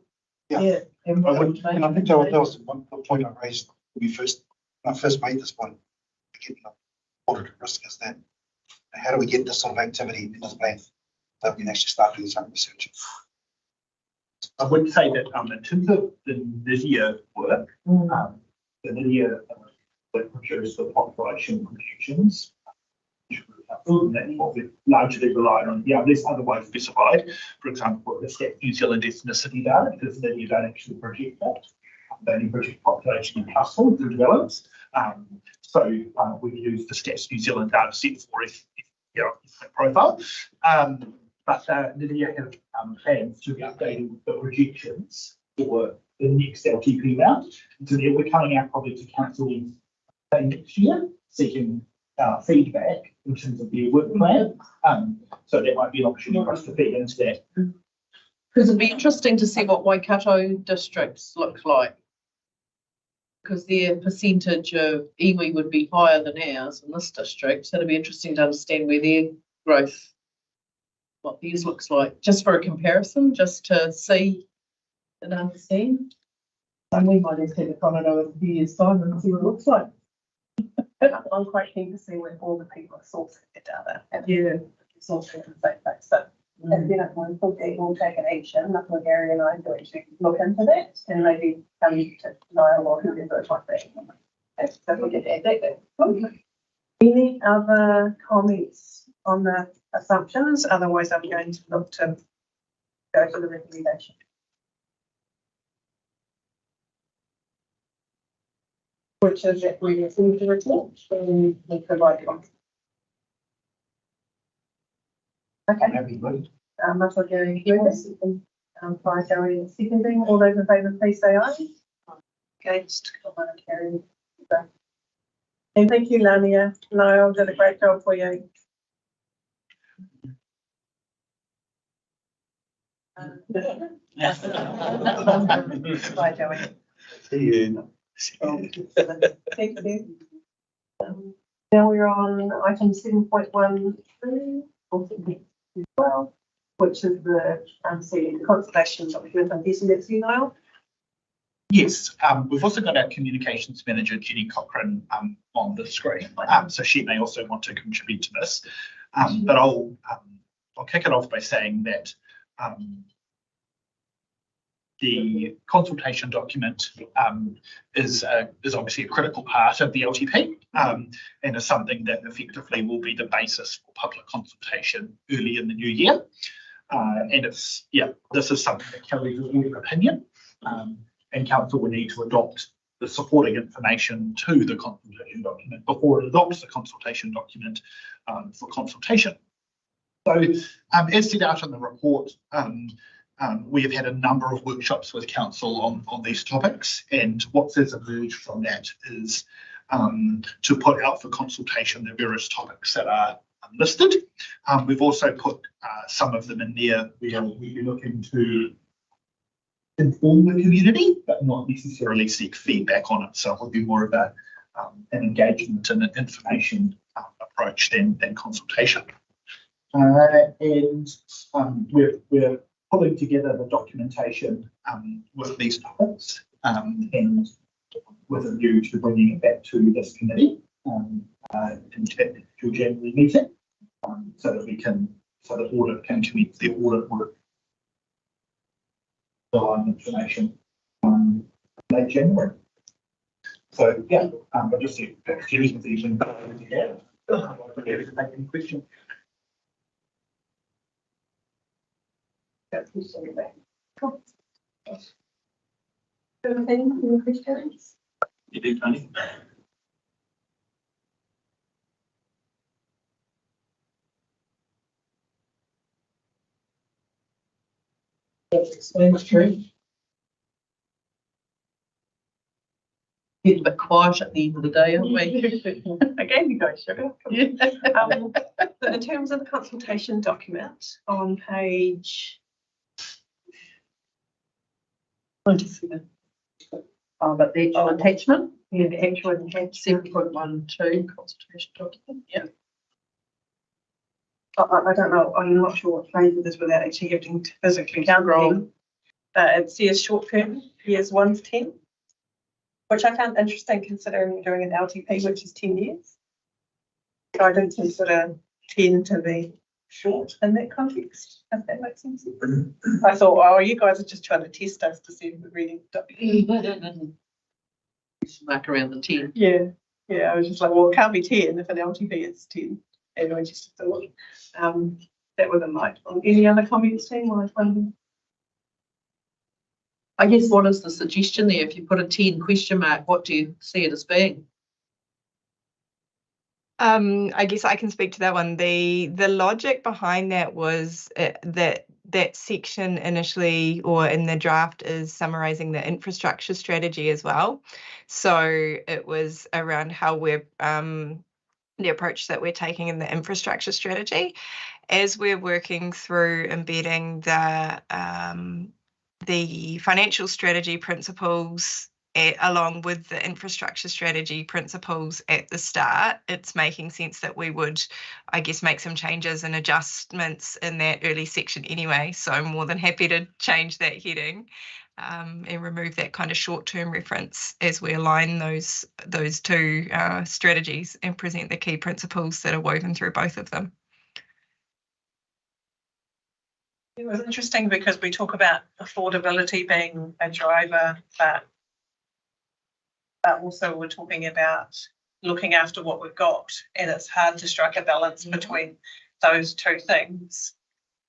and I think that was one point I raised when I first made this point. Getting audited risk is that how do we get this sort of activity in this plan so we can actually start doing some research? I would say that in terms of the Lydia work, the Lydia that procures the population projections, and that's what we've largely relied on. Yeah, unless otherwise specified, for example, the Stats New Zealand ethnicity data, because Lydia don't actually project that. They only project population and households and dwellers. So we use the Stats New Zealand data set for ethnic profile. But Lydia have plans to be updating the projections for the next LTP round. So we're coming out probably to council next year, seeking feedback in terms of their work plan. So that might be an opportunity for us to feed into that. Because it'd be interesting to see what Waikato districts look like, because their percentage of iwi would be higher than ours in this district. So it'd be interesting to understand where their growth, what theirs looks like, just for a comparison, just to see and understand. And we might just have a Toronto in a few years' time and see what it looks like. I'm quite keen to see where all the people are sourcing their data and sourcing in the same place. So If you don't mind, we'll take an action, like Gary and I do actually look into that and maybe come to Niall or whoever it might be. Okay, so we get that. Any other comments on the assumptions? Otherwise, I'm going to look to go for the recommendation. Which is that we receive the report and we provide one. Okay. That's what Gary is. By Gary seconding. All those in favour, please say aye. Against, Gary. And thank you, Lania. Niall did a great job for you. Bye, Joey. See you. Thank you. Now we're on item 7.13, well, which is the consultation document. I'm guessing that's you, Niall. Yes, we've also got our communications manager, Jenny Cochran, on the screen. So she may also want to contribute to this. But I'll kick it off by saying that the consultation document is obviously a critical part of the LTP and is something that effectively will be the basis for public consultation early in the new year. And this is something that carries a lot of opinion. And council will need to adopt the supporting information to the consultation document before it adopts the consultation document for consultation. So as set out in the report, we have had a number of workshops with council on these topics, and what has emerged from that is to put out for consultation the various topics that are listed. We've also put some of them in there where we're looking to inform the community, but not necessarily seek feedback on it. So it would be more of an engagement and an information approach than consultation. And we're pulling together the documentation with these topics and with a view to bringing it back to this committee to January meeting, so that audit can commence the audit work. Information late January. So yeah, but just to even any question. Any questions? You do, Tony? That's true. Getting a bit quiet at the end of the day, aren't we? I gave you guys sugar. Yeah. In terms of the consultation document on page 27. Oh, but the actual attachment? Yeah, the actual attachment. 7.12 consultation document. Yeah. I don't know. I'm not sure what page it is without actually having to physically scroll. It says short term, years 1 to 10, which I found interesting considering we're doing an LTP, which is 10 years. So I don't consider 10 to be short in that context, if that makes sense. I thought, oh, you guys are just trying to test us to see if we're reading. Mark around the 10. Yeah, I was just like, well, it can't be 10 if an LTP is 10. And I just thought that was a light on. Any other comments, team? I guess what is the suggestion there? If you put a 10 question mark, what do you see it as being? I guess I can speak to that one. The logic behind that was that section initially or in the draft is summarising the infrastructure strategy as well. So it was around how we're the approach that we're taking in the infrastructure strategy as we're working through embedding the financial strategy principles along with the infrastructure strategy principles at the start. It's making sense that we would, I guess, make some changes and adjustments in that early section anyway. So I'm more than happy to change that heading and remove that kind of short-term reference as we align those two strategies and present the key principles that are woven through both of them. It was interesting because we talk about affordability being a driver, but also we're talking about looking after what we've got, and it's hard to strike a balance between those two things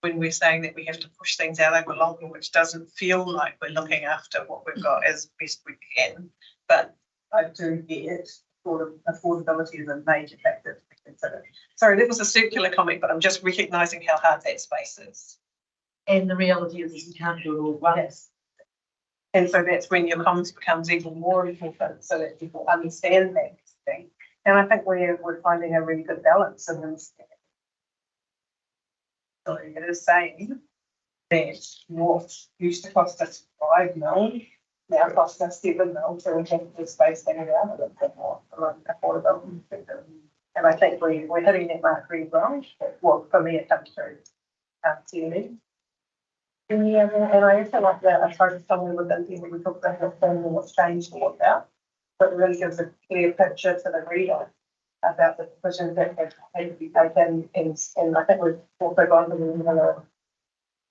when we're saying that we have to push things out over longer, which doesn't feel like we're looking after what we've got as best we can. But I do get affordability is a major factor to consider. Sorry, that was a circular comment, but I'm just recognising how hard that space is. And the reality is you can't do it all at once. And so that's when your comms becomes even more important, so that people understand that thing. And I think we're finding a really good balance in this. So it is saying that what used to cost us 5 mil now costs us 7 mil, so we have the space hanging out a little bit more from an affordability perspective. And I think we're hitting that mark really well. Well, for me, it comes through TV. Yeah, and I also like that I started somewhere within here when we talk about what's in and what's changed and what's out. But it really gives a clear picture to the reader about the decisions that have had to be taken. And I think we've also gone to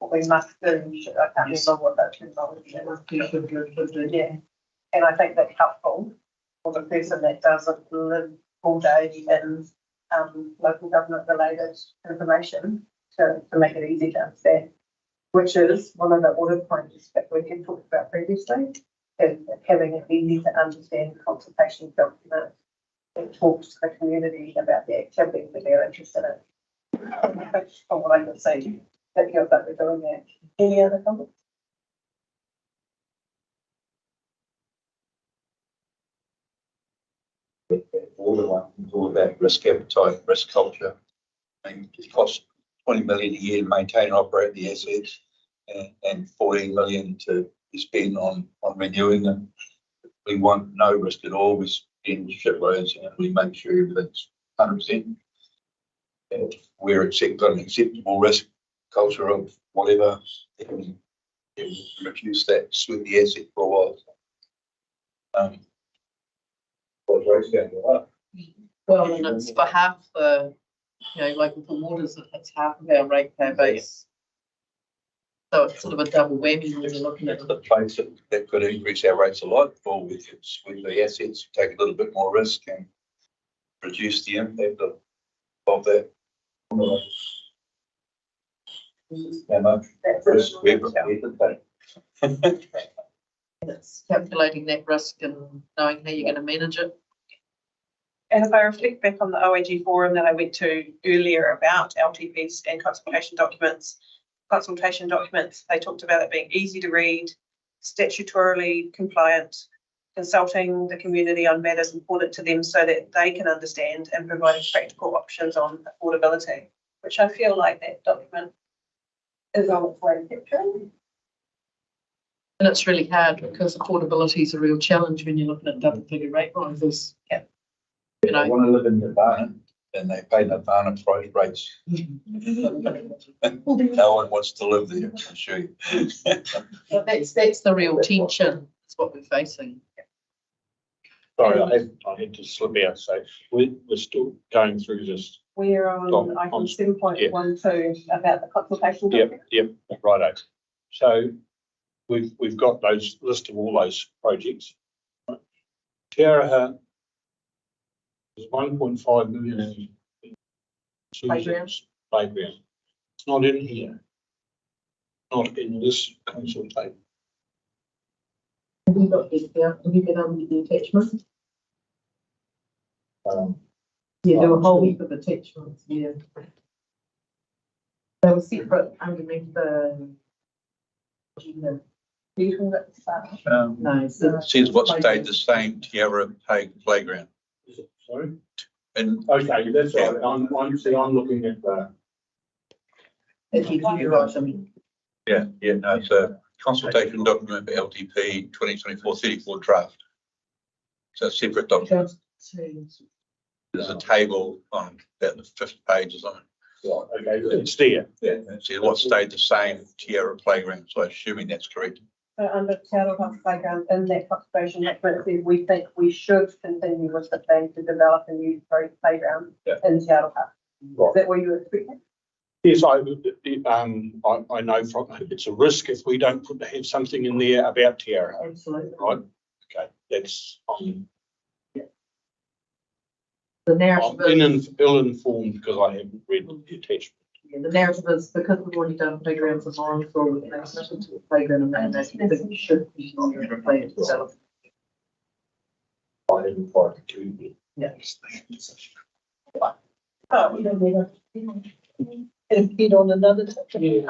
what we must do. I can't remember what that terminology is. Yeah. And I think that's helpful for the person that doesn't live all day in local government related information to make it easy to understand. Which is one of the audit points that we had talked about previously, is having an easy to understand consultation document that talks to the community about the activities that they're interested in. That's from what I can see that feels like we're doing that. Any other comments? It's all about risk appetite, risk culture. And it costs 20 million a year to maintain and operate the assets, and 14 million to be spent on renewing them. We want no risk at all. We spend shitloads and we make sure everything's 100%. And we're got an acceptable risk culture of whatever, and reduce that, sweat the asset for a while. What's rates going up? Well, and it's for half the, local for waters, it's half of our ratepayer base. So it's sort of a double whammy when you're looking at the place that could increase our rates a lot, or we could sweat the assets, take a little bit more risk and reduce the impact of that. How much risk we're prepared to take. It's calculating that risk and knowing how you're going to manage it. And if I reflect back on the OAG forum that I went to earlier about LTPs and consultation documents, they talked about it being easy to read, statutorily compliant, consulting the community on matters important to them so that they can understand, and providing practical options on affordability, which I feel like that document is on its way to capturing. And it's really hard because affordability is a real challenge when you're looking at double figure rate rises. Yeah. I want to live in Nirvana, and they pay Nirvana price rates. No one wants to live there, I assure you. But that's the real tension. That's what we're facing. Sorry, I had to slip out. So we're still going through this. We're on item 7.12 about the consultation document. Yep, righto. So we've got those list of all those projects. Tiaraha is 1.5 million in playgrounds. It's not in here. Not in this consultation. Have you got this down? Have you been on the attachment? Yeah, there were a whole heap of attachments. Yeah, they were separate underneath the. No, It says what stayed the same, Tiara Playground. Sorry? And Okay, that's right. I'm looking at the. yeah, no, it's a consultation document for LTP 2024-34 draft. So a separate document. There's a table on about the 5th page or something. Right, okay. It's there. Yeah, it says what stayed the same, Tiara Playground. So assuming that's correct. So under Tiara Playground, in that consultation document, we think we should continue with the plan to develop a new playground in Tiara. Right. Is that what you were expecting? Yes, I know from it's a risk if we don't have something in there about Tiara. Absolutely. Right. Okay, that's fine. The narrative I'm ill-informed because I haven't read the attachment. Yeah, the narrative is because we've already done playgrounds and lines or with nothing to the playground and that should be on your play itself. I haven't tried to do it. Yeah. Oh, we don't need a feed on another topic.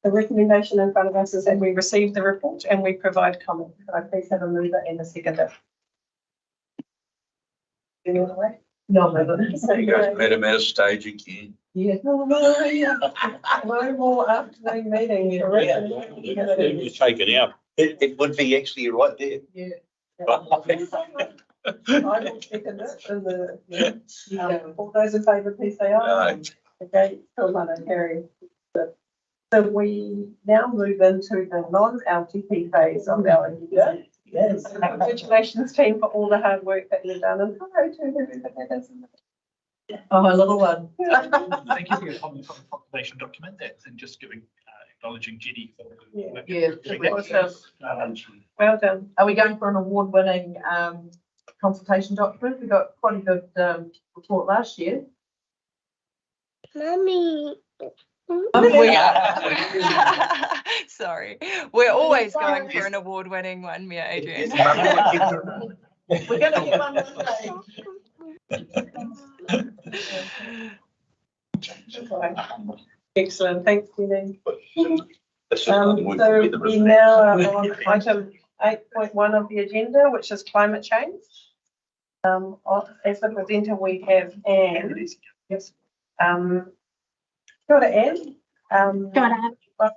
The recommendation in front of us is that we receive the report and we provide comment. Could I please have a mover and a seconder? Anyway. No, Madam, at a stage again. Yeah. No more afternoon meetings. It's taken out. It would be actually right there. Yeah. I will second it in the, all those in favour, please say aye. Okay, still not carry. So we now move into the non-LTP phase of our agenda. Yes. Congratulations team for all the hard work that you've done and hello to everybody that is. Oh, a little one. Thank you for your comment on the population document and just acknowledging Jenny for Well done. Are we going for an award-winning consultation document? We got quite a good report last year. Mummy. We are. Sorry, we're always going for an award-winning one, Mia Adrian. We're going to get one day. Excellent, thanks, Jenny. So we now are on item 8.1 of the agenda, which is climate change. As the presenter, we have Anne. Yes. Kia ora, Anne. Kia ora.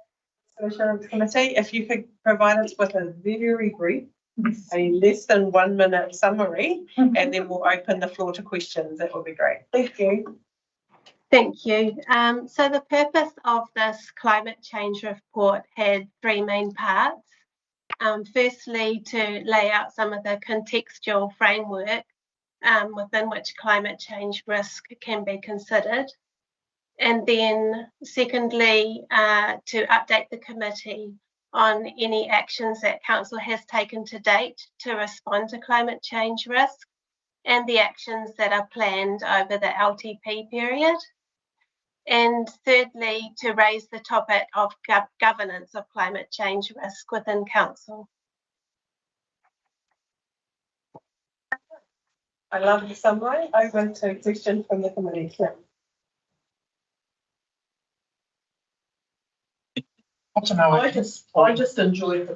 Assurance Committee, if you could provide us with a very brief, a less than 1 minute summary, and then we'll open the floor to questions. That would be great. Thank you. Thank you. So the purpose of this climate change report had three main parts. Firstly, to lay out some of the contextual framework within which climate change risk can be considered. And then secondly, to update the committee on any actions that Council has taken to date to respond to climate change risk and the actions that are planned over the LTP period. And thirdly, to raise the topic of governance of climate change risk within Council. I love the summary. Over to questions from the committee. I just enjoyed the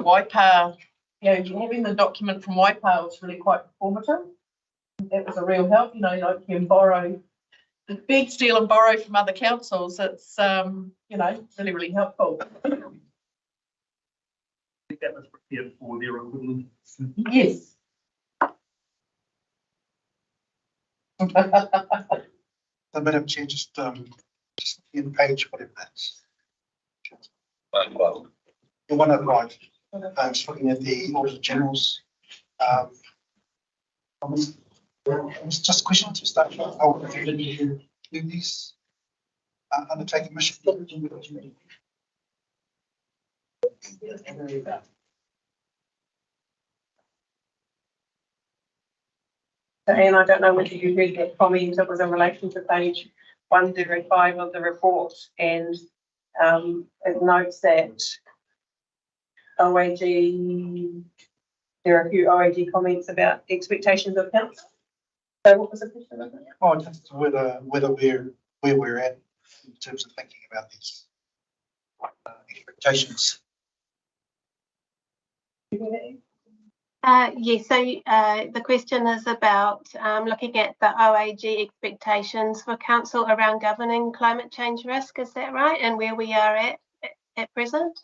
Waipa, having the document from Waipa was really quite informative. It was a real help, like you can borrow, beg, steal and borrow from other councils. It's, really, really helpful. I think that was prepared for their equivalent. Yes. The Madam Chair, just in page, whatever that's. Well, the one I've got, just looking at the Auditor General's comments. It's just a question to start with. How would you do these undertaking mission? And I don't know whether you read that comment. It was in relation to page 105 of the report, and it notes that OAG, there are a few OAG comments about expectations of council. So what was the question of that? Oh, just whether where we're at in terms of thinking about these expectations. Yes, so the question is about looking at the OAG expectations for Council around governing climate change risk, is that right? And where we are at present?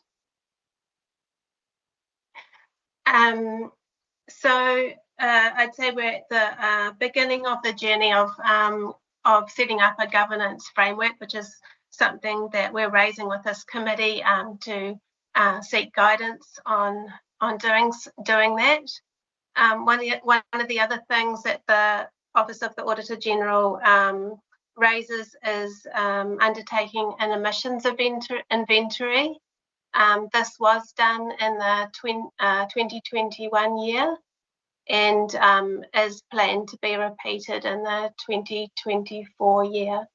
So I'd say we're at the beginning of the journey of setting up a governance framework, which is something that we're raising with this committee to seek guidance on doing that. One of the other things that the Office of the Auditor General raises is undertaking an emissions inventory. This was done in the 2021 year and is planned to be repeated in the 2024 year.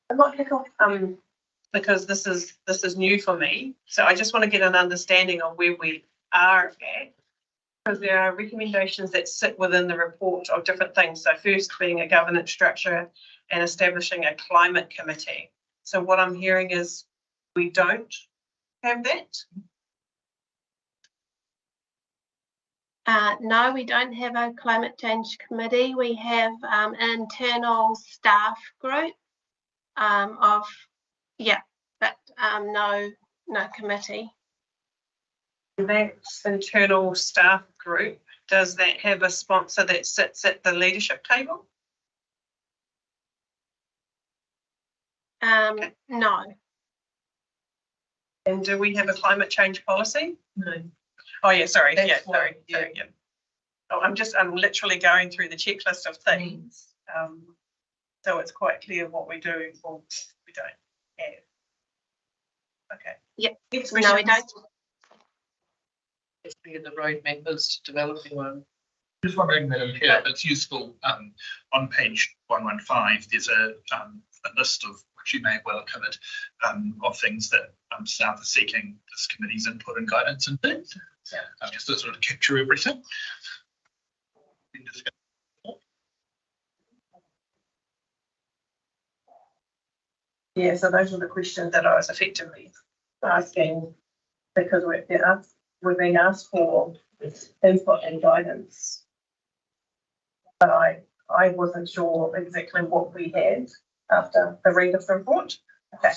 I might kick off because this is new for me. So I just want to get an understanding of where we are at, because there are recommendations that sit within the report of different things. So first being a governance structure and establishing a climate committee. So what I'm hearing is we don't have that. No, we don't have a climate change committee. We have an internal staff group but no committee. That internal staff group, does that have a sponsor that sits at the leadership table? No. And do we have a climate change policy? No. Oh yeah, sorry. Sorry. Oh, I'm literally going through the checklist of things. So it's quite clear what we do or we don't have. Okay. Yep. No, we don't. The roadmap is to developing one. Just wondering, Madam Chair, it's useful on page 115, there's a list of, which you may well have covered, of things that staff are seeking this committee's input and guidance and things. Just to sort of capture everything. Yeah, so those are the questions that I was effectively asking, because we're being asked for input and guidance. But I wasn't sure exactly what we had after the read of the report. Okay.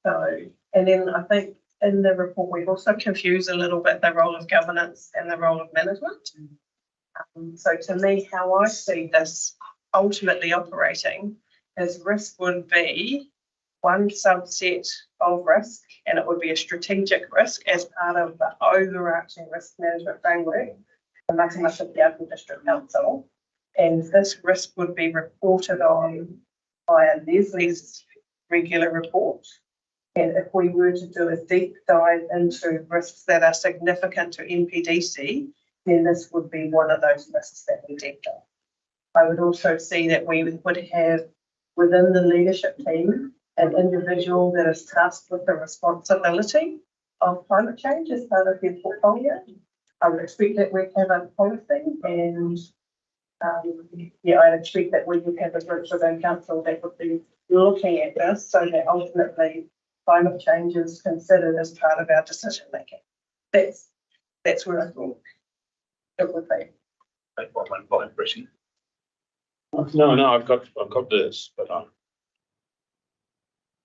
So, and then I think in the report we've also confused a little bit the role of governance and the role of management. So to me, how I see this ultimately operating is risk would be one subset of risk, and it would be a strategic risk as part of the overarching risk management framework, the Matamata-Piako District Council. And this risk would be reported on via Leslie's regular report. And if we were to do a deep dive into risks that are significant to NPDC, then this would be one of those risks that we deep dive. I would also see that we would have within the leadership team an individual that is tasked with the responsibility of climate change as part of their portfolio. I would expect that we have a policy, and I'd expect that we would have a group within council that would be looking at this so that ultimately climate change is considered as part of our decision making. That's where I thought it would be. No, I've got this, but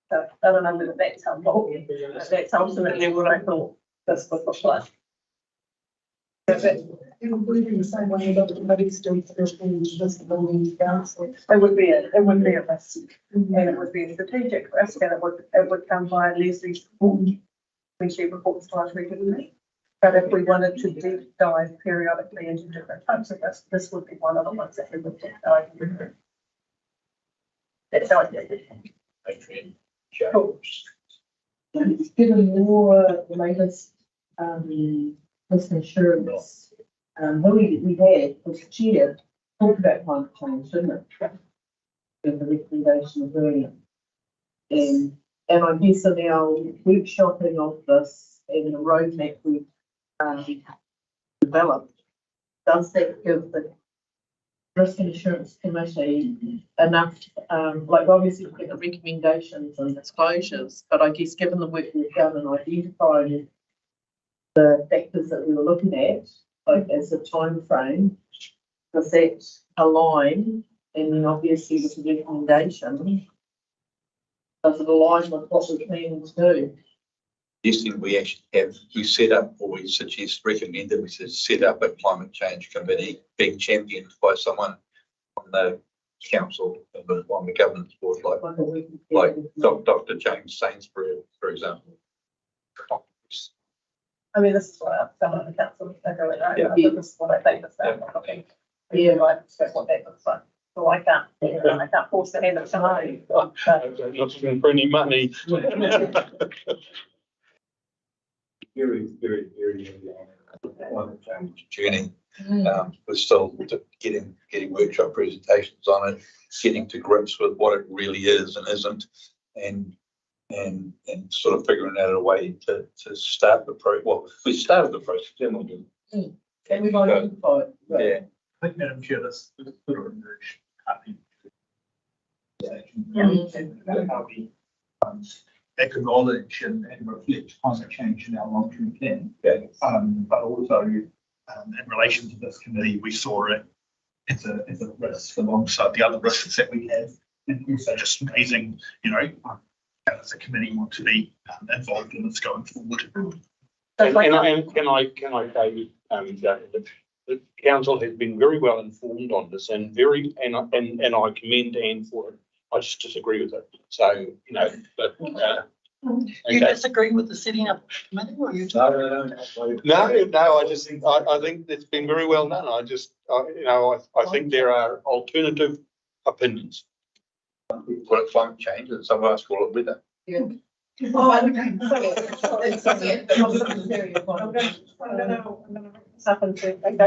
So I don't know whether that's helpful, but that's ultimately what I thought this would look like. It would be a risk, and it would be a strategic risk, and it would come via Leslie's report when she reports to us regularly. But if we wanted to deep dive periodically into different types of risk, this would be one of the ones that we would deep dive into. That's how I did it. Cool. Given your latest risk insurance, what we had was chair talked about climate change, didn't it? And the recommendation of doing it. And I guess in our workshopping of this and the roadmap we've developed, does that give the Risk Insurance Committee enough, like obviously we've got the recommendations and disclosures, but I guess given the work we've done in identifying the factors that we were looking at, like as a time frame, does that align? And then obviously with the recommendation, does it align with what we're planning to do? Yes, then we actually set up, or we recommend that we set up a climate change committee being championed by someone on the council and on the governance board, like Dr. James Sainsbury, for example. I mean, this is what some of the council are doing, right? Yeah. This is what I think is that, okay. Yeah, right, that's what that looks like. So I can't force the hand of somebody. Not spending for any money. Very, very, very journey. We're still getting workshop presentations on it, getting to grips with what it really is and isn't, and sort of figuring out a way to start the process. Well, we started the process, didn't we? And we've identified it. Yeah. I think, Madam Chair, this sort of emerged. And how we acknowledge and reflect climate change in our long-term plan. Yeah. But also in relation to this committee, we saw it as a risk alongside the other risks that we have, and also just raising, how does the committee want to be involved in this going forward? And can I say, the council has been very well informed on this and I commend Anne for it. I just disagree with it. So, but You disagree with the setting up committee, or you? No, I think it's been very well done. I think there are alternative opinions. Some people call it climate change and some of us call it weather. Yeah. Oh, I'm going to go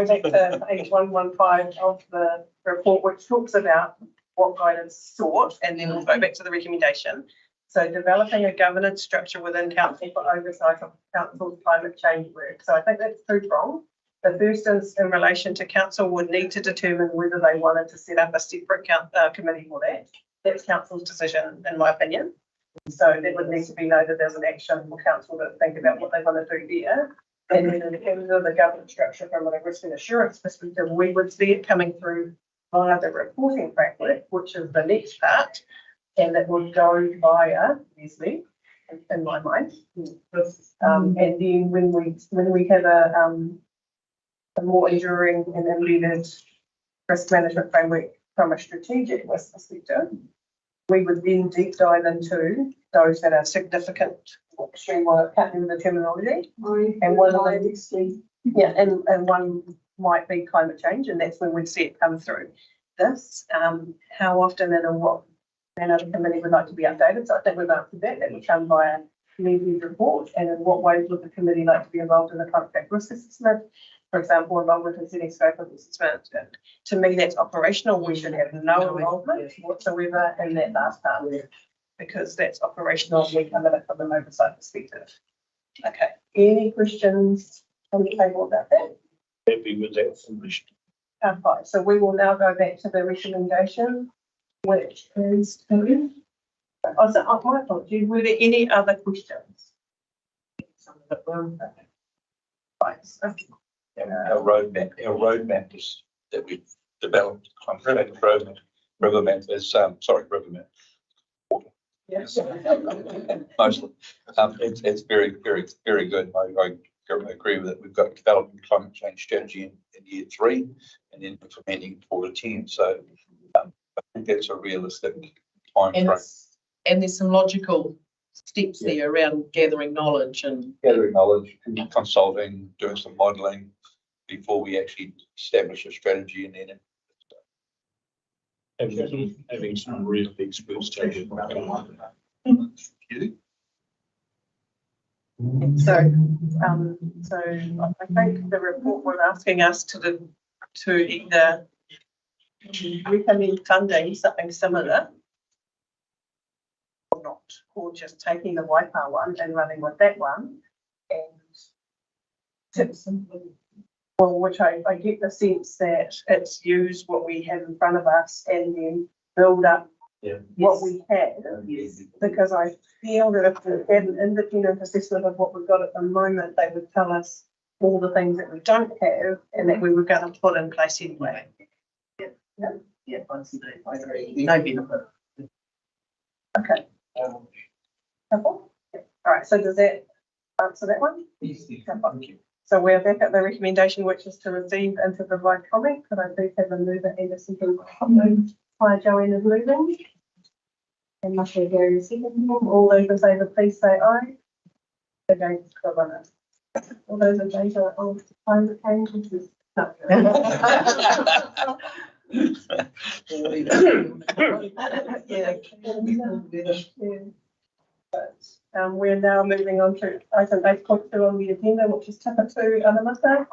back to page 115 of the report, which talks about what guidance sought, and then we'll go back to the recommendation. So developing a governance structure within council for oversight of council's climate change work. So I think that's two-pronged. The first is in relation to council would need to determine whether they wanted to set up a separate committee for that. That's council's decision, in my opinion. So that would need to be noted as an action for council to think about what they want to do there. And then in terms of the governance structure from a risk and assurance perspective, we would see it coming through via the reporting framework, which is the next part, and it would go via Leslie, in my mind. And then when we have a more enduring and embedded risk management framework from a strategic risk perspective, we would then deep dive into those that are significant. Extreme, I can't remember the terminology. And one of them, and one might be climate change, and that's when we'd see it come through. This, how often and in what manner the committee would like to be updated. So I think we've answered that. That would come via Leslie's report. And in what ways would the committee like to be involved in the climate change risk assessment? For example, involvement in setting scope of assessment. To me, that's operational. We should have no involvement whatsoever in that last part, because that's operational. We come at it from an oversight perspective. Okay. Any questions on the table about that? Happy with that submission. Fine. So we will now go back to the recommendation, which is to. My apologies. Were there any other questions? Right. Okay. Our roadmap is that we've developed, roadmap is rivermap. Yes. Mostly. It's very, very, very good. I agree with it. We've got developing climate change strategy in year 3 and then implementing 4 to 10. So I think that's a realistic time frame. And there's some logical steps there around gathering knowledge and consulting, doing some modelling before we actually establish a strategy, and then having some real experts take it. So I think the report was asking us to either recommend funding something similar or not, or just taking the Waipa one and running with that one, and tips. Well, which I get the sense that it's use what we have in front of us and then build up what we have, because I feel that if we had an independent assessment of what we've got at the moment, they would tell us all the things that we don't have and that we were going to put in place anyway. Yeah, I agree. No benefit. Okay. All right, so does that answer that one? Yes. Thank you. So we're back at the recommendation, which is to receive and to provide comment. Could I please have a mover and a second? Hi, Joanne is moving. And Mushley Gary is second. All those in favour, please say aye. Against the winner. All those in favour of climate change, which is no. Yeah. But we're now moving on to item 8.2 on the agenda, which is Tapatu Anamata,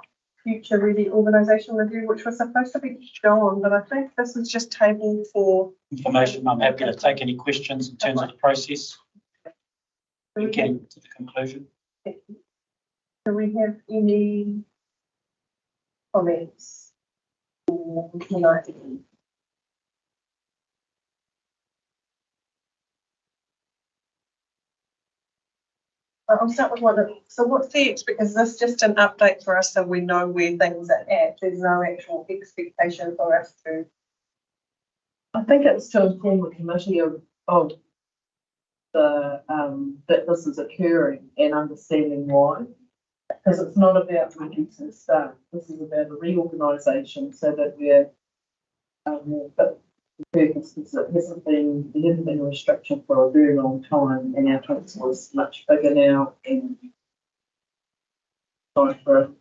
Future Ready Organisation Review, which was supposed to be John, but I think this is just tabled for information. I'm happy to take any questions in terms of the process. We're getting to the conclusion. Do we have any comments tonight? I'll start with one. So what's the is this just an update for us so we know where things are at? There's no actual expectation for us to. I think it's to inform the committee of the that this is occurring and understanding why. Because it's not about reducing staff. This is about a reorganisation so that we're more fit for purpose, because it hasn't been a restriction for a very long time, and our council is much bigger now and time for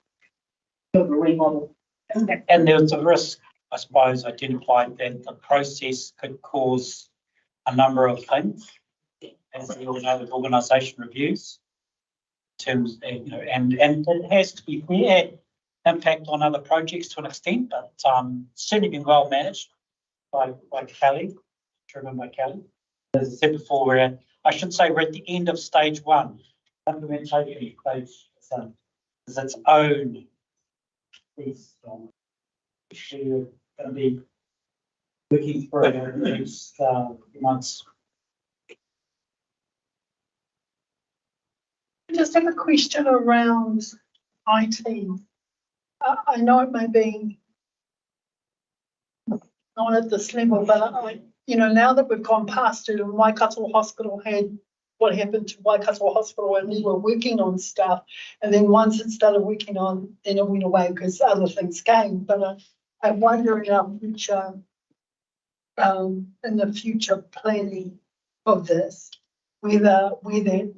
a remodel. And there was a risk, I suppose, identified that the process could cause a number of things, as we all know with organisation reviews. Terms, and it has to be fair, impact on other projects to an extent, but certainly been well managed by Kelly, driven by Kelly. As I said before, we're at the end of stage one. Implementation stage is its own piece. We're going to be working through it in the next few months. Just have a question around IT. I know it may be not at this level, but now that we've gone past it, and Waikato Hospital had what happened to Waikato Hospital, and we were working on stuff, and then once it started working on, then it went away because other things came. But I wonder in the future planning of this, whether that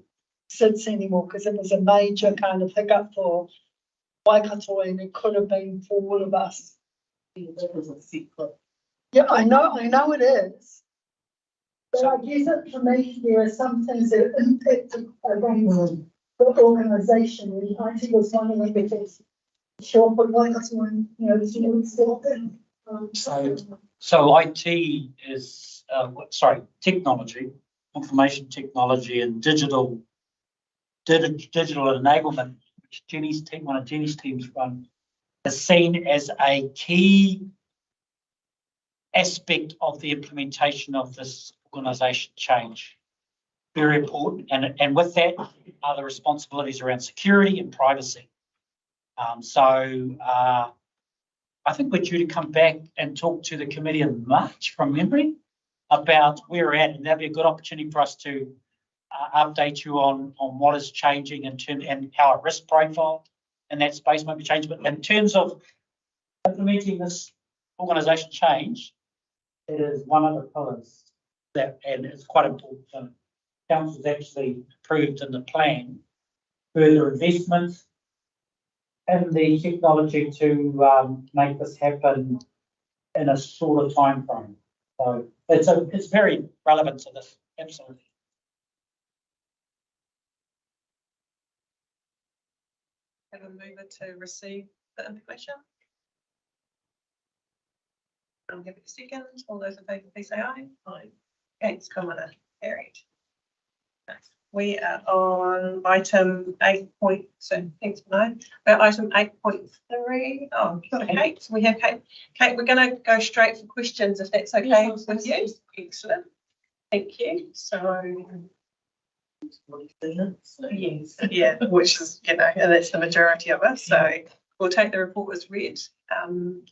sits anymore, because it was a major kind of hiccup for Waikato, and it could have been for all of us. Yeah, that was a secret. Yeah, I know it is. But I guess for me, there are some things that impact the organisation, and IT was one of them, because sure, but Waikato, So IT is technology, information technology, and digital enablement, which one of Jenny's teams run, is seen as a key aspect of the implementation of this organisation change. Very important, and with that are the responsibilities around security and privacy. I think we're due to come back and talk to the committee in March, from memory, about where we're at, and that'll be a good opportunity for us to update you on what is changing in terms, and how our risk profile in that space might be changed. But in terms of implementing this organisation change, it is one of the pillars and it's quite important. Council's actually approved in the plan further investment in the technology to make this happen in a shorter time frame. So it's very relevant to this, absolutely. Have a mover to receive the information. I'll give it a second. All those in favour, please say aye. Aye. Against, commoner, carried. We are on item 8. So thanks, Bernard. We're item 8.3. Oh, Kate. So we have Kate. Kate, we're going to go straight for questions, if that's okay with you. Excellent. Thank you. So. Yes, yeah, which is, and that's the majority of us. So we'll take the report as read.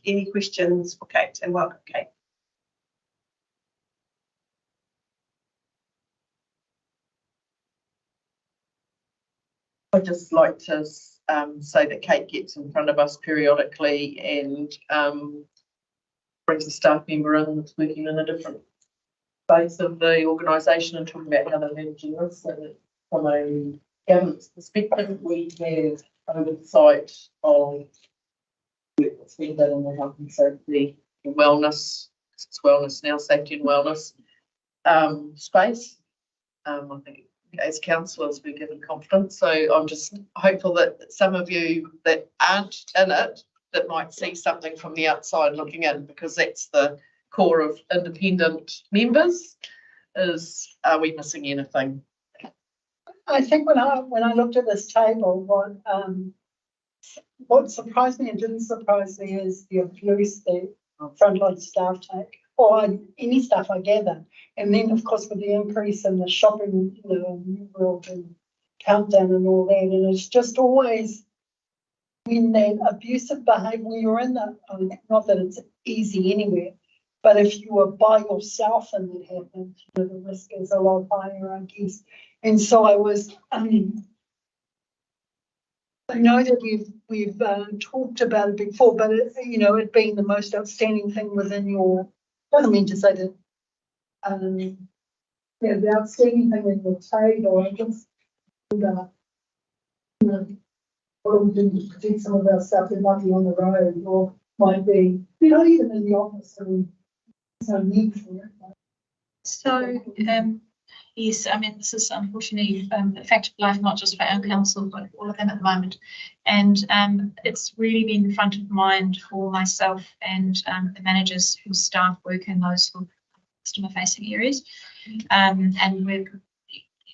Any questions for Kate? And welcome, Kate. I'd just like to say that Kate gets in front of us periodically and brings a staff member in that's working in a different phase of the organisation and talking about how they're managing this. So that from a governance perspective, we have oversight of what's been done in the health and safety and wellness, it's wellness now, safety and wellness space. I think as councillors we're given confidence, so I'm just hopeful that some of you that aren't in it that might see something from the outside looking in, because that's the core of independent members, is are we missing anything? I think when I looked at this table, what surprised me and didn't surprise me is the abuse the frontline staff take, or any staff I gather. And then of course with the increase in the shopping, New World and Countdown and all that, and it's just always when that abusive behaviour, when you're in the, not that it's easy anywhere, but if you are by yourself and it happens, the risk is a lot higher, I guess. And so I was, I know that we've talked about it before, but it being the most outstanding thing within your, I don't mean to say that, the outstanding thing in your table, I guess, what we do to protect some of our stuff that might be on the road or might be, even in the office, so we no need for it. So, yes, I mean, this is unfortunately a fact of life, not just for our council, but all of them at the moment. And it's really been front of mind for myself and the managers whose staff work in those sort of customer-facing areas. And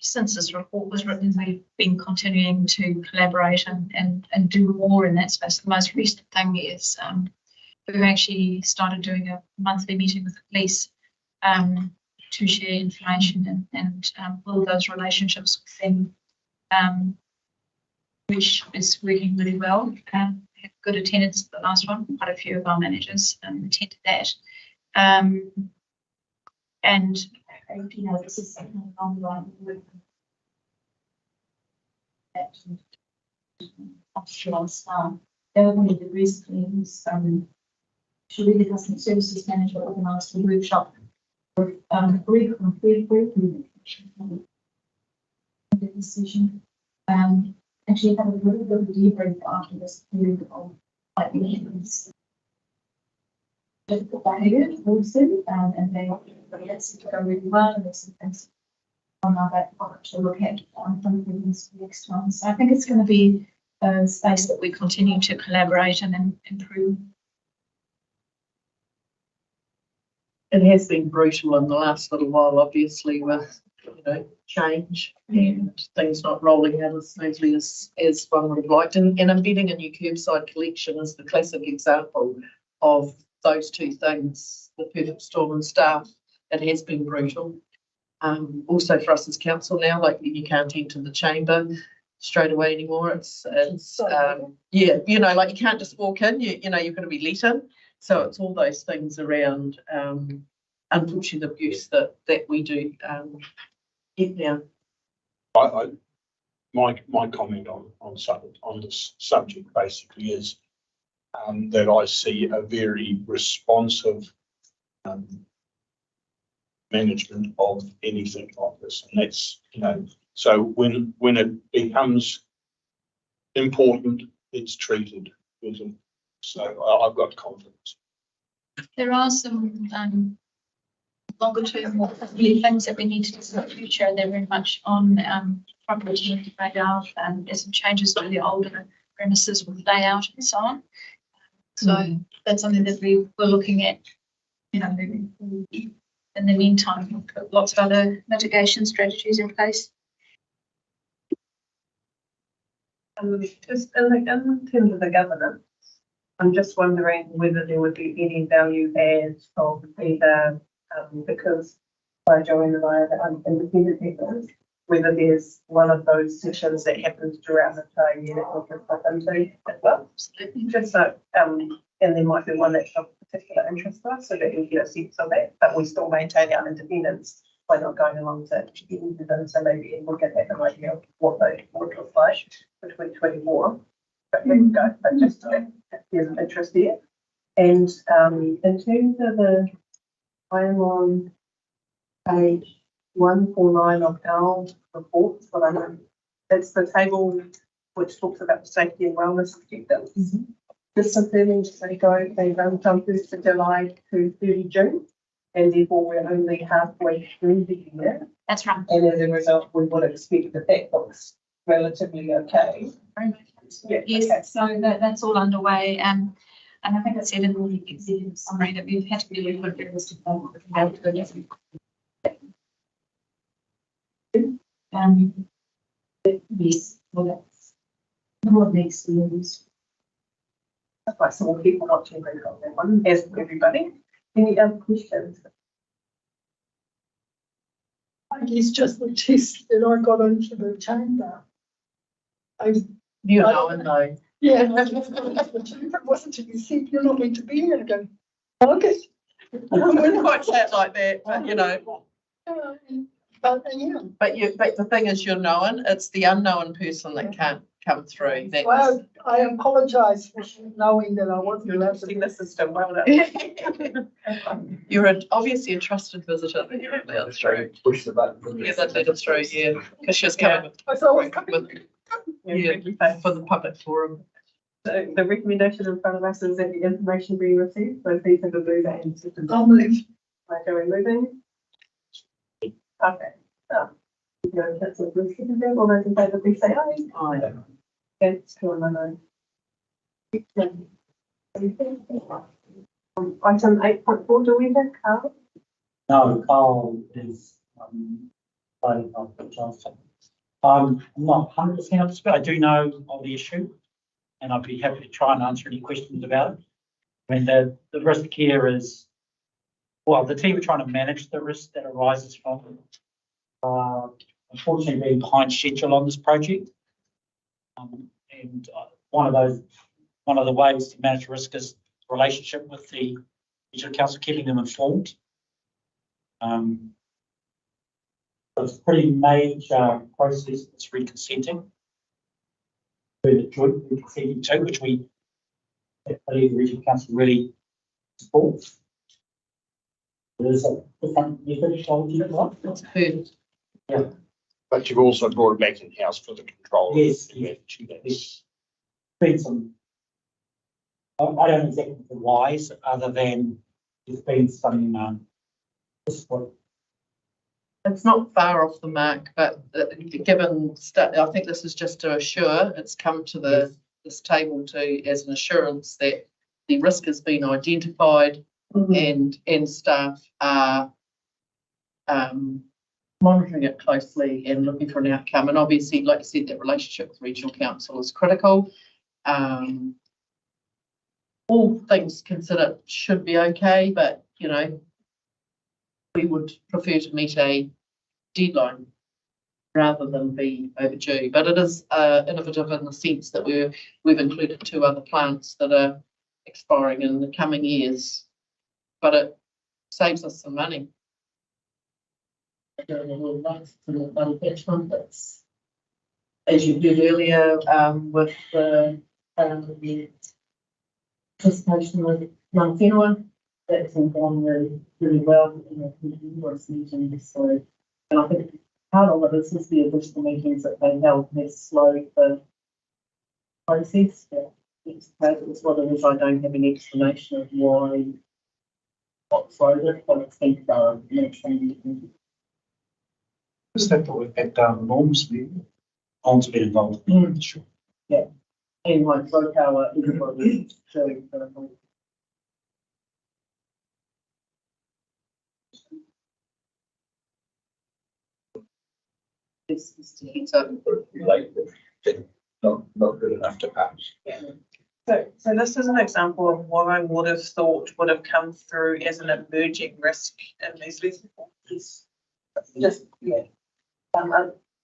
since this report was written, we've been continuing to collaborate and do more in that space. The most recent thing is we've actually started doing a monthly meeting with the police to share information and build those relationships with them, which is working really well. We had good attendance at the last one. Quite a few of our managers attended that. And this is something along the line with that offshore staff. The other thing we did recently was actually the customer services manager organised a workshop with brief on fair decision. Actually had a really good debrief after this period of like meetings. Difficult behaviour also, and they seem to go really well, and there's some things on our back pocket to look at on things next time. So I think it's going to be a space that we continue to collaborate and improve. It has been brutal in the last little while, obviously, with change and things not rolling out as smoothly as one would have liked. And embedding a new curbside collection is the classic example of those two things, the perfect storm and staff. It has been brutal. Also for us as council now, like you can't enter the chamber straight away anymore. It's yeah, like you can't just walk in, you're going to be let in. So it's all those things around unfortunate abuse that we do get now. My comment on this subject basically is that I see a very responsive management of anything like this, and that's so when it becomes important, it's treated with them. So I've got confidence. There are some longer term, more things that we need to do in the future. They're very much on property radar, and there's some changes to the older premises with layout and so on. So that's something that we're looking at, moving forward. In the meantime, we've got lots of other mitigation strategies in place. Just in terms of the governance, I'm just wondering whether there would be any value add of either, because Joanne and I are independent members, whether there's one of those sessions that happens throughout the entire year that we can pop into as well. Just so, and there might be one that's of particular interest to us, so that we get a sense of that, but we still maintain our independence by not going along to any of them. So maybe we'll get an idea of what they would look like for 2024. But there we go. But just if there's an interest there. And in terms of I am on page 149 of our report, but I know it's the table which talks about the safety and wellness objectives. Just confirming as they go, they run from 1st of July to 30 June, and therefore we're only halfway through the year. That's right. And as a result, we would expect that that looks relatively okay. Yeah, Yes, okay. so that's all underway. And I think I said in the executive summary that we've had to be really good realistic about yes, well, that's what next year is. That's why some people want to agree on that one, as everybody. Any other questions? I guess just the test that I got into the chamber. You know and know. Yeah, the chamber wasn't to be said, you're not meant to be here again. Okay. We wouldn't quite say it like that, but you know. But yeah. But the thing is, you're known. It's the unknown person that can't come through. That's, Well, I apologise for knowing that I wasn't. You're listening the system, well done. you're obviously a trusted visitor. That you're let us through. Push the button. Yeah, that let us through. Yeah, because she was coming I thought I was coming. for the public forum. So the recommendation in front of us is that the information be received, so please have a move and system. I'll move. Right, are we moving? Okay. You know, that's a good second there. All those in favour, please say aye. Aye. Against, two and no. Item 8.4, do we have Carl? No, Carl is fighting off the Johnson. I'm not 100% up to speed. I do know of the issue, and I'd be happy to try and answer any questions about it. I mean, the risk here is, well, the team are trying to manage the risk that arises from unfortunately being behind schedule on this project. And one of the ways to manage risk is relationship with the regional council, keeping them informed. It's a pretty major process that's reconsenting. The joint reconsenting too, which we believe the regional council really supports. There's a different method. That's heard. Yeah. But you've also brought it back in-house for the control. Yes, there's been some, I don't know exactly the whys, other than there's been some support. It's not far off the mark, but given I think this is just to assure it's come to this table to as an assurance that the risk has been identified and staff are monitoring it closely and looking for an outcome. And obviously, like you said, that relationship with regional council is critical. All things considered should be okay, but you know, we would prefer to meet a deadline rather than be overdue. But it is innovative in the sense that we've included 2 other plants that are expiring in the coming years, but it saves us some money. Doing a little nice little benchmark that's, as you did earlier, with the participation with young whenua, that's all gone really well in the numerous meetings. So, and I think part of it is the additional meetings that they held has slowed the process. It's what it is. I don't have any explanation of why what slowed it, but it's been done. Is that the work that Norm's been? Norm's been involved. Sure. Yeah. And like Rokawa, everybody showing this is to hit up. Not good enough to pass. Yeah. So this is an example of what I would have thought would have come through as an emerging risk in these reports. Just yeah.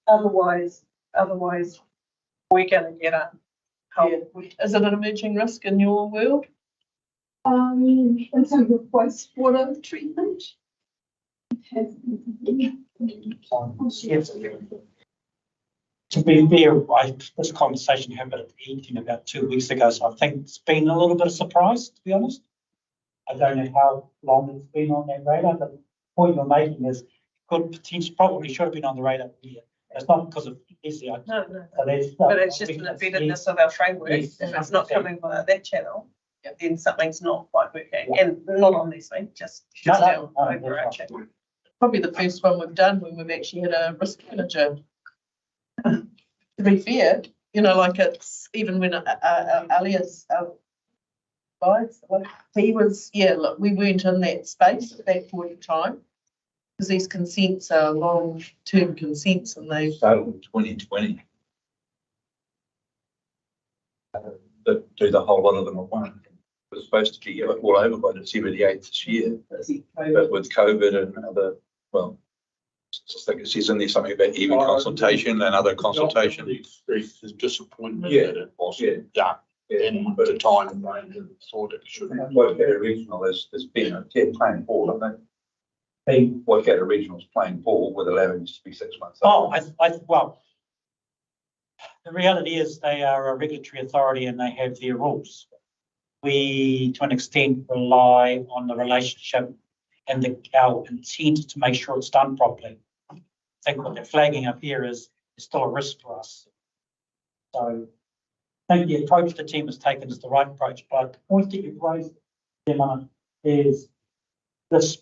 Otherwise, we're going to get a. Is it an emerging risk in your world? In terms of wastewater treatment. To be fair, this conversation happened at the evening about 2 weeks ago, so I think it's been a little bit of a surprise, to be honest. I don't know how long it's been on that radar, but the point you're making is could potentially, probably should have been on the radar here It's not because of easy. No, no. So But it's just an embeddedness of our framework. If it's not coming via that channel, then something's not quite working. And not on this thing, just overarching. Probably the first one we've done when we've actually had a risk manager. To be fair, you know, like it's even when Alias he was, look, we weren't in that space at that point in time because these consents are long-term consents and they started in 2020. Do the whole lot of them at once. It was supposed to be all over by December the 8th this year, but with COVID and other, well, I think it says in there something about even consultation and other consultation. There's disappointment that it wasn't done in the time frame thought it should. Waikato Regional has been a playing ball, haven't they? Waikato Regional's playing ball with allowing this to be 6 months. Oh, well, the reality is they are a regulatory authority and they have their rules. We, to an extent, rely on the relationship and our intent to make sure it's done properly. I think what they're flagging up here is still a risk for us. So I think the approach the team has taken is the right approach, but the point that you've raised, Emma, is this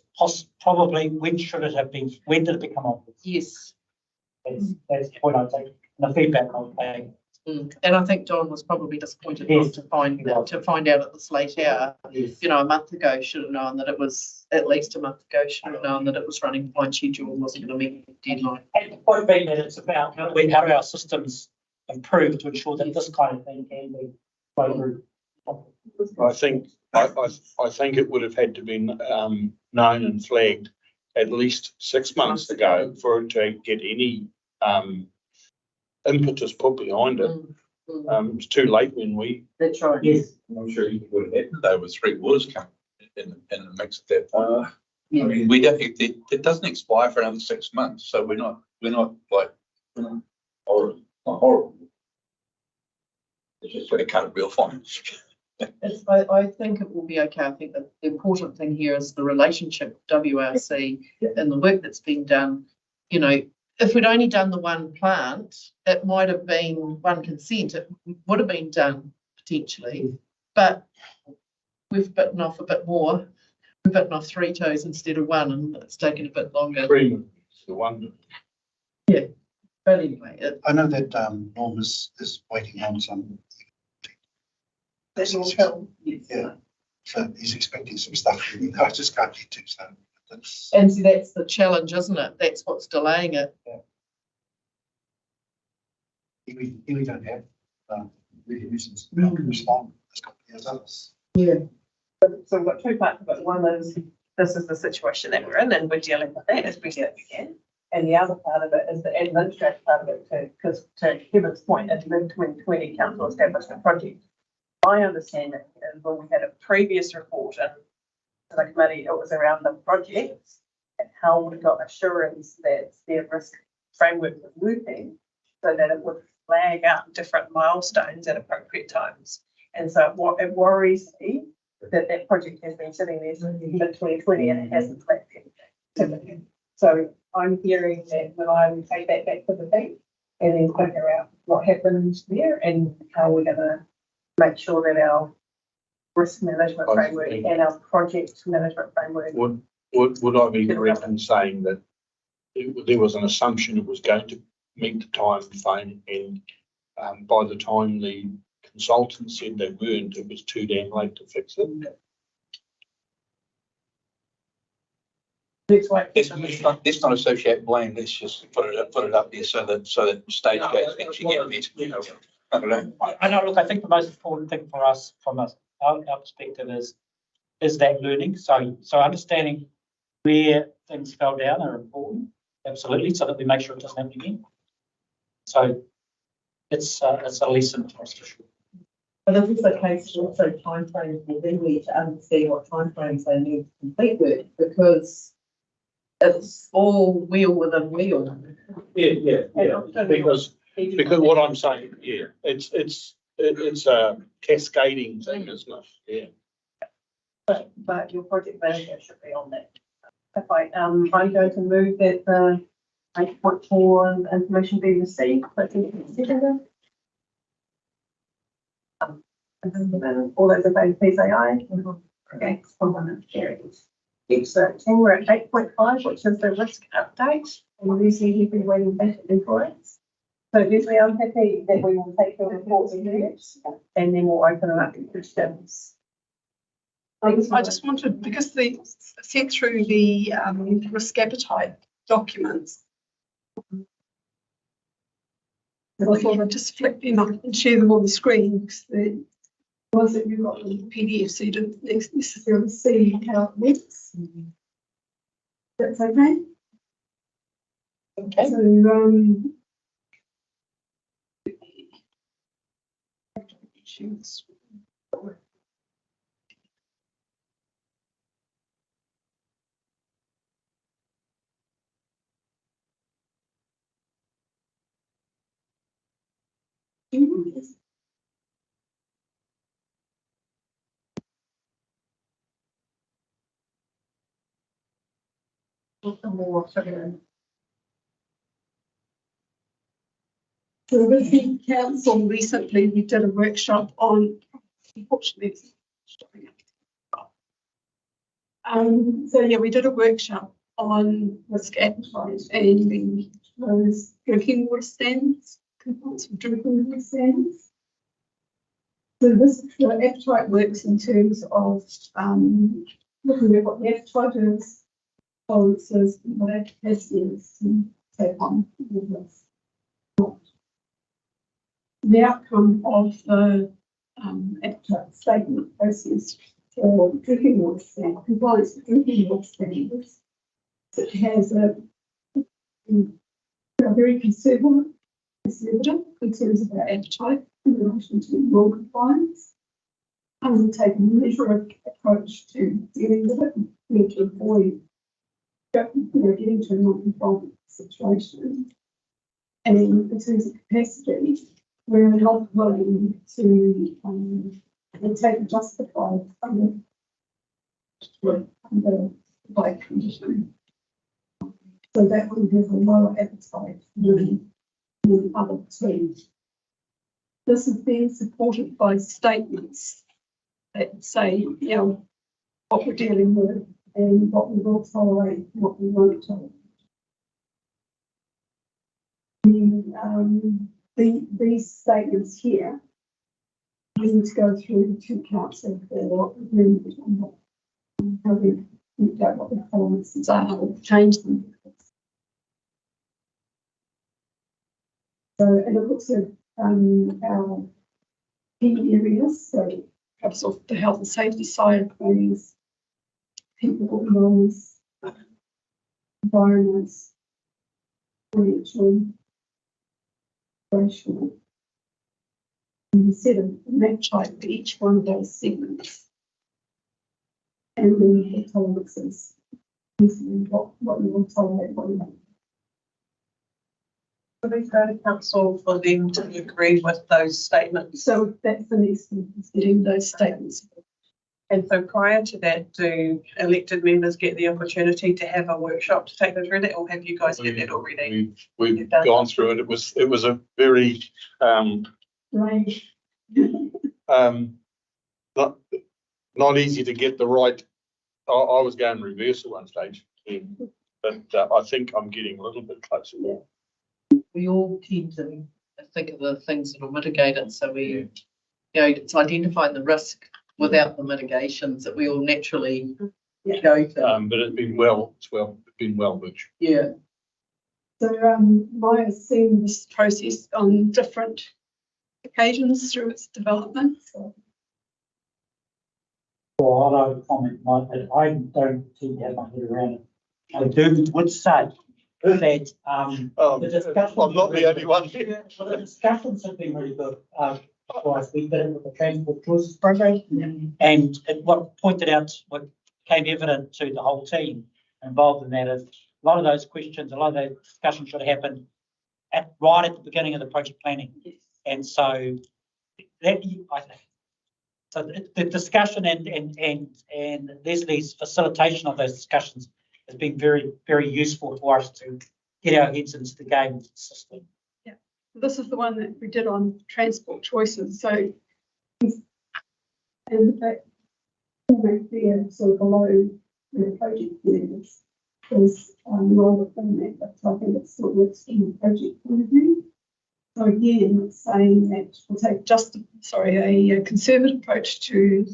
probably, when did it become obvious? Yes. That's the point I take, and the feedback I'll take. And I think Don was probably disappointed not to find out at this late hour. Yes. You know, a month ago should have known that it was at least a month ago should have known that it was running behind schedule and wasn't going to meet the deadline. And the point being that it's about how do our systems improve to ensure that this kind of thing can be flow through. I think it would have had to be known and flagged at least 6 months ago for it to get any impetus put behind it. It was too late when we. That's right. Yes. I'm sure you would have had there with 3 waters coming in the mix at that point. I mean, we don't. It doesn't expire for another 6 months, so we're not like horrible. Not horrible. It's just going to cut it real fine. I think it will be okay. I think that the important thing here is the relationship with WRC and the work that's been done. You know, if we'd only done the one plant, it might have been one consent. It would have been done potentially, but we've bitten off a bit more. We've bitten off 3 toes instead of 1, and it's taken a bit longer. 3 is the one. Yeah, but anyway, I know that Norm is waiting on some. There's also, Yeah, so he's expecting some stuff. I just can't get to, so that's. And see, that's the challenge, isn't it? That's what's delaying it. We don't have reasons to respond as quickly as others. Yeah. so we've got 2 parts of it. One is this is the situation that we're in and we're dealing with that as best as we can. And the other part of it is the administrative part of it too, because to Kevin's point, at mid-2020, council established a project. My understanding is when we had a previous report in the committee, it was around the projects and how we got assurance that their risk framework was working so that it would flag up different milestones at appropriate times. And so it worries me that that project has been sitting there since mid-2020 and it hasn't flagged anything. So I'm hearing that when I will take that back to the team and then figure out what happened there and how we're going to make sure that our risk management framework and our project management framework. Would I be correct in saying that there was an assumption it was going to meet the time frame, and by the time the consultant said they weren't, it was too damn late to fix it? Let's not associate blame. Let's just put it up there so that stage gates actually get met. You know, I don't know. I know. Look, I think the most important thing for us, from our perspective, is that learning. So understanding where things fell down are important, absolutely, so that we make sure it doesn't happen again. So it's a lesson for us for sure. But if it's the case, also timeframes will then need to understand what timeframes they need to complete work, because it's all wheel within wheel. Yeah. Because what I'm saying, it's a cascading thing, isn't it? Yeah. But your project manager should be on that. I'm going to move that the 8.4, information being received, but seconded. All those in favour, please say aye. Okay, someone carries. Next, 10, we're at 8.5, which is the risk update. And Leslie, you've been waiting patiently for it. So Leslie, I'm happy that we will take your report in minutes and then we'll open it up to questions. I just wanted, because they sent through the risk appetite documents, I thought I'd just flick them up and share them on the screen, because the ones that you've got in the PDF, so you don't necessarily see how it works. That's okay? Okay. So, So with the council recently, we did a workshop on, unfortunately, it's stopping it. So yeah, we did a workshop on risk appetite and those drinking water standards, compliance with drinking water standards. So this appetite works in terms of looking at what the appetite is, tolerances, what our capacity is to take on this. The outcome of the appetite statement process for drinking water standards, compliance with drinking water standards, it has a very conservative in terms of our appetite in relation to non-compliance. And we take a measured approach to dealing with it. We need to avoid getting to a non-compliant situation. And in terms of capacity, we're not willing to take justified under by condition. So that one has a lower appetite than other teams. This is being supported by statements that say, you know, what we're dealing with and what we will tolerate, what we won't tolerate. These statements here, we need to go through to council for agreement on how we looked at what the tolerances are or change them. So, and it looks at our key areas, so perhaps off the health and safety side of things, people, laws, environments, financial, racial, and we set a map chart for each one of those segments. And then the tolerances, what we will tolerate, what we won't. So we go to council for them to agree with those statements. So that's the next thing, is getting those statements. And so prior to that, do elected members get the opportunity to have a workshop to take them through that, or have you guys had that already? We've gone through it. It was a very not easy to get the right. I was going reverse at one stage, but I think I'm getting a little bit closer now. We all tend to think of the things that will mitigate it. So we, you know, it's identifying the risk without the mitigations that we all naturally go to. But it's been well, Butch. Yeah. So Maya has seen this process on different occasions through its development. So. Well, I don't comment, Mike, but I don't seem to have my head around it. I would say that the discussions. I'm not the only one here. Well, the discussions have been really good. For us, we did it with the Transport Choices Program, and what pointed out, what became evident to the whole team involved in that is a lot of those questions, a lot of those discussions should have happened right at the beginning of the project planning, and so that so the discussion and Leslie's facilitation of those discussions has been very, very useful for us to get our heads into the game with the system. This is the one that we did on transport choices. So, and the fact there, sort of below the project leaders is role within that, but I think it still works from the project point of view. So again, it's saying that we'll take a conservative approach to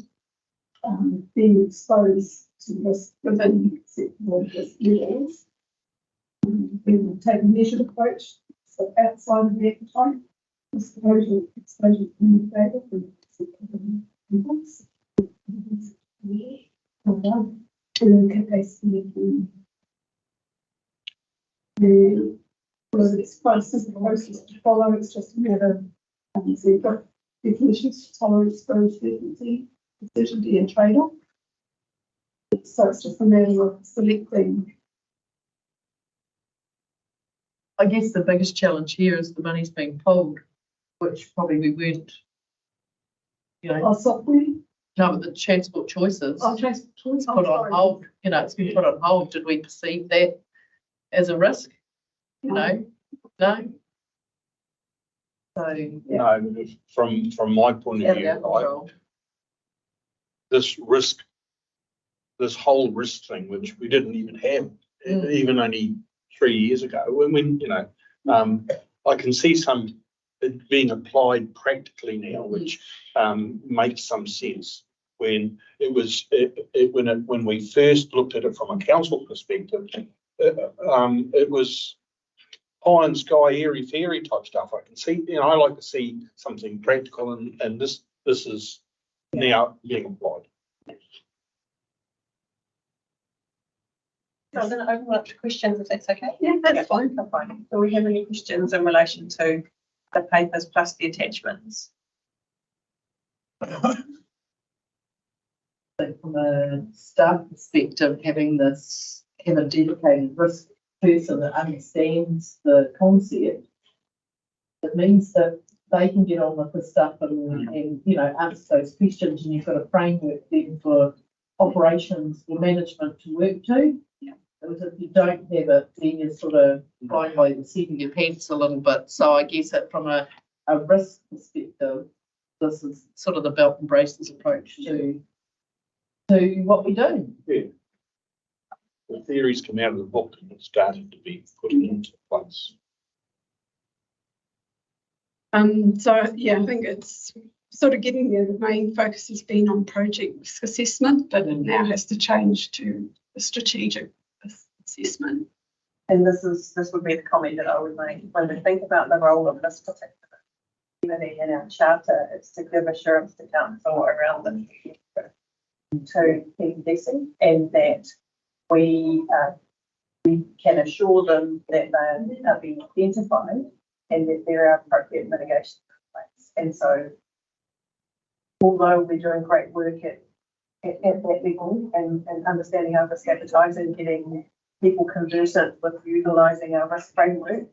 being exposed to risk within acceptable risk levels. We will take a measured approach, so outside of the appetite, exposure to communicated with acceptable levels. And capacity and it's quite a simple process to follow. It's just a matter of so you've got definitions, tolerance, exposure, frequency, certainty, and trade-off. So it's just a matter of selecting. I guess the biggest challenge here is the money's being pulled, which probably we weren't, Software? No, but the transport choices. Transport choices. Put on hold. It's been put on hold. Did we perceive that as a risk? No. So No, from my point of view, right, this whole risk thing, which we didn't even have even only 3 years ago, when I can see some it being applied practically now, which makes some sense. When it was when we first looked at it from a council perspective, it was pie and sky, airy fairy type stuff. I can see, I like to see something practical, and this is now being applied. So I'm going to open up to questions if that's okay. Yeah, that's fine. That's fine. Do we have any questions in relation to the papers plus the attachments? So from a staff perspective, have a dedicated risk person that understands the concept, it means that they can get on with the stuff and answer those questions, and you've got a framework then for operations or management to work to. If you don't have it, then you're sort of flying by the seat of your pants a little bit. So I guess that from a risk perspective, this is sort of the belt and braces approach to what we do. Yeah. The theories come out of the book and it's starting to be put into place. So yeah, I think it's sort of getting there. The main focus has been on project risk assessment, but it now has to change to a strategic assessment. And this would be the comment that I would make when we think about the role of this particular committee in our charter. It's to give assurance to council around the to PDC, and that we can assure them that they are being identified and that there are appropriate mitigations in place. And so, although we're doing great work at that level and understanding our risk appetite and getting people conversant with utilising our risk framework,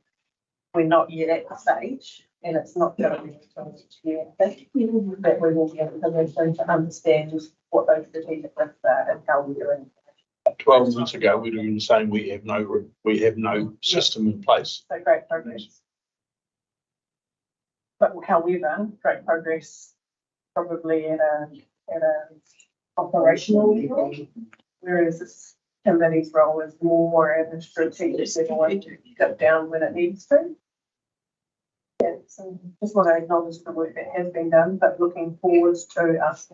we're not yet at the stage, and it's not going to be until next year, I think, that we will be able to understand what those strategic risks are and how we're doing. 12 months ago, we were saying we have no system in place. So great progress. But however, great progress probably at a operational level, whereas this committee's role is more at a strategic level and to get down when it needs to. Yeah, so just want to acknowledge the work that has been done, but looking forward to us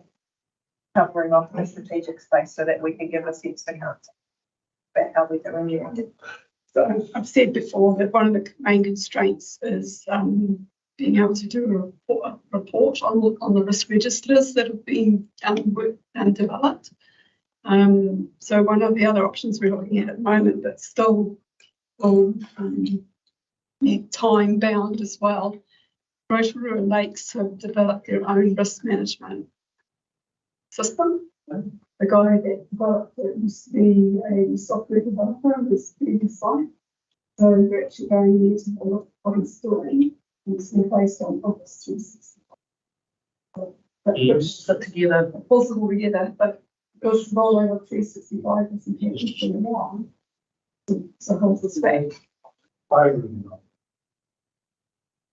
covering off the strategic space so that we can give a sense to council about how we're doing it. So I've said before that one of the main constraints is being able to do a report on the risk registers that have been worked and developed. So one of the other options we're looking at the moment, but still time bound as well. Rotorua Lakes have developed their own risk management system. The guy that developed it used to be a software developer on this previous site. So we're actually going into a lot of what he's doing. It's based on Office 365. Which put together, possible together, but because rollover 365 isn't happening for a while, so holds us back. I really not.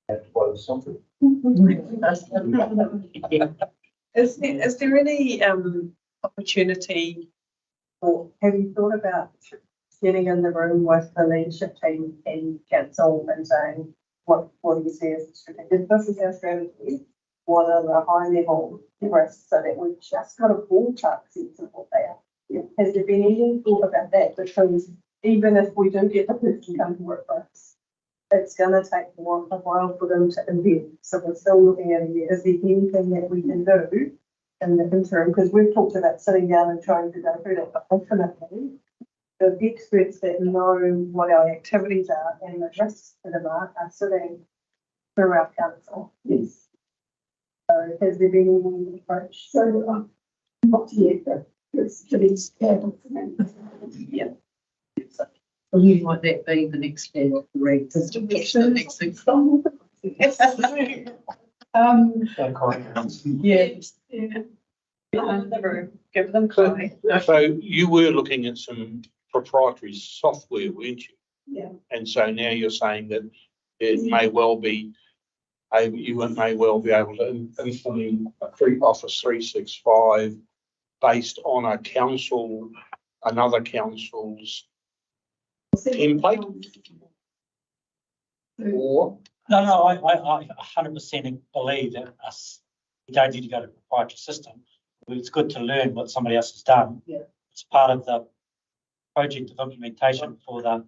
Have to follow something. Is there any opportunity, or have you thought about getting in the room with the leadership team and council and saying, what do you see as the strategy? This is our strategy. What are the high level risks, so that we've just got a ballpark sense of what they are? Yeah. Has there been any thought about that? Because even if we do get the person come to work for us, it's going to take a while for them to embed. So we're still looking at it. Is there anything that we can do in the interim? Because we've talked about sitting down and trying to go through that, but ultimately, the experts that know what our activities are and the risks to them are sitting through our council. Yes. So has there been any approach? So not yet, but it's getting scared. Yeah. Well, you might that be the next step of the reg system. Next thing. Yes. The room. Give them time. So you were looking at some proprietary software, weren't you? Yeah. And so now you're saying that it may well be, you may well be able to implement Office 365 based on another council's template? Or? No, I 100% believe that we don't need to go to a proprietary system. It's good to learn what somebody else has done. Yeah. It's part of the project of implementation for that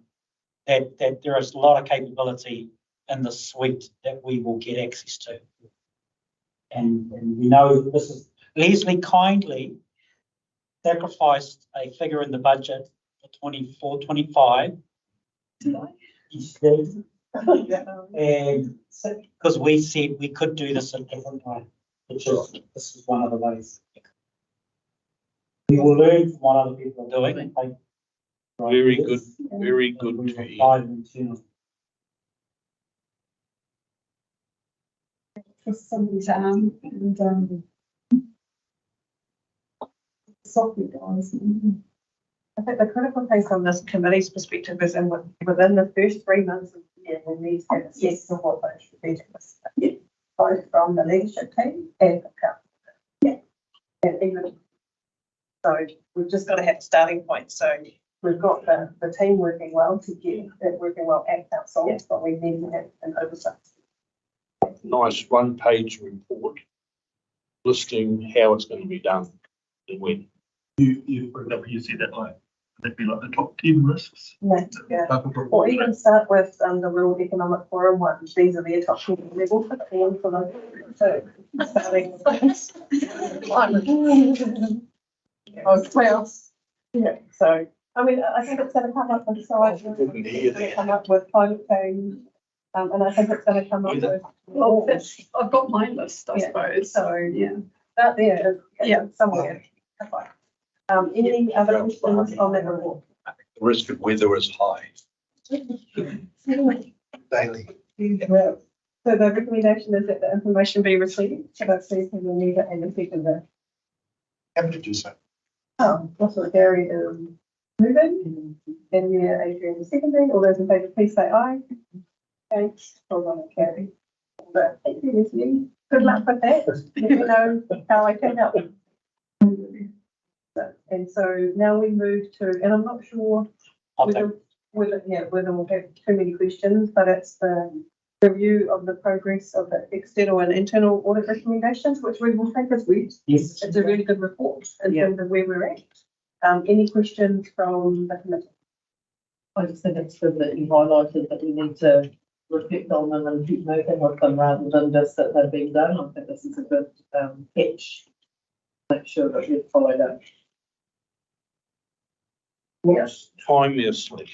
there is a lot of capability in the suite that we will get access to. And we know this is, Leslie kindly sacrificed a figure in the budget for 24-25. Did I? Yes, did. And because we said we could do this a different way, this is one of the ways. We will learn from what other people are doing. Very good, very good to hear. For somebody's and software guys. I think the critical thing from this committee's perspective is within the first 3 months of the year, we need to get a sense of what those strategic risks are, both from the leadership team and the council. Yeah. And even so, we've just got to have a starting point. So we've got the team working well together, working well at council, but we need to have an oversight. Nice one-page report listing how it's going to be done and when. You for example, you see that like that'd be like the top 10 risks. Yeah. Or even start with the World Economic Forum ones. These are their top 10 level for them. So starting with clouds. Yeah. So I mean, I think it's going to come up with science. It's going to come up with climate change. And I think it's going to come up with. Well, I've got my list, I suppose. So yeah, that there, somewhere. Any other questions on that report? The risk of weather is high. Daily. So the recommendation is that the information be received. So that's the leader and the seconder. Happy to do so. Russell Gary is moving, and Mia Adrian is seconding. All those in favour, please say aye. Thanks. Hold on, carry. But thank you, Leslie. Good luck with that. Let me know how I can help. And so now we move to, and I'm not sure whether we'll have too many questions, but it's the review of the progress of the external and internal audit recommendations, which we will take as read. Yes. It's a really good report in terms of where we're at. Any questions from the committee? I just think it's good that you highlighted that we need to reflect on them and keep moving with them rather than just that they've been done. I think this is a good pitch. Make sure that we've followed up. Yes, timelessly.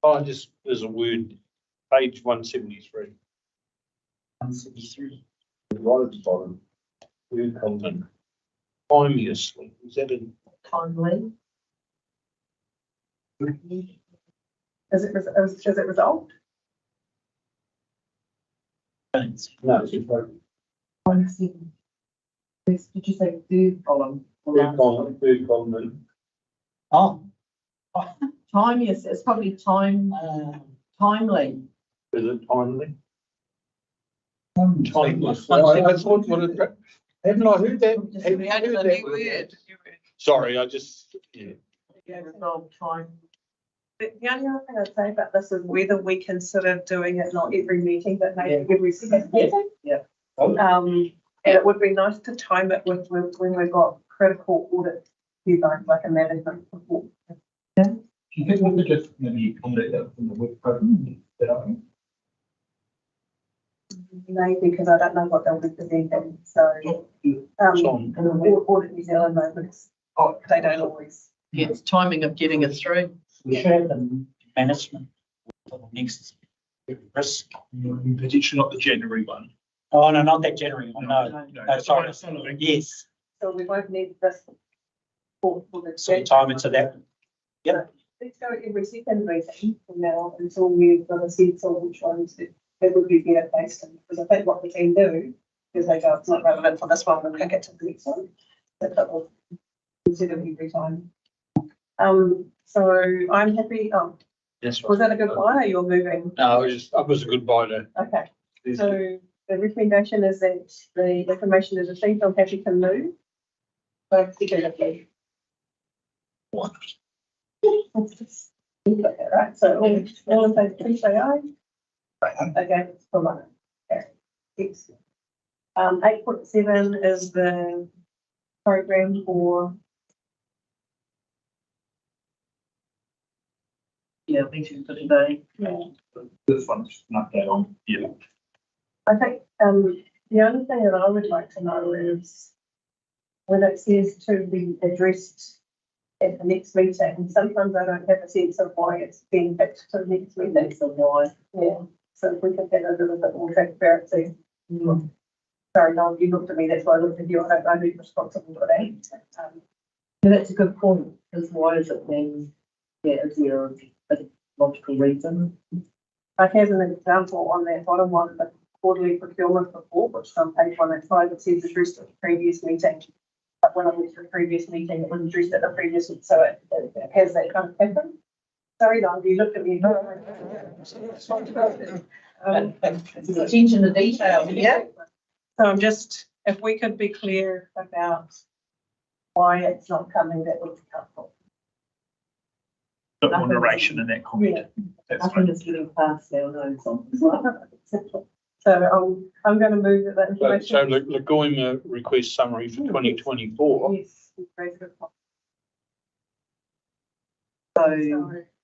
There's a word, page 173. 173. Right at the bottom. Word content. Timelessly. Is that in? Timely. Is it resolved? No, it's just like Did you say do column? word content. Oh. Time, yes, it's probably timely. Is it timely? Timeless. That's what it, haven't I heard that? Haven't I heard that word? Sorry, I just, yeah. Yeah, resolve time. The only other thing I'd say about this is whether we consider doing it not every meeting, but maybe every second meeting. Yeah. And it would be nice to time it with when we've got critical audit deadlines, like a management report. Do you think we could just maybe accommodate that from the work program? Maybe, because I don't know what they'll be presenting, so. Audit New Zealand moments, they don't always. Yeah, it's timing of getting it through. We should have the management for the next risk. Potentially not the January one. Oh, no, not that January one, no. Sorry. Yes, So we won't need this. For the. so time into that. Yep. Let's go every second meeting from now until we've got a sense of which ones it would be better based on, because I think what we can do is they go, it's not relevant for this one, we'll kick it to the next one. That will consider every time. So I'm happy. Yes. Was that a good buy or you're moving? No, it was a good buy to. Okay. So the recommendation is that the information is received. I'm happy to move. But secondly. What? Right. So all in favor, please say aye. Okay, it's for one. Excellent. 8.7 is the program for. Yeah, meeting for today. Yeah. This one's not that on. Yeah. I think the only thing that I would like to know is when it says to be addressed at the next meeting, sometimes I don't have a sense of why it's being picked to the next meeting. So why? Yeah, so if we could get a little bit more transparency. Sorry, no, you looked at me, that's why I looked at you, I don't know who's responsible for that. Yeah, that's a good point, because why is it then, yeah, is there a logical reason? I have an example on that bottom one, the quarterly procurement report, which is on page 105, it says addressed at the previous meeting. But when I went to the previous meeting, it was addressed at the previous, so it has that kind of pattern. Sorry, Don, you looked at me. Attention to detail. Yeah. So I'm just, if we could be clear about why it's not coming, that would be helpful. Bit more narration in that comment. That's I think it's getting past now, no, So I'm going to move that information. So Lagoima request summary for 2024. Yes. So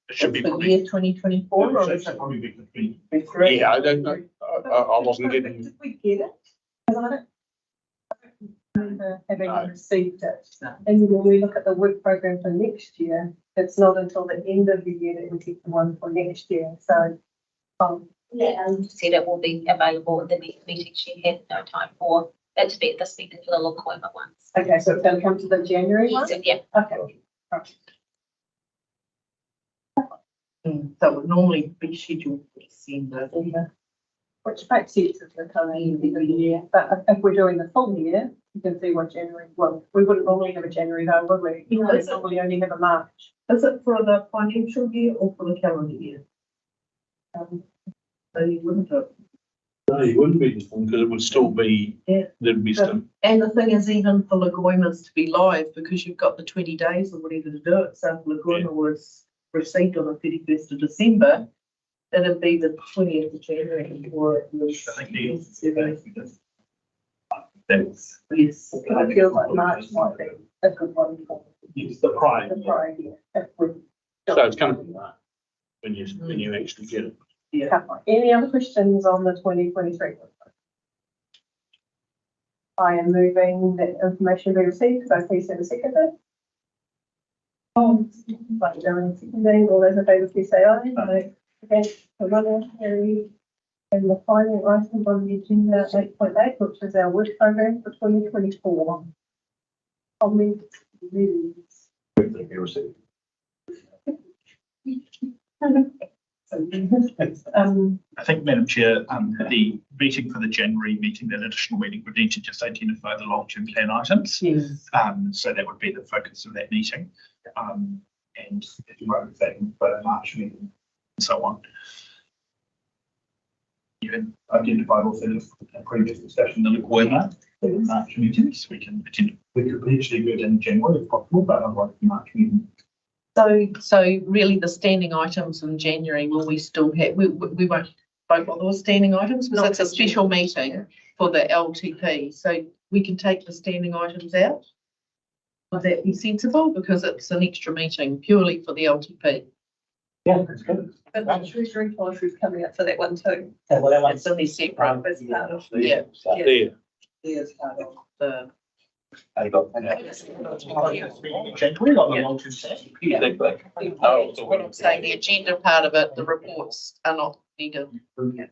it should be for year 2024 or is it? Probably be Yeah, I don't know. I wasn't getting. Did we get it? Because I don't remember having received it. And when we look at the work program for next year, it's not until the end of the year that we get the one for next year. So, yeah, and said it will be available at the next meeting. She had no time for it to be at this meeting for the long appointment ones. okay, so it's going to come to the January one? So, yeah. Okay. Right. So it would normally be scheduled for December. Which makes sense if you're coming in the year. But if we're doing the full year, you can see what January, well, we wouldn't normally have a January though, would we? We normally only have a March. Is it for the financial year or for the calendar year? So you wouldn't have. No, you wouldn't be because it would still be. Yeah. There'd be still. And the thing is, even for Lagoima's to be live, because you've got the 20 days or whatever to do it. So if Lagoima was received on the 31st of December, it'd be the 20th of January or it was. I think that's. Yes. I feel like March might be a good one for it's the prior. the prior year. So it's going to be that when you actually get it. Yeah. Any other questions on the 2023? I am moving that information be received. So please have a seconder. Right, Darren, seconding. All those in favour, please say aye. Aye. Against, the runner, carried. And the final item on the agenda 8.8, which is our work program for 2024. Comments, views. I think, Madam Chair, the meeting for the January meeting, that additional meeting would need to just identify the long-term plan items. Yes. So that would be the focus of that meeting. and do my own thing for a March meeting and so on. You had identified also in a previous discussion the requirement for the March meetings. We can attend, we could potentially do it in January if possible, but otherwise March meeting. So really the standing items in January, will we still have, we won't vote on those standing items because it's a special meeting for the LTP. So we can take the standing items out. Would that be sensible? Because it's an extra meeting purely for the LTP. Yeah, that's good. But the treasury policy is coming up for that one too. Yeah, well, that one's It's only separate. As part of Yeah. as part of the. I got January on the long term set. So what I'm saying, the agenda part of it, the reports are not needed. Because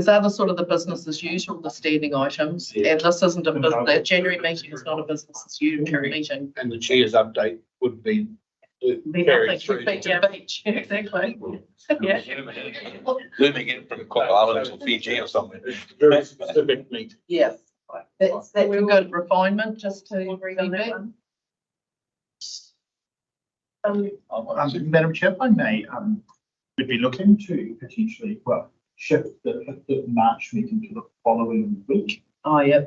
they're the sort of the business as usual, the standing items, and this isn't a business, the January meeting is not a business as usual meeting. And the chair's update would be Be carried nothing through. to feed to the beach, exactly. Yeah. Zooming in from Cook Islands or Fiji or somewhere. Very specific meeting. Yeah, that can go to refinement, just to feedback. Madam Chair, if I may, we'd be looking to potentially, well, shift the March meeting to the following week. Oh, yeah.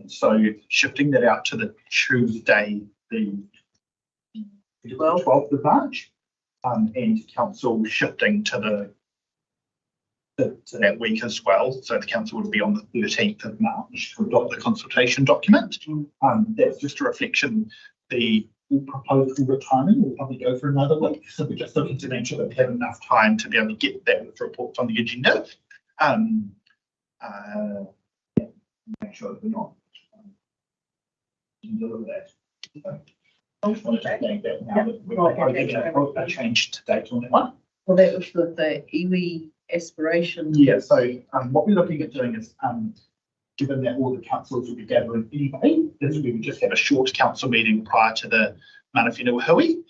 So shifting that out to the Tuesday, the 12th of March, and council shifting to that week as well. So the council would be on the 13th of March to adopt the consultation document. That's just a reflection. The proposed retirement will probably go for another week. So we're just looking to make sure that we have enough time to be able to get that with reports on the agenda. Make sure that we're not in the middle of that. I just wanted to flag that now that we're a changed date on that one. Well, that was with the iwi aspiration. Yeah, so what we're looking at doing is, given that all the councils will be gathering anyway, is we would just have a short council meeting prior to the Mana Whenua Hui.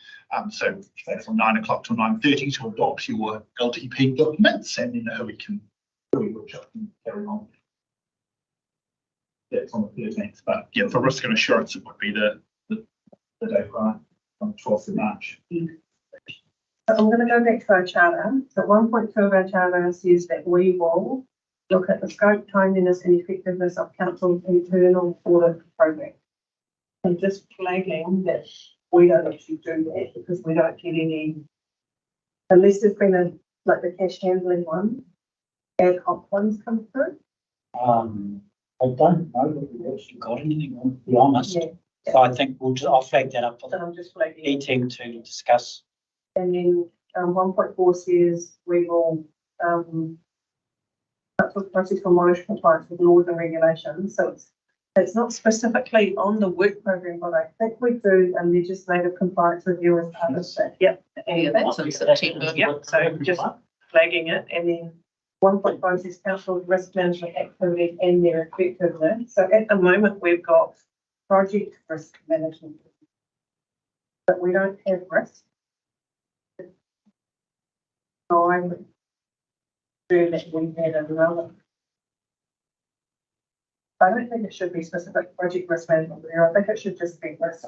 So say from 9 o'clock till 9:30 to adopt your LTP documents, and then the Hui workshop can carry on. That's on the 13th, but yeah, for risk and assurance, it would be the day prior on the 12th of March. So I'm going to go back to our charter. So 1.2 of our charter says that we will look at the scope, timeliness and effectiveness of council's internal audit program. And just flagging that we don't actually do that because we don't get any, unless there's been a, like the cash handling one, ad hoc ones come through. I don't know that we've actually got anything on, to be honest. Yeah. So I think I'll flag that up for So the I'm just flagging. E-team to discuss. And then 1.4 says we will process for monitoring compliance with laws and regulations. So it's not specifically on the work program, but I think we do a legislative compliance review as part of that. Yep. Yeah, that's in September. Yep. So just flagging it, and then 1.5 says council's risk management activities and their effectiveness. So at the moment we've got project risk management, but we don't have risk. So I would do that we had another. I don't think it should be specific project risk management there. I think it should just be risk.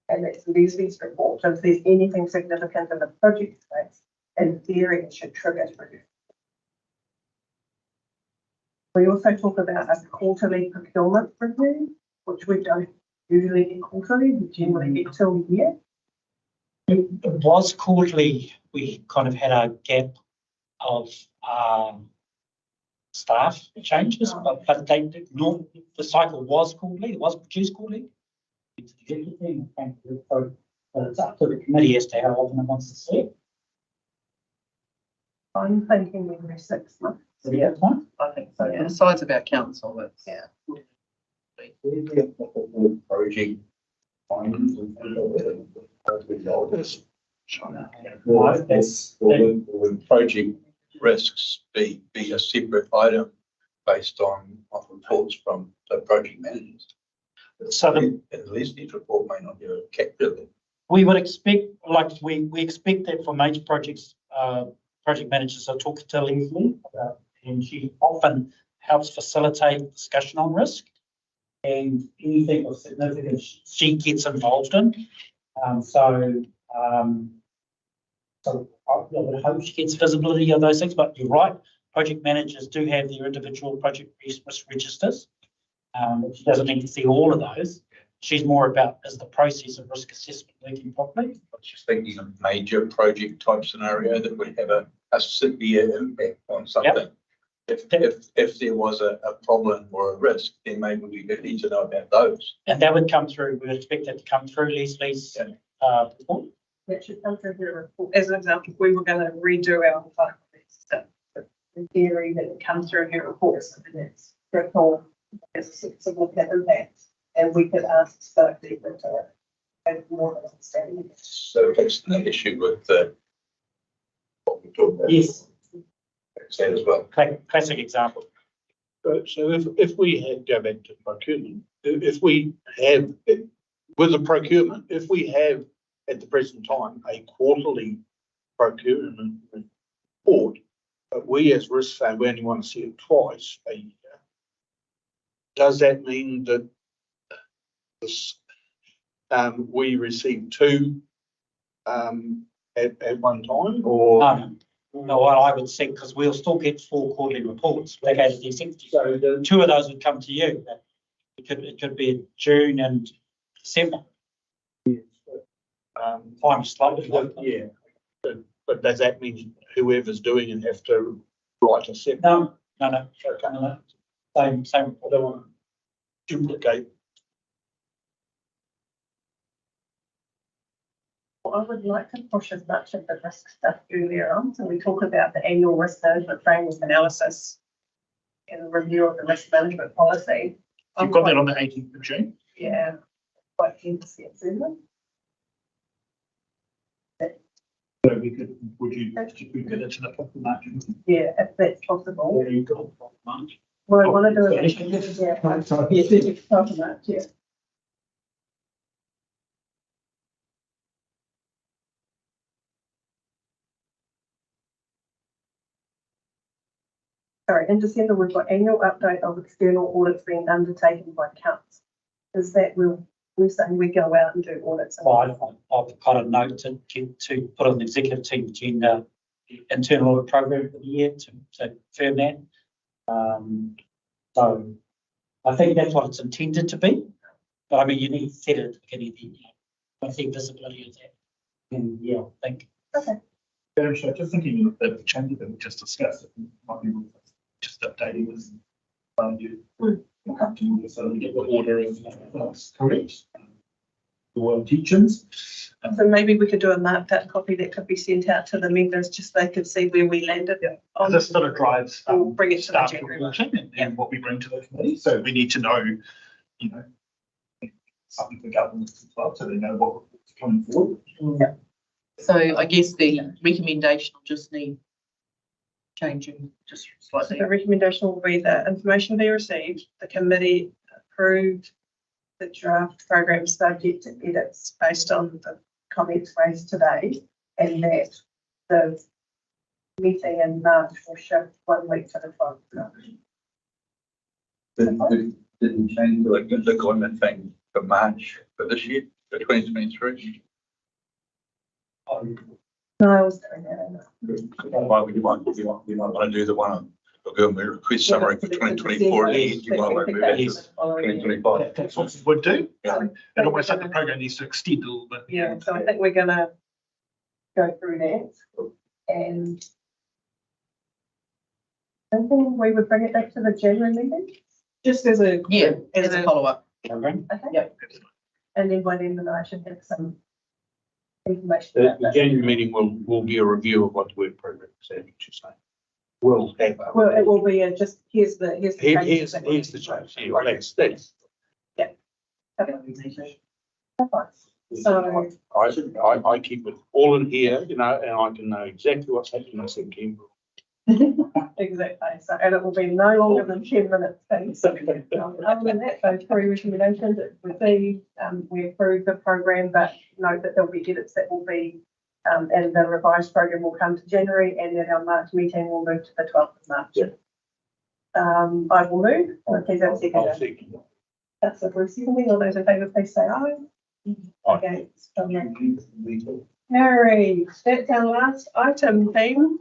And it's Leslie's report. So if there's anything significant in the project space, in theory, it should trigger review. We also talk about a quarterly procurement review, which we don't usually get quarterly, we generally get till a year. It was quarterly. We kind of had a gap of staff changes, but they did not, the cycle was quarterly, it was produced quarterly. It's up to the committee as to how often it wants to see it. I'm thinking every 6 months. Yeah, fine. I think so. Yeah. Besides about council, it's Project findings and will project risks be a separate item based on reports from the project managers? So at least each report may not be captured. we would expect, like we expect that for major projects, project managers are talking to Leslie, and she often helps facilitate discussion on risk, and anything of significance she gets involved in. So I would hope she gets visibility of those things, but you're right, project managers do have their individual project risk registers. She doesn't need to see all of those. She's more about, is the process of risk assessment working properly? I was just thinking of major project type scenario that would have a severe impact on something. If there was a problem or a risk, then maybe we need to know about those. And that would come through, we expect that to come through Leslie's report. That should come through her report. As an example, if we were going to redo our fund stuff, in theory that it comes through her report, so that it's critical as a significant impact, and we could ask staff people to have more understanding. So it's an issue with what we're talking about. Yes. That as well. Classic example. So if we had, go back to procurement, if we have, with the procurement, if we have at the present time a quarterly procurement report, but we as risk say we only want to see it twice a year, does that mean that this, we receive two at one time, or? No, what I would think, because we'll still get 4 quarterly reports. They go to the executive. So 2 of those would come to you. It could be June and December. Yes. Time slightly. Yeah. But does that mean whoever's doing it have to write a separate? No. Okay. No. Same report. I don't want to duplicate. I would like to push as much of the risk stuff earlier on. So we talk about the annual risk management framework analysis and the review of the risk management policy. You've got that on the 18th of June? Yeah, quite keen to see it sooner. So we could, would you get it to the top of March? Yeah, if that's possible. Yeah, you've got the top of March. Well, I want to do it. Yeah, top of March, yeah. Sorry, in December, we've got annual update of external audits being undertaken by council. Is that we're saying we go out and do audits? Well, I've got a note to put on the executive team agenda, the internal audit program for the year to confirm that. So I think that's what it's intended to be. But I mean, you need to set it at the beginning of the year. I think visibility of that. And yeah, I think. Okay. So just thinking of the changes that we just discussed, it might be worth just updating this. So we get the order of correct. The world teachings. So maybe we could do a marked up copy that could be sent out to the members, just so they could see where we landed. On this sort of drives we'll bring it to staff the reporting and what we bring to the committee. So we need to know, you know, something for governments as well, so they know what's coming forward. Yeah. So I guess the recommendation will just need changing just slightly. So the recommendation will be that information be received, the committee approved the draft program subject to edits based on the comments raised today, and that the meeting in March will shift 1 week to the 12th of March. Didn't change the government thing for March for this year, for 2023. No, I was doing that. Why would you want to do the one on government request summary for 2024? You want to move it to 2025. That's what we would do. Yeah. And almost like the program needs to extend a little bit. Yeah, so I think we're going to go through that, and I think we would bring it back to the January meeting, just as a as a follow up. Okay. Yeah. And then by then, I should have some information. The January meeting will be a review of what the work program said, which you say. We'll have. Well, it will be just here's the here's the change. Yeah, that's. Yeah. Okay. So I keep it all in here, you know, and I can know exactly what's happening in September. Exactly. So, and it will be no longer than 10 minutes. Other than that, those 3 recommendations that received, we approve the program, but note that there'll be edits that will be, and the revised program will come to January, and then our March meeting will move to the 12th of March. Yeah. I will move. Please have a second. That's the Bruce. All those in favour, please say aye. Okay. Harry, that's our last item, team.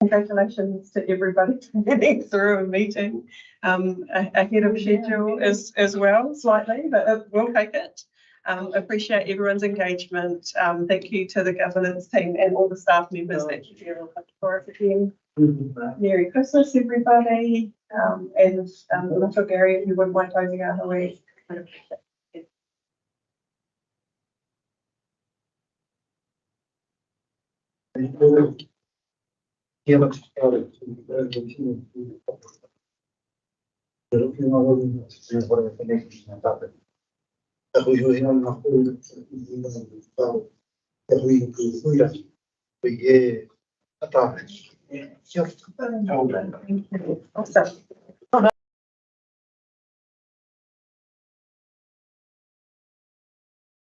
Congratulations to everybody for getting through a meeting ahead of schedule as well, slightly, but we'll take it. Appreciate everyone's engagement. Thank you to the governance team and all the staff members that you here for us again. Merry Christmas, everybody. And Little Gary, if you wouldn't mind closing out away. Awesome.